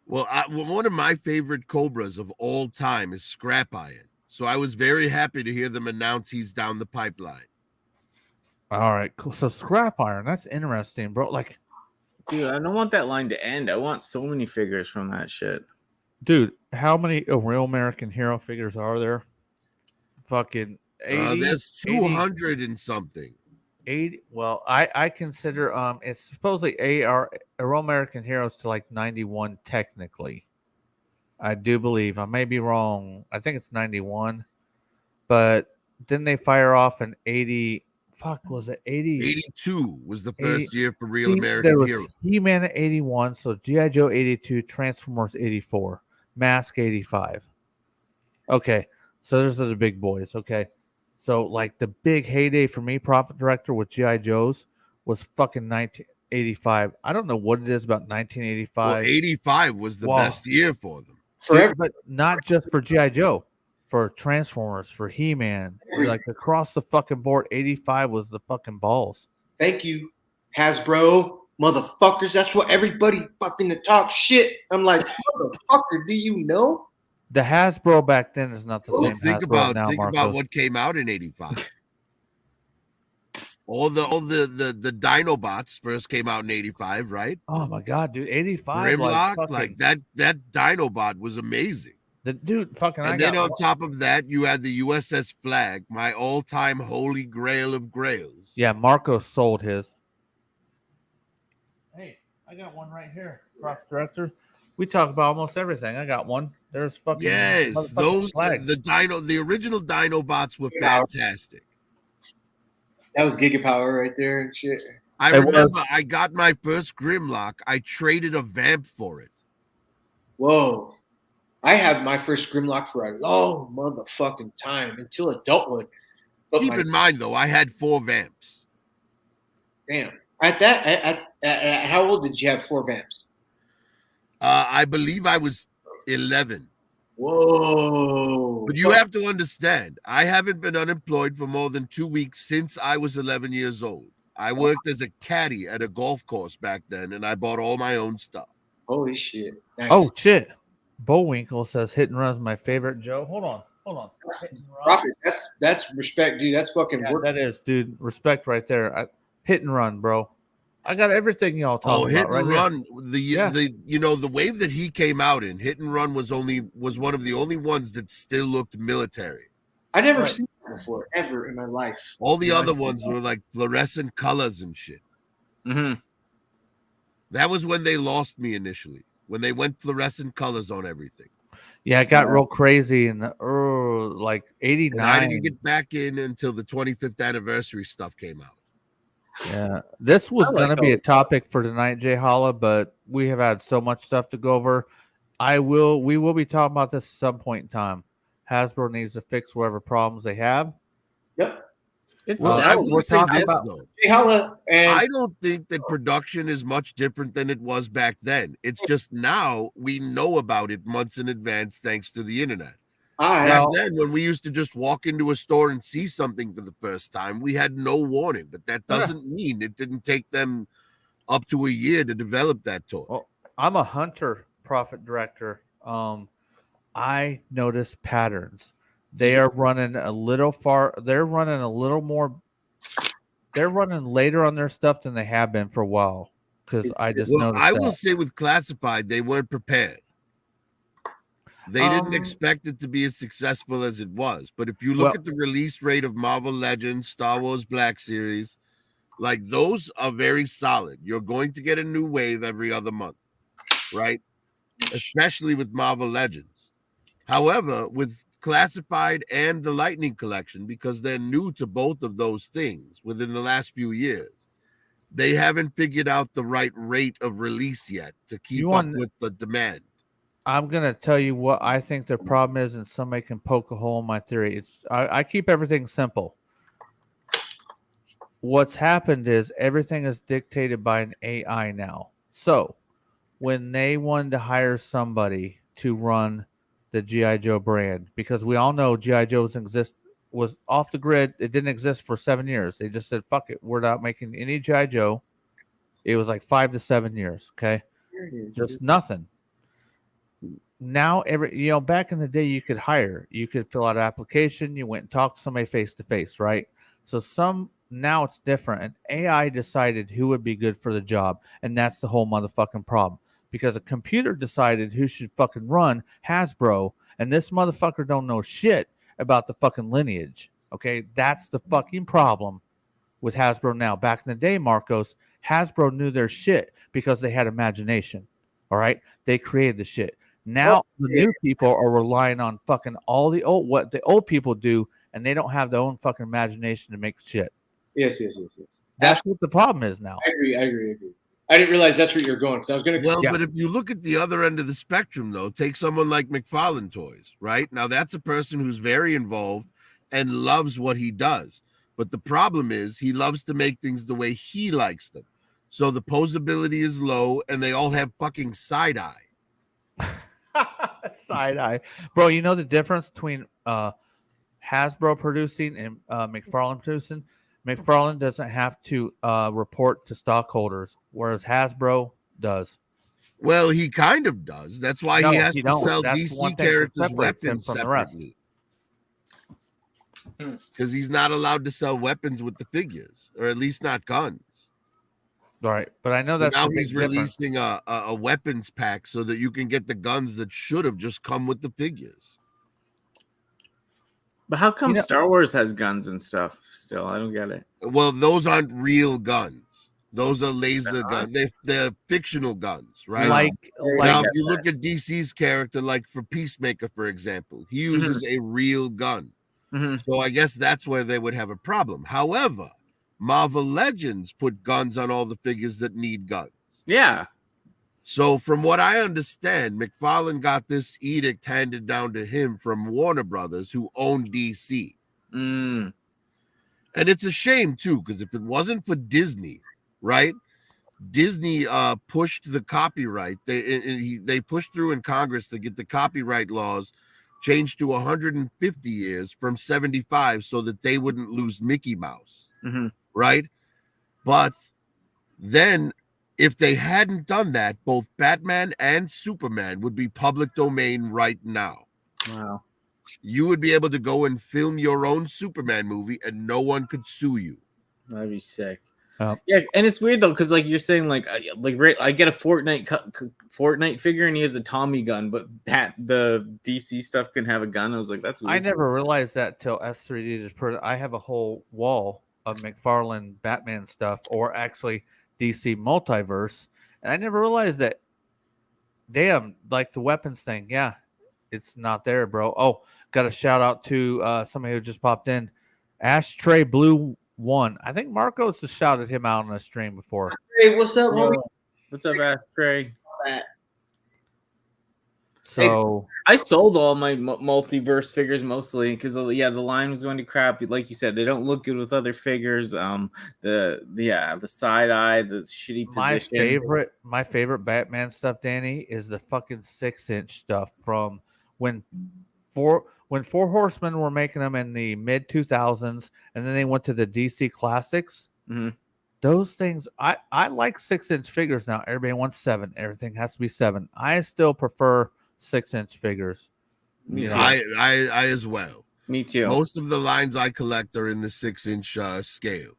Well, one of my favorite Cobras of all time is Scrap Iron. So I was very happy to hear them announce he's down the pipeline. All right, cool. So Scrap Iron, that's interesting, bro. Like, Dude, I don't want that line to end. I want so many figures from that shit. Dude, how many Real American Hero figures are there? Fucking 80. There's 200 and something. 80. Well, I consider it's supposedly Real American Heroes to like 91 technically. I do believe. I may be wrong. I think it's 91. But then they fire off an 80. Fuck, was it 80? 82 was the first 80, year for Real American Heroes. He-Man at 81, so G.I. Joe 82, Transformers 84, Mask 85. Okay, so those are the big boys, okay? So, like, the big heyday for me, Profit Director, with G.I. Joes was fucking 1985. I don't know what it is about 1985. Well, 85 was the best year for them. Forever. But not just for G.I. Joe. For Transformers, for He-Man, like across the fucking board, 85 was the fucking balls. Thank you, Hasbro, motherfuckers. That's what everybody fucking to talk shit. I'm like, motherfucker, do you know? The Hasbro back then is not the same. Think Hasbro now, think about what came out in 85. all the Dinobots first came out in 85, right? Oh my god, dude, 85. Grimlock, like that Dinobot was amazing. The dude fucking. And then on top of that, you had the USS Flag, my all-time holy grail of grails. Yeah, Marco sold his. Hey, I got one right here, Profit Director. We talk about almost everything. I got one. There's fucking those flags. The original Dinobots were fantastic. That was Giga Power right there and shit. I remember I got my first Grimlock. I traded a Vamp for it. Whoa. I had my first Grimlock for a long motherfucking time until adulthood. But keep in mind though, I had 4 Vamps. Damn. At how old did you have 4 Vamps? I believe I was 11. Whoa. But you have to understand, I haven't been unemployed for more than 2 weeks since I was 11 years old. I worked as a caddy at a golf course back then, and I bought all my own stuff. Holy shit. Nice. Oh, shit. Bullwinkle says Hit and Run is my favorite, Joe. Hold on. Profit, that's respect, dude. That's fucking work. That is, dude. Respect right there. Hit and Run, bro. I got everything y'all talking about. Hit and Run. The wave that he came out in, Hit and Run was one of the only ones that still looked military. I never seen that before, ever in my life. All the other ones were like fluorescent colors and shit. Mm-hmm. That was when they lost me initially. When they went fluorescent colors on everything. Yeah, it got real crazy in the early, 89. And I didn't get back in until the 25th anniversary stuff came out. Yeah, this was going to be a topic for tonight, Jay Holla, but we have had so much stuff to go over. We will be talking about this at some point in time. Hasbro needs to fix whatever problems they have. Yep. We're talking about Jay Holla, and I don't think that production is much different than it was back then. It's just now we know about it months in advance thanks to the internet. Back then, when we used to just walk into a store and see something for the first time, we had no warning. But that doesn't mean it didn't take them up to a year to develop that toy. Well, I'm a hunter, Profit Director. I notice patterns. They are running a little far. They're running a little more. They're running later on their stuff than they have been for a while. Because I just noticed. I will say with Classified, they weren't prepared. They didn't expect it to be as successful as it was. But if you look at the release rate of Marvel Legends, Star Wars Black Series, like those are very solid. You're going to get a new wave every other month, right? Especially with Marvel Legends. However, with Classified and the Lightning Collection, because they're new to both of those things within the last few years, they haven't figured out the right rate of release yet to keep up with the demand. I'm going to tell you what I think the problem is, and somebody can poke a hole in my theory. I keep everything simple. What's happened is everything is dictated by an AI now. So when they wanted to hire somebody to run the G.I. Joe brand, because we all know G.I. Joe's was off the grid. It didn't exist for 7 years. They just said, fuck it. We're not making any G.I. Joe. It was like 5 to 7 years. Okay. Just nothing. Now, back in the day, you could fill out an application. You went and talked to somebody face to face, right? So some now it's different. And AI decided who would be good for the job. And that's the whole motherfucking problem. Because a computer decided who should fucking run Hasbro. And this motherfucker don't know shit about the fucking lineage. Okay? That's the fucking problem with Hasbro now. Back in the day, Marcos, Hasbro knew their shit because they had imagination. All right? They created the shit. Now the new people are relying on fucking all the old what the old people do, and they don't have their own fucking imagination to make shit. Yes. That's what the problem is now. I agree. I didn't realize that's where you're going. So I was going to. Well, but if you look at the other end of the spectrum, though, take someone like McFarlane Toys, right? Now, that's a person who's very involved and loves what he does. But the problem is he loves to make things the way he likes them. So the posability is low, and they all have fucking side eye. Side eye, bro. You know the difference between Hasbro producing and McFarlane producing. McFarlane doesn't have to report to stockholders, whereas Hasbro does. Well, he kind of does. That's why he has to sell That's DC characters weapons from the rest. separately. Because he's not allowed to sell weapons with the figures, or at least not guns. All right, but I know that's now he's releasing a weapons pack so that you can get the guns that should have just come with the figures. But how come Star Wars has guns and stuff still? I don't get it. Well, those aren't real guns. Those are laser guns. They're fictional guns, right? Now, if you look at DC's character, like for Peacemaker, for example, he uses a real gun. So I guess that's where they would have a problem. However, Marvel Legends put guns on all the figures that need guns. Yeah. So from what I understand, McFarlane got this edict handed down to him from Warner Brothers, who own DC. And it's a shame, too, because if it wasn't for Disney, right? Disney pushed the copyright. They pushed through in Congress to get the copyright laws changed to 150 years from 75 so that they wouldn't lose Mickey Mouse. Right? But then if they hadn't done that, both Batman and Superman would be public domain right now. Wow. You would be able to go and film your own Superman movie and no one could sue you. That'd be sick. Yeah, and it's weird though, because like you're saying, like I get a Fortnite figure and he has a Tommy gun, but the DC stuff can have a gun. I was like, that's weird. I never realized that till S3D just put it. I have a whole wall of McFarlane Batman stuff, or actually DC Multiverse, and I never realized that. Damn, like the weapons thing, yeah, it's not there, bro. Oh, got a shout out to somebody who just popped in, Ashtray Blue 1. I think Marcos has shouted him out on a stream before. Hey, what's up, homie? What's up, Ashtray? So I sold all my multiverse figures mostly because the line was going to crap. Like you said, they don't look good with other figures. The side eye, the shitty position. My favorite Batman stuff, Danny, is the fucking 6-inch stuff from when Four Horsemen were making them in the mid 2000s, and then they went to the DC Classics. Those things, I like 6-inch figures now. Everybody wants 7. Everything has to be 7. I still prefer 6-inch figures. Me too. I as well. Me too. Most of the lines I collect are in the 6-inch scale.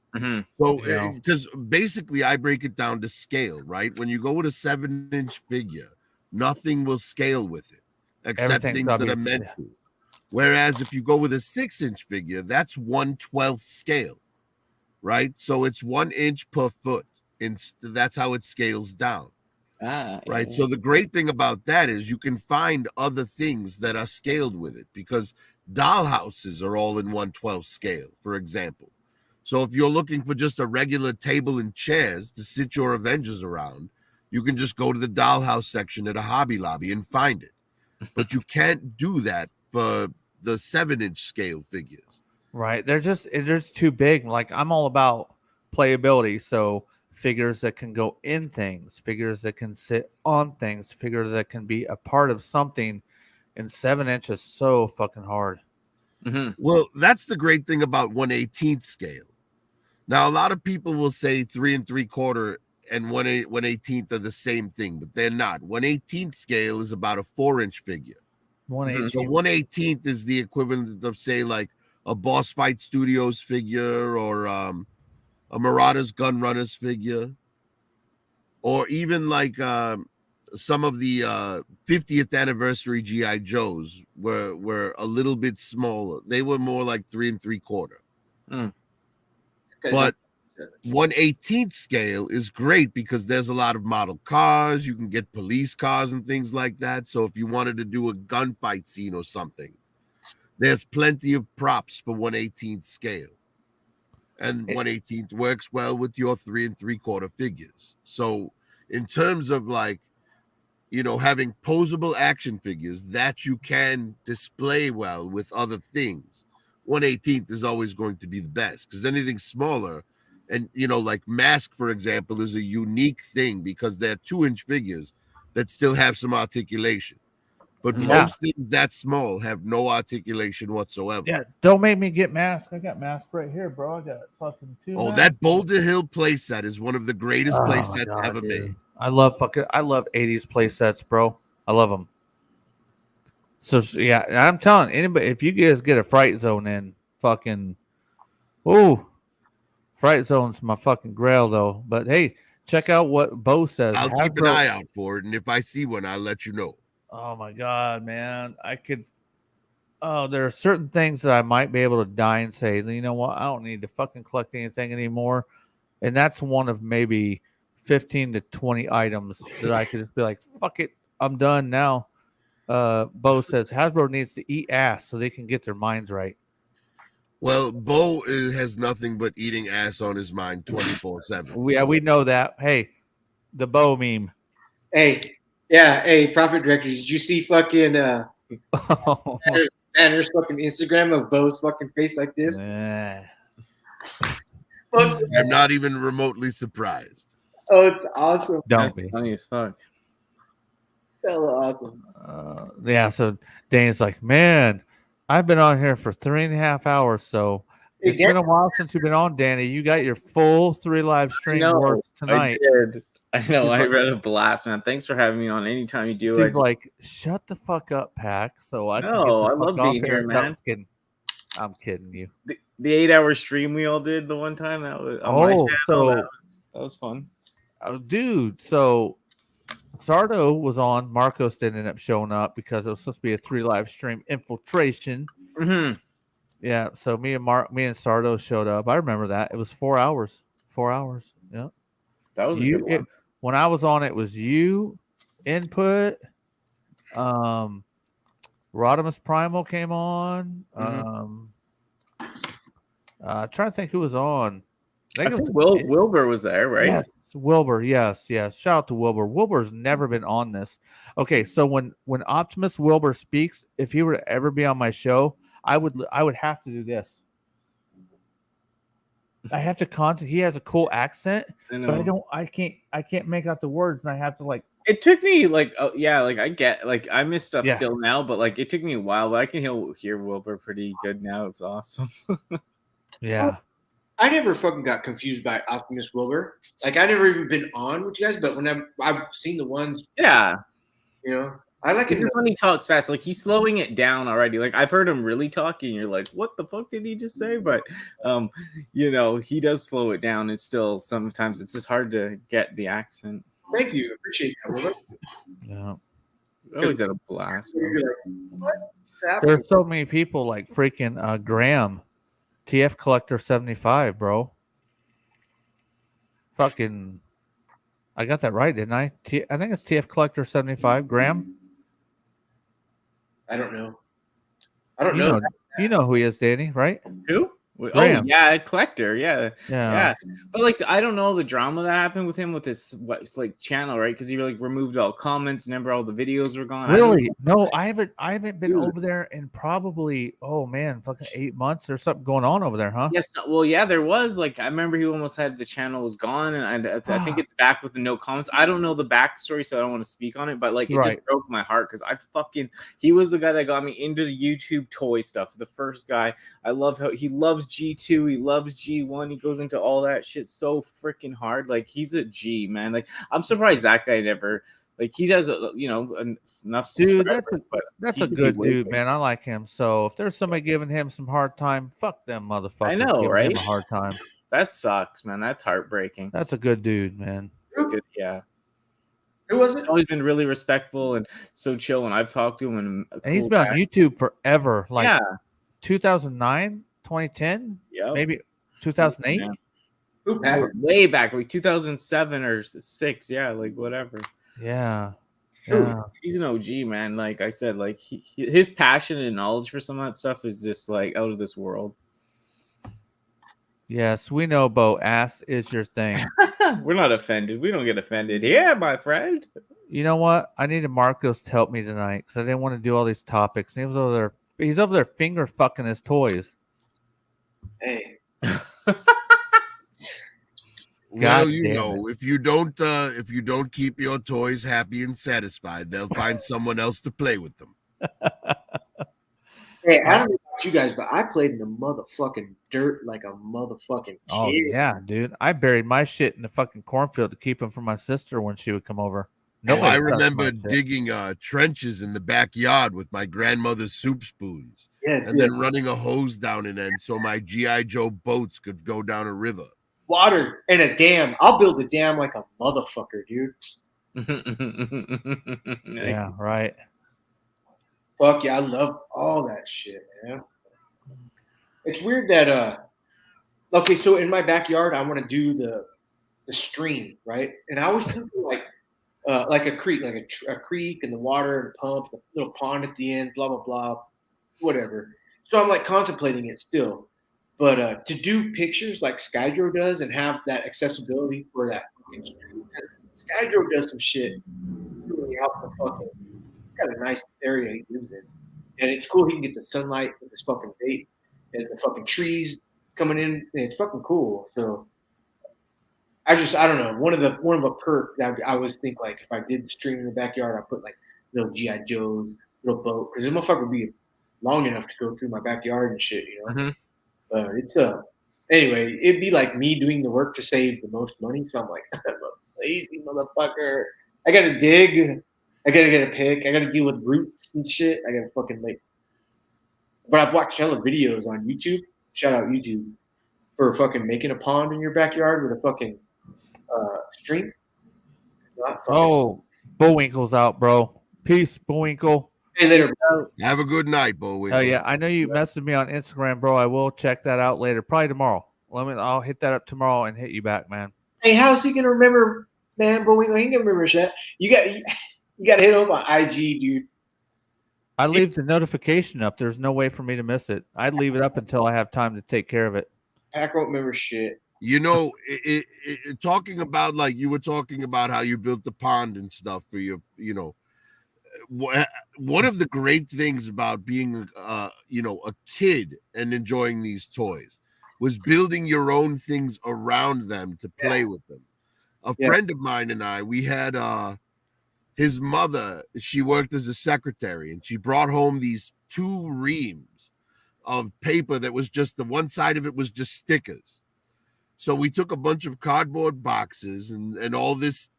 So because basically I break it down to scale, right? When you go with a 7-inch figure, nothing will scale with it except things that are meant to. Whereas if you go with a 6-inch figure, that's 1/12 scale, right? So it's 1 inch per foot. That's how it scales down. Right. So the great thing about that is you can find other things that are scaled with it, because dollhouses are all in 1/12 scale, for example. So if you're looking for just a regular table and chairs to sit your Avengers around, you can just go to the dollhouse section at a Hobby Lobby and find it. But you can't do that for the 7-inch scale figures. Right. They're just too big. Like, I'm all about playability. So figures that can go in things, figures that can sit on things, figures that can be a part of something, and 7-inch is so fucking hard. Well, that's the great thing about 1/18 scale. Now, a lot of people will say 3 3/4 and 1/18 are the same thing, but they're not. 1/18 scale is about a 4-inch figure. 1/18. So 1/18 is the equivalent of, say, like a Boss Fight Studios figure, or a Marauders Gun Runners figure, or even like some of the 50th anniversary GI Joes were a little bit smaller. They were more like 3 3/4. But 1/18 scale is great because there's a lot of model cars. You can get police cars and things like that. So if you wanted to do a gunfight scene or something, there's plenty of props for 1/18 scale. And 1/18 works well with your 3 3/4 figures. So in terms of like, you know, having posable action figures that you can display well with other things, 1/18 is always going to be the best, because anything smaller, and you know, like Mask, for example, is a unique thing because they're 2-inch figures that still have some articulation. But most things that small have no articulation whatsoever. Yeah, don't make me get Mask. I got Mask right here, bro. I got fucking 2. Oh, that Boulder Hill playset is one of the greatest playsets ever made. I love 80s playsets, bro. I love them. So yeah, I'm telling anybody, if you guys get a Fright Zone in, fucking, Fright Zone's my fucking grail though. But hey, check out what Bo says. I'll keep an eye out for it, and if I see one, I'll let you know. Oh my god, man! There are certain things that I might be able to die and say, you know what? I don't need to fucking collect anything anymore, and that's one of maybe 15 to 20 items that I could just be like, fuck it, I'm done now. Bo says Hasbro needs to eat ass so they can get their minds right. Well, Bo has nothing but eating ass on his mind 24/7. Yeah, we know that. Hey, the Bo meme. Hey, Profit Director, did you see fucking Banner's fucking Instagram of Bo's fucking face like this? I'm not even remotely surprised. Oh, it's awesome. Don't be funny as fuck. Hella awesome. Yeah, so Dane's like, man, I've been on here for 3.5 hours, so it's been a while since you've been on, Danny. You got your full 3 live stream words tonight. I did. I know. I read a blast, man. Thanks for having me on. Anytime you do. She's like, shut the fuck up, Pack. So I love being here, man. I'm kidding you. The 8-hour stream we all did the one time, that was on my channel, that was fun. Oh, dude. So Sardo was on. Marcos didn't end up showing up because it was supposed to be a 3 live stream infiltration. Mm-hmm. Yeah. So me and Sardo showed up. I remember that. It was 4 hours. 4 hours. Yeah. That was a good one. When I was on, it was you, Input, Rodimus Primal came on. Trying to think who was on. I think Wilbur was there, right? Yes, Wilbur. Yes. Shout out to Wilbur. Wilbur's never been on this. Okay, so when Optimus Wilbur speaks, if he were to ever be on my show, I would have to do this. I have to he has a cool accent, but I can't make out the words, and I have to like. It took me I miss stuff still now, but like it took me a while, but I can hear Wilbur pretty good now. It's awesome. Yeah. I never fucking got confused by Optimus Wilbur. Like I never even been on with you guys, but when I've seen the ones, you know, I like it when he talks fast. Like he's slowing it down already. Like I've heard him really talking. You're like, what the fuck did he just say? But you know, he does slow it down. It's still sometimes it's just hard to get the accent. Thank you, appreciate that, Wilbur. Yeah, always had a blast. There's so many people like freaking Graham, TF Collector 75, bro. Fucking, I got that right, didn't I? I think it's TF Collector 75, Graham. I don't know. You know who he is, Danny, right? Who? Graham. Oh yeah, Collector, yeah. But like, I don't know the drama that happened with him with his channel, right? Because he like removed all comments. Remember, all the videos were gone. Really? No, I haven't been over there in probably fucking 8 months. There's something going on over there, huh? Yes. Well, yeah, there was. Like, I remember he almost had the channel was gone, and I think it's back with the no comments. I don't know the backstory, so I don't want to speak on it. But like, it just broke my heart because he was the guy that got me into the YouTube toy stuff. The first guy. I love how he loves G2, he loves G1, he goes into all that shit so freaking hard. Like he's a G, man. Like I'm surprised that guy never he has enough. Dude, that's a good dude, man. I like him. So if there's somebody giving him some hard time, fuck them motherfuckers. I know, right? Him a hard time. That sucks, man. That's heartbreaking. That's a good dude, man. Good, yeah. Who was it? He's always been really respectful and so chill when I've talked to him. And he's been on YouTube forever. Like yeah. 2009, 2010, Yep. maybe 2008. Yeah. Who Patrick? Way back, like 2007 or 6. Yeah, like whatever. Yeah. Yeah. He's an OG, man. Like I said, like his passion and knowledge for some of that stuff is just like out of this world. Yes, we know, Bo. Ass is your thing. We're not offended. We don't get offended here, my friend. You know what? I needed Marcos to help me tonight because I didn't want to do all these topics. And he was over there. He's over there finger fucking his toys. Hey. Well, you know, if you don't keep your toys happy and satisfied, they'll find someone else to play with them. Hey, I don't know about you guys, but I played in the motherfucking dirt like a motherfucking kid. Oh yeah, dude! I buried my shit in the fucking cornfield to keep them from my sister when she would come over. No, I remember digging trenches in the backyard with my grandmother's soup spoons, and then running a hose down an end so my G.I. Joe boats could go down a river. Water and a dam. I'll build a dam like a motherfucker, dude. Yeah, right. Fuck yeah, I love all that shit, man. It's weird that okay, so in my backyard I want to do the stream, right? And I was thinking like a creek, like a creek and the water and the pump, the little pond at the end, blah blah blah, whatever. So I'm like contemplating it still. But to do pictures like Skydro does and have that accessibility for that fucking stream, Skydro does some shit really out the fucking. Got a nice area he lives in, and it's cool. He can get the sunlight with his fucking bait and the fucking trees coming in. And it's fucking cool. So I don't know. One of the perk that I always think like if I did the stream in the backyard, I put like little G.I. Joes, little boat, because this motherfucker would be long enough to go through my backyard and shit, you know. Mm-hmm. It's anyway, it'd be like me doing the work to save the most money. So I'm like, I'm a lazy motherfucker. I gotta dig. I gotta get a pick. I gotta deal with roots and shit. I gotta fucking make. But I've watched hella videos on YouTube. Shout out YouTube for fucking making a pond in your backyard with a fucking stream. Oh, Bullwinkle's out, bro. Peace, Bullwinkle. Hey, later, bro. Have a good night, Bullwinkle. Oh yeah, I know you messaged me on Instagram, bro. I will check that out later, probably tomorrow. I'll hit that up tomorrow and hit you back, man. Hey, how's he gonna remember, man? Bullwinkle, he can remember shit. You got to hit him on IG, dude. I leave the notification up. There's no way for me to miss it. I'd leave it up until I have time to take care of it. I don't remember shit. You know, talking about like you were talking about how you built the pond and stuff for your, you know, one of the great things about being, you know, a kid and enjoying these toys was building your own things around them to play with them. A friend of mine and I, we had his mother, she worked as a secretary, and she brought home these 2 reams of paper that was just the one side of it was just stickers. So we took a bunch of cardboard boxes and all this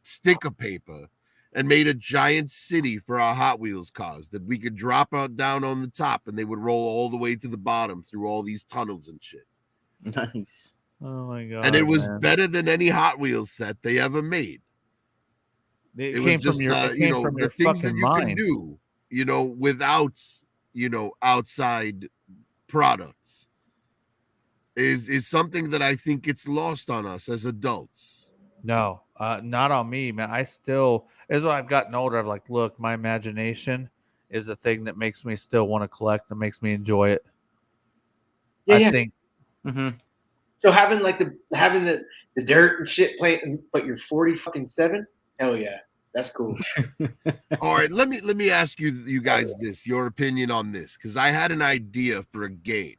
sticker paper and made a giant city for our Hot Wheels cars that we could drop down on the top, and they would roll all the way to the bottom through all these tunnels and shit. Nice. Oh my God. And it was better than any Hot Wheels set they ever made. It was just, you know, the things that you can do, you know, without, you know, outside products is something that I think gets lost on us as adults. No, not on me, man. I still, as I've gotten older, I'm like, look, my imagination is the thing that makes me still want to collect and makes me enjoy it. I think. Mm-hmm. So having the dirt and shit playing, but you're 47. Hell yeah, that's cool. All right, let me ask you guys this, your opinion on this, because I had an idea for a game.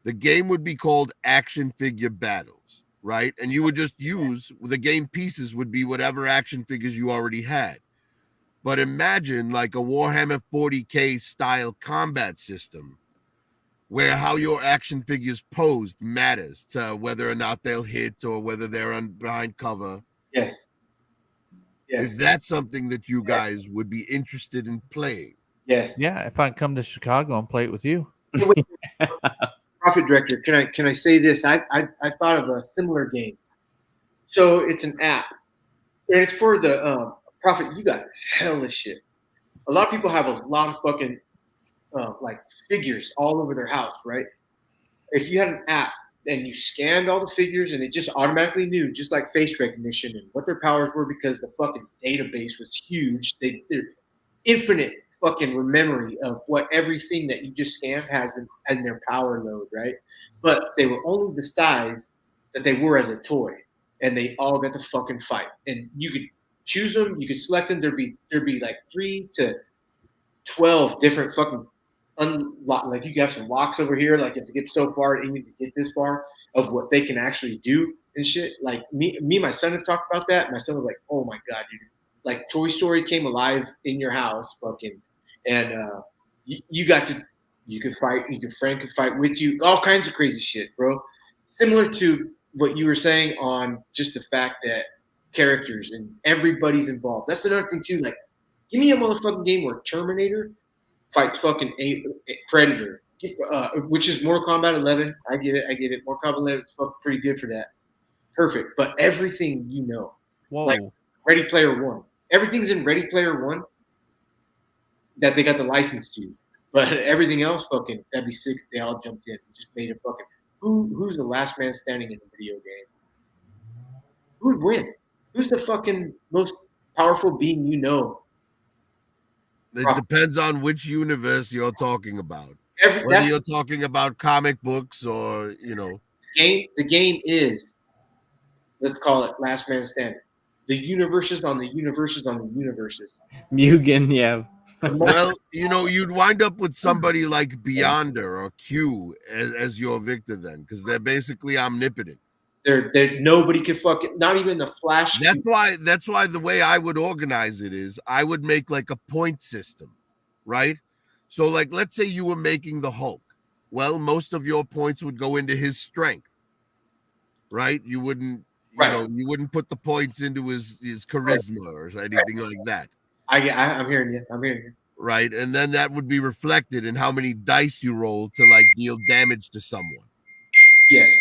The game would be called Action Figure Battles, right? And you would just use the game pieces would be whatever action figures you already had. But imagine like a Warhammer 40K style combat system where how your action figures posed matters to whether or not they'll hit or whether they're behind cover. Yes. Is that something that you guys would be interested in playing? Yes. Yeah, if I come to Chicago and play it with you. Prophet Director, can I say this? I thought of a similar game. So it's an app, and it's for the Prophet. You got hella shit. A lot of people have a lot of fucking like figures all over their house, right? If you had an app and you scanned all the figures and it just automatically knew, just like face recognition and what their powers were, because the fucking database was huge. They're infinite fucking memory of what everything that you just scanned has in their power load, right? But they were only the size that they were as a toy, and they all got to fucking fight. And you could choose them, you could select them. There'd be like 3 to 12 different fucking unlock. Like you have some locks over here, like you have to get so far and you need to get this far of what they can actually do and shit. Like me and my son have talked about that. My son was like, "Oh my god, dude! Like Toy Story came alive in your house, fucking." And you could fight, your friend could fight with you, all kinds of crazy shit, bro. Similar to what you were saying on just the fact that characters and everybody's involved. That's another thing too. Like, give me a motherfucking game where Terminator fights fucking a Predator, which is Mortal Kombat 11. I get it. Mortal Kombat 11 is fucking pretty good for that. Perfect. But everything Whoa. like Ready Player One, everything's in Ready Player One that they got the license to. But everything else, fucking, that'd be sick if they all jumped in and just made a fucking. Who's the last man standing in the video game? Who would win? Who's the fucking most powerful being you know? It depends on which universe you're talking about. Whether you're talking about comic books or, The game is, let's call it Last Man Standing. The universes on the universes on the universes. Mugen, yeah. Well, you'd wind up with somebody like Beyonder or Q as your victor then, because they're basically omnipotent. They're nobody can fucking, not even the Flash. That's why the way I would organize it is I would make like a point system, right? So like, let's say you were making the Hulk. Well, most of your points would go into his strength, right? You wouldn't, you wouldn't put the points into his charisma or anything like that. I'm hearing you. Right, and then that would be reflected in how many dice you roll to like deal damage to someone. Yes.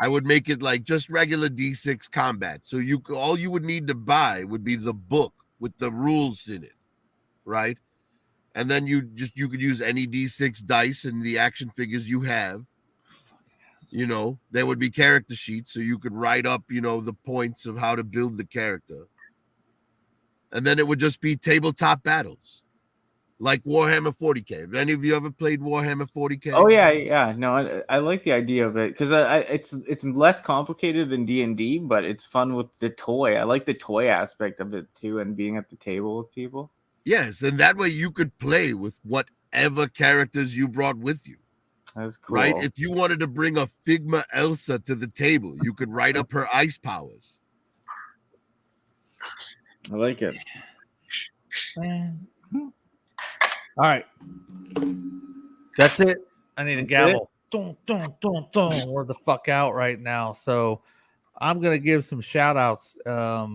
I would make it like just regular D6 combat. So all you would need to buy would be the book with the rules in it, right? And then you could use any D6 dice and the action figures you have. There would be character sheets, so you could write up, the points of how to build the character. And then it would just be tabletop battles, like Warhammer 40K. Have any of you ever played Warhammer 40K? Oh yeah. No, I like the idea of it because it's less complicated than D&D, but it's fun with the toy. I like the toy aspect of it too, and being at the table with people. Yes, and that way you could play with whatever characters you brought with you. That's cool. Right? If you wanted to bring a Figma Elsa to the table, you could write up her ice powers. I like it. All right. That's it. I need a gavel. We're the fuck out right now. So I'm going to give some shout outs. I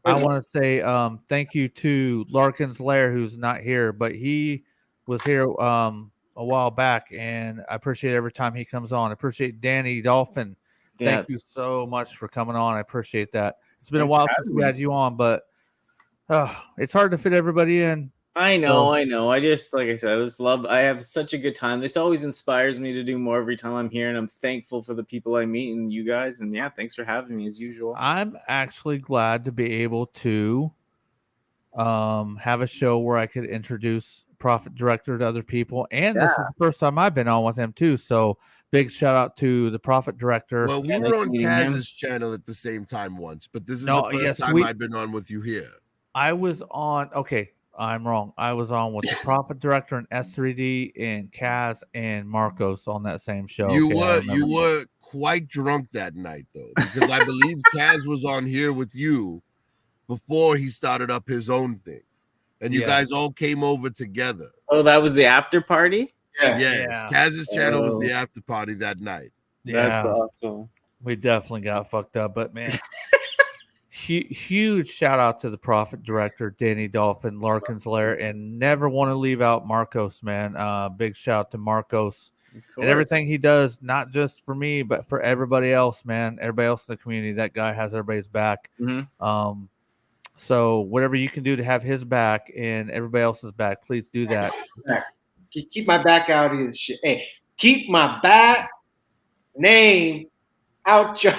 want to say thank you to Larkin's Lair, who's not here, but he was here a while back, and I appreciate every time he comes on. I appreciate Danny Dolphin. Thank you so much for coming on. I appreciate that. It's been a while since we had you on, but it's hard to fit everybody in. I know. I just, like I said, I have such a good time. This always inspires me to do more every time I'm here, and I'm thankful for the people I meet and you guys. And yeah, thanks for having me as usual. I'm actually glad to be able to have a show where I could introduce Prophet Director to other people. And this is the first time I've been on with him too. So big shout out to the Prophet Director. Well, we were on Kaz's channel at the same time once, but this is the first time I've been on with you here. I was on, I'm wrong. I was on with the Prophet Director and S3D and Kaz and Marcos on that same show. You were quite drunk that night though, because I believe Kaz was on here with you before he started up his own thing. And you guys all came over together. Oh, that was the after party? Yes. Kaz's channel was the after party that night. Yeah. That's awesome. We definitely got fucked up, but man, huge shout out to the Prophet Director, Danny Dolphin, Larkin's Lair, and never want to leave out Marcos, man. Big shout out to Marcos. and everything he does, not just for me, but for everybody else, man. Everybody else in the community. That guy has everybody's back. So whatever you can do to have his back and everybody else's back, please do that. Keep my back out of this shit. Hey, keep my back name out your.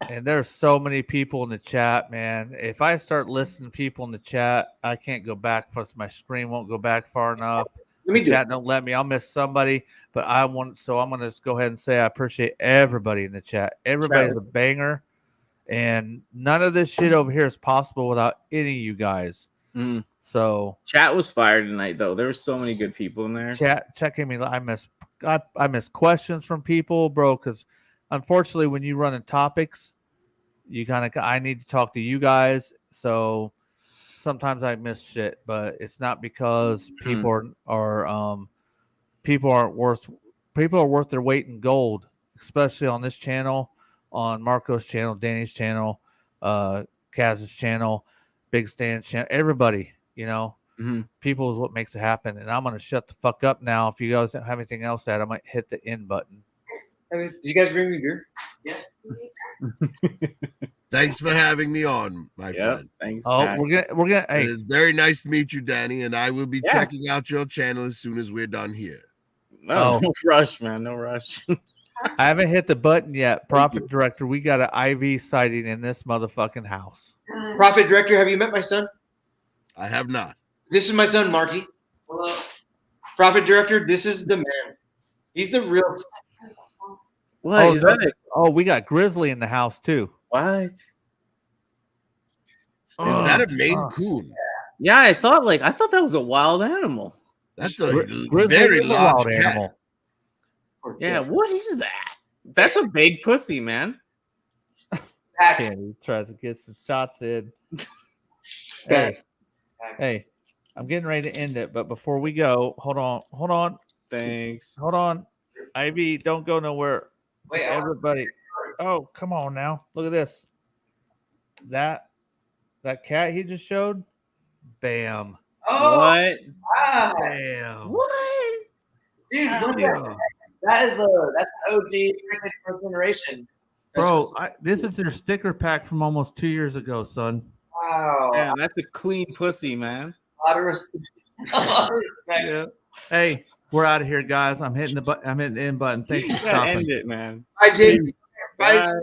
And there's so many people in the chat, man. If I start listing people in the chat, I can't go back. Plus, my screen won't go back far enough. The chat don't let me. I'll miss somebody, but I'm going to just go ahead and say I appreciate everybody in the chat. Everybody's a banger, and none of this shit over here is possible without any of you guys. So chat was fire tonight, though. There were so many good people in there. Chat gave me. I miss questions from people, bro. Because unfortunately, when you run in topics, I need to talk to you guys. So sometimes I miss shit, but it's not because people are worth their weight in gold, especially on this channel, on Marco's channel, Danny's channel, Kaz's channel, Big Stan's channel, everybody, people is what makes it happen. And I'm gonna shut the fuck up now. If you guys don't have anything else to add, I might hit the end button. Did you guys bring me beer? Yeah. Thanks for having me on, my friend. Thanks. Oh, we're gonna. Hey, it's very nice to meet you, Danny, and I will be checking out your channel as soon as we're done here. No rush, man. No rush. I haven't hit the button yet. Profit Director, we got an IV sighting in this motherfucking house. Profit Director, have you met my son? I have not. This is my son, Marky. Hello. Prophet Director, this is the man. He's the real. What? We got Grizzly in the house too. What? Is that a Maine Coon? Yeah, I thought that was a wild animal. That's a Grizzly very is a large wild cat. animal. Yeah, what is that? That's a big pussy, man. He tries to get some shots in. Hey, I'm getting ready to end it, but before we go, hold on. Thanks. Hold on. Ivy, don't go nowhere. Wait, everybody. Oh, come on now. Look at this. That cat he just showed. Bam. Oh, what? Wow. Bam. What? Dude, that's OG first generation. Bro, this is their sticker pack from almost 2 years ago, son. Wow. Yeah, that's a clean pussy, man. A lot of respect. Yeah. Hey, we're out of here, guys. I'm hitting the end button. Thanks for stopping. End it, man. Bye, James. Bye.